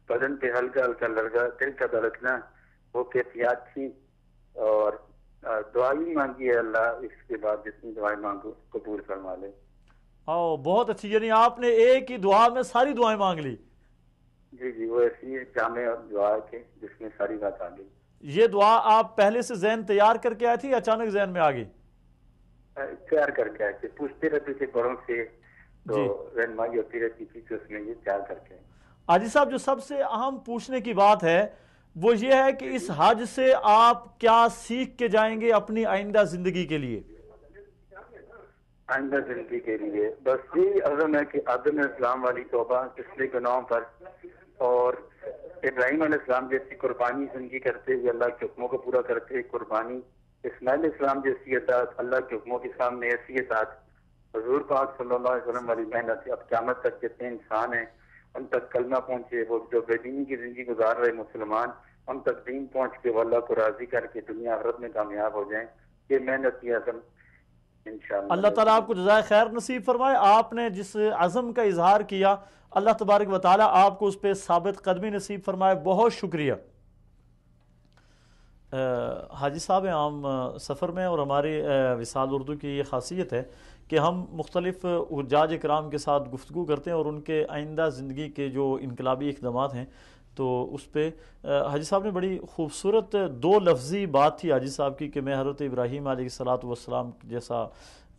بدن پہ ہلکا ہلکا لرزا, دل کا دھڑکنا, وہ کیفیات تھی. اور دعائیں مانگی ہے اللہ اس کے بعد جتنی دعائیں مانگو قبول فرما لے. بہت اچھی. یعنی آپ نے ایک ہی دعا میں ساری دعائیں مانگ لی؟ جی وہ ایسی جامع دعا ہے جس میں ساری بات آ گئی. یہ دعا آپ پہلے سے ذہن تیار کر کے آئے تھی یا اچانک ذہن میں آ گئی؟ تیار کر کے آئے تھے, پوچھتے رہتے تھے بڑوں سے, تو رہنمائی ہوتی رہتی تھی, تو اس میں یہ تیار کر کے. حاجی صاحب جو سب سے اہم پوچھنے کی بات ہے وہ یہ ہے کہ اس حج سے آپ کیا سیکھ کے جائیں گے اپنی آئندہ زندگی کے لیے؟ آئندہ زندگی کے لیے بس یہی عزم ہے کہ آدم علیہ السلام والی توبہ پچھلے گناہوں پر, اور ابراہیم علیہ السلام جیسی قربانی زندگی کرتے ہوئے اللہ کے حکموں کو پورا کرتے ہوئے قربانی, اسماعیل علیہ السلام جیسی اطاعت, اللہ کے حکموں کے سامنے ایسی اطاعت, حضور پاک صلی اللہ علیہ وسلم والی محنت. اب قیامت تک جتنے انسان ہیں ان تک کلمہ پہنچے, وہ جو بے دینی کی زندگی گزار رہے مسلمان, ان تک دین پہنچ کے وہ اللہ کو راضی کر کے دنیا آخرت میں کامیاب ہو جائیں. یہ محنت, یہ عزم انشاءاللہ اللہ تعالیٰ آپ کو جزائے خیر نصیب فرمائے. آپ نے جس عزم کا اظہار کیا اللہ تبارک و تعالیٰ آپ کو اس پہ ثابت قدمی نصیب فرمائے. بہت شکریہ. حاجی صاحب عام سفر میں اور ہماری وصال اردو کی یہ خاصیت ہے کہ ہم مختلف حجاج اکرام کے ساتھ گفتگو کرتے ہیں اور ان کے آئندہ زندگی کے جو انقلابی اقدامات ہیں تو اس پہ حاجی صاحب نے بڑی خوبصورت دو لفظی بات تھی حاجی صاحب کی کہ میں حضرت ابراہیم علیہ السلام جیسا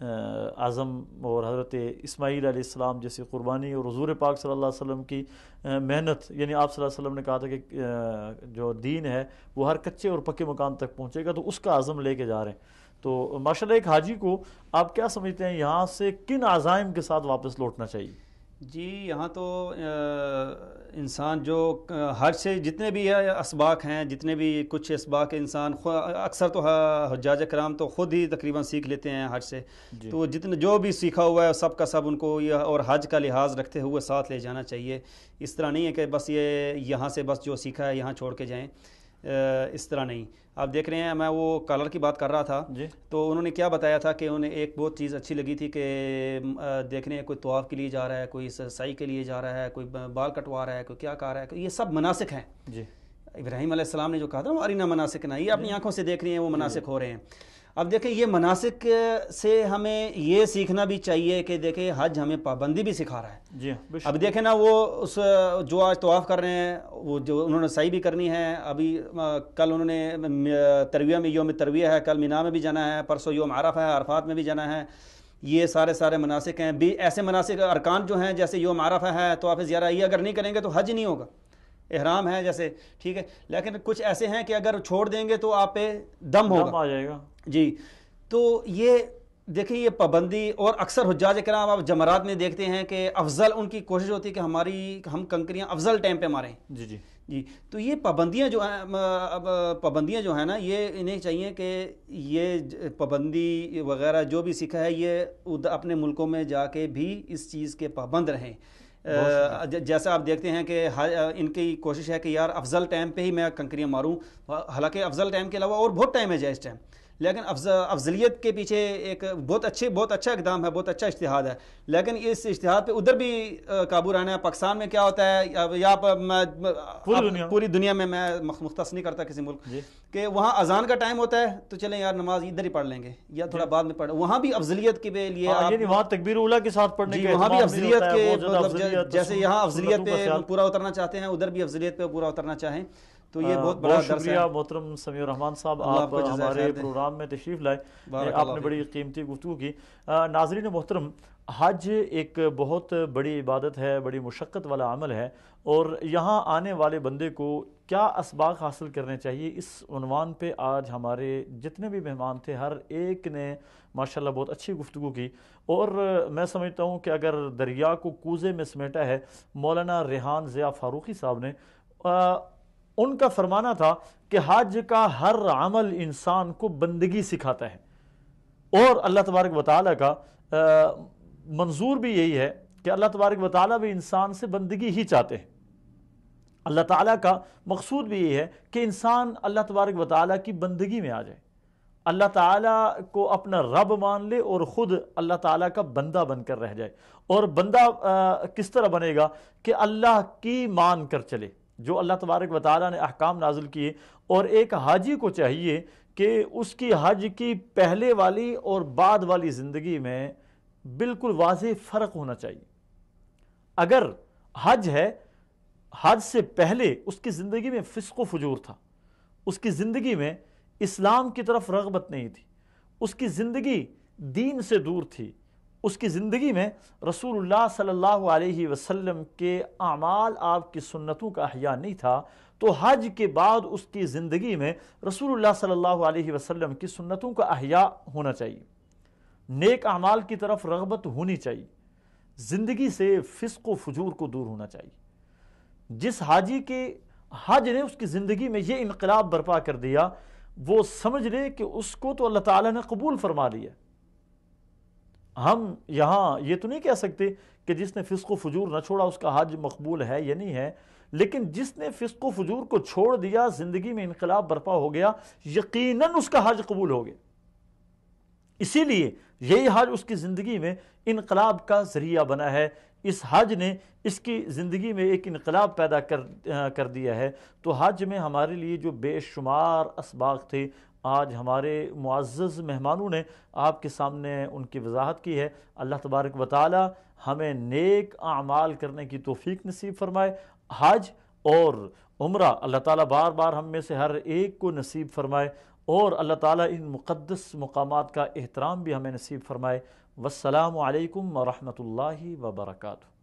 اعظم اور حضرت اسماعیل علیہ السلام جیسی قربانی اور حضور پاک صلی اللہ علیہ وسلم کی محنت، یعنی آپ صلی اللہ علیہ وسلم نے کہا تھا کہ جو دین ہے وہ ہر کچے اور پکے مقام تک پہنچے گا، تو اس کا عزم لے کے جا رہے ہیں. تو ماشاءاللہ ایک حاجی کو آپ کیا سمجھتے ہیں یہاں سے کن عزائم کے ساتھ واپس لوٹنا چاہیے؟ جی یہاں تو انسان جو حج سے جتنے بھی اسباق ہیں، جتنے بھی کچھ اسباق انسان اکثر تو حجاج کرام تو خود ہی تقریباً سیکھ لیتے ہیں حج سے. تو جتنے جو بھی سیکھا ہوا ہے سب کا سب ان کو یہ اور حج کا لحاظ رکھتے ہوئے ساتھ لے جانا چاہیے. اس طرح نہیں ہے کہ بس یہ یہاں سے بس جو سیکھا ہے یہاں چھوڑ کے جائیں، اس طرح نہیں. آپ دیکھ رہے ہیں میں وہ کالر کی بات کر رہا تھا تو انہوں نے کیا بتایا تھا کہ انہیں ایک بہت چیز اچھی لگی تھی کہ دیکھ رہے ہیں کوئی طواف کے لیے جا رہا ہے، کوئی سعی کے لیے جا رہا ہے، کوئی بال کٹوا رہا ہے، کوئی کیا کر رہا ہے، یہ سب مناسک ہیں. ابراہیم علیہ السلام نے جو کہا تھا وہ ارنا مناسک نہ، یہ اپنی آنکھوں سے دیکھ رہی ہیں وہ مناسک ہو رہے ہیں. اب دیکھیں یہ مناسک سے ہمیں یہ سیکھنا بھی چاہیے کہ دیکھیں حج ہمیں پابندی بھی سکھا رہا ہے. اب دیکھیں نا وہ اس جو آج طواف کر رہے ہیں وہ جو انہوں نے سعی بھی کرنی ہے، ابھی کل انہوں نے ترویہ میں یوم ترویہ ہے، کل مینا میں بھی جانا ہے، پرسوں یوم عرفہ ہے، عرفات میں بھی جانا ہے. یہ سارے مناسک ہیں بھی. ایسے مناسک ارکان جو ہیں جیسے یوم عرفہ ہے طواف زیارہ، یہ اگر نہیں کریں گے تو حج نہیں ہوگا. احرام ہے جیسے ٹھیک ہے، لیکن کچھ ایسے ہیں کہ اگر چھوڑ دیں گے تو آپ پہ دم ہوگا، آ جائے گا. جی تو یہ دیکھیں یہ پابندی. اور اکثر حجاج کرام آپ جمرات میں دیکھتے ہیں کہ افضل ان کی کوشش ہوتی ہے کہ ہم کنکریاں افضل ٹائم پہ ماریں. جی تو یہ پابندیاں جو ہیں نا یہ انہیں چاہیے کہ یہ پابندی وغیرہ جو بھی سیکھا ہے یہ اپنے ملکوں میں جا کے بھی اس چیز کے پابند رہیں. جیسا آپ دیکھتے ہیں کہ ان کی کوشش ہے کہ یار افضل ٹائم پہ ہی میں کنکریاں ماروں، حالانکہ افضل ٹائم کے علاوہ اور بہت ٹائم ہے جائز ٹائم، لیکن افضلیت کے پیچھے ایک بہت اچھا اقدام ہے، بہت اچھا اجتہاد ہے. لیکن اس اجتہاد پہ ادھر بھی قابو رہنا ہے. پاکستان میں کیا ہوتا ہے یا پوری دنیا میں مختص نہیں کرتا کسی ملک کہ وہاں اذان کا ٹائم ہوتا ہے تو چلیں یار نماز ادھر ہی پڑھ لیں گے یا تھوڑا بعد میں پڑھ، وہاں بھی افضلیت کے لیے یعنی وہاں تکبیر اولیٰ کے ساتھ پڑھنے کے وہاں بھی افضلیت کے جیسے یہاں افضلیت پہ پورا اترنا چاہتے ہیں ادھر بھی افضلیت پہ پورا اترنا چاہیں. تو یہ بہت بڑا شکریہ محترم سمیع الرحمان صاحب، آپ ہمارے پروگرام میں تشریف لائے، آپ نے بڑی قیمتی گفتگو کی. ناظرین محترم، حج ایک بہت بڑی عبادت ہے، بڑی مشقت والا عمل ہے، اور یہاں آنے والے بندے کو کیا اسباق حاصل کرنے چاہیے، اس عنوان پہ آج ہمارے جتنے بھی مہمان تھے ہر ایک نے ماشاءاللہ بہت اچھی گفتگو کی. اور میں سمجھتا ہوں کہ اگر دریا کو کوزے میں سمیٹا ہے مولانا ریحان ضیاء فاروقی صاحب نے، ان کا فرمانا تھا کہ حج کا ہر عمل انسان کو بندگی سکھاتا ہے، اور اللہ تبارک و تعالیٰ کا منظور بھی یہی ہے کہ اللہ تبارک و تعالیٰ بھی انسان سے بندگی ہی چاہتے ہیں. اللہ تعالیٰ کا مقصود بھی یہ ہے کہ انسان اللہ تبارک و تعالیٰ کی بندگی میں آ جائے، اللہ تعالیٰ کو اپنا رب مان لے اور خود اللہ تعالیٰ کا بندہ بن کر رہ جائے. اور بندہ کس طرح بنے گا کہ اللہ کی مان کر چلے جو اللہ تبارک و تعالیٰ نے احکام نازل کیے. اور ایک حاجی کو چاہیے کہ اس کی حج کی پہلے والی اور بعد والی زندگی میں بالکل واضح فرق ہونا چاہیے. اگر حج ہے، حج سے پہلے اس کی زندگی میں فسق و فجور تھا، اس کی زندگی میں اسلام کی طرف رغبت نہیں تھی، اس کی زندگی دین سے دور تھی، اس کی زندگی میں رسول اللہ صلی اللہ علیہ وسلم کے اعمال آپ کی سنتوں کا احیاء نہیں تھا، تو حج کے بعد اس کی زندگی میں رسول اللہ صلی اللہ علیہ وسلم کی سنتوں کا احیاء ہونا چاہیے، نیک اعمال کی طرف رغبت ہونی چاہیے، زندگی سے فسق و فجور کو دور ہونا چاہیے. جس حاجی کے حج نے اس کی زندگی میں یہ انقلاب برپا کر دیا، وہ سمجھ لے کہ اس کو تو اللہ تعالیٰ نے قبول فرما لیا. ہم یہاں یہ تو نہیں کہہ سکتے کہ جس نے فسق و فجور نہ چھوڑا اس کا حج مقبول ہے یا نہیں ہے، لیکن جس نے فسق و فجور کو چھوڑ دیا، زندگی میں انقلاب برپا ہو گیا، یقیناً اس کا حج قبول ہو گیا. اسی لیے یہی حج اس کی زندگی میں انقلاب کا ذریعہ بنا ہے، اس حج نے اس کی زندگی میں ایک انقلاب پیدا کر دیا ہے۔ تو حج میں ہمارے لیے جو بے شمار اسباق تھے، آج ہمارے معزز مہمانوں نے آپ کے سامنے ان کی وضاحت کی ہے۔ اللہ تبارک و تعالی ہمیں نیک اعمال کرنے کی توفیق نصیب فرمائے۔ حج اور عمرہ اللہ تعالیٰ بار بار ہم میں سے ہر ایک کو نصیب فرمائے، اور اللہ تعالیٰ ان مقدس مقامات کا احترام بھی ہمیں نصیب فرمائے۔ والسلام علیکم ورحمۃ اللہ وبرکاتہ۔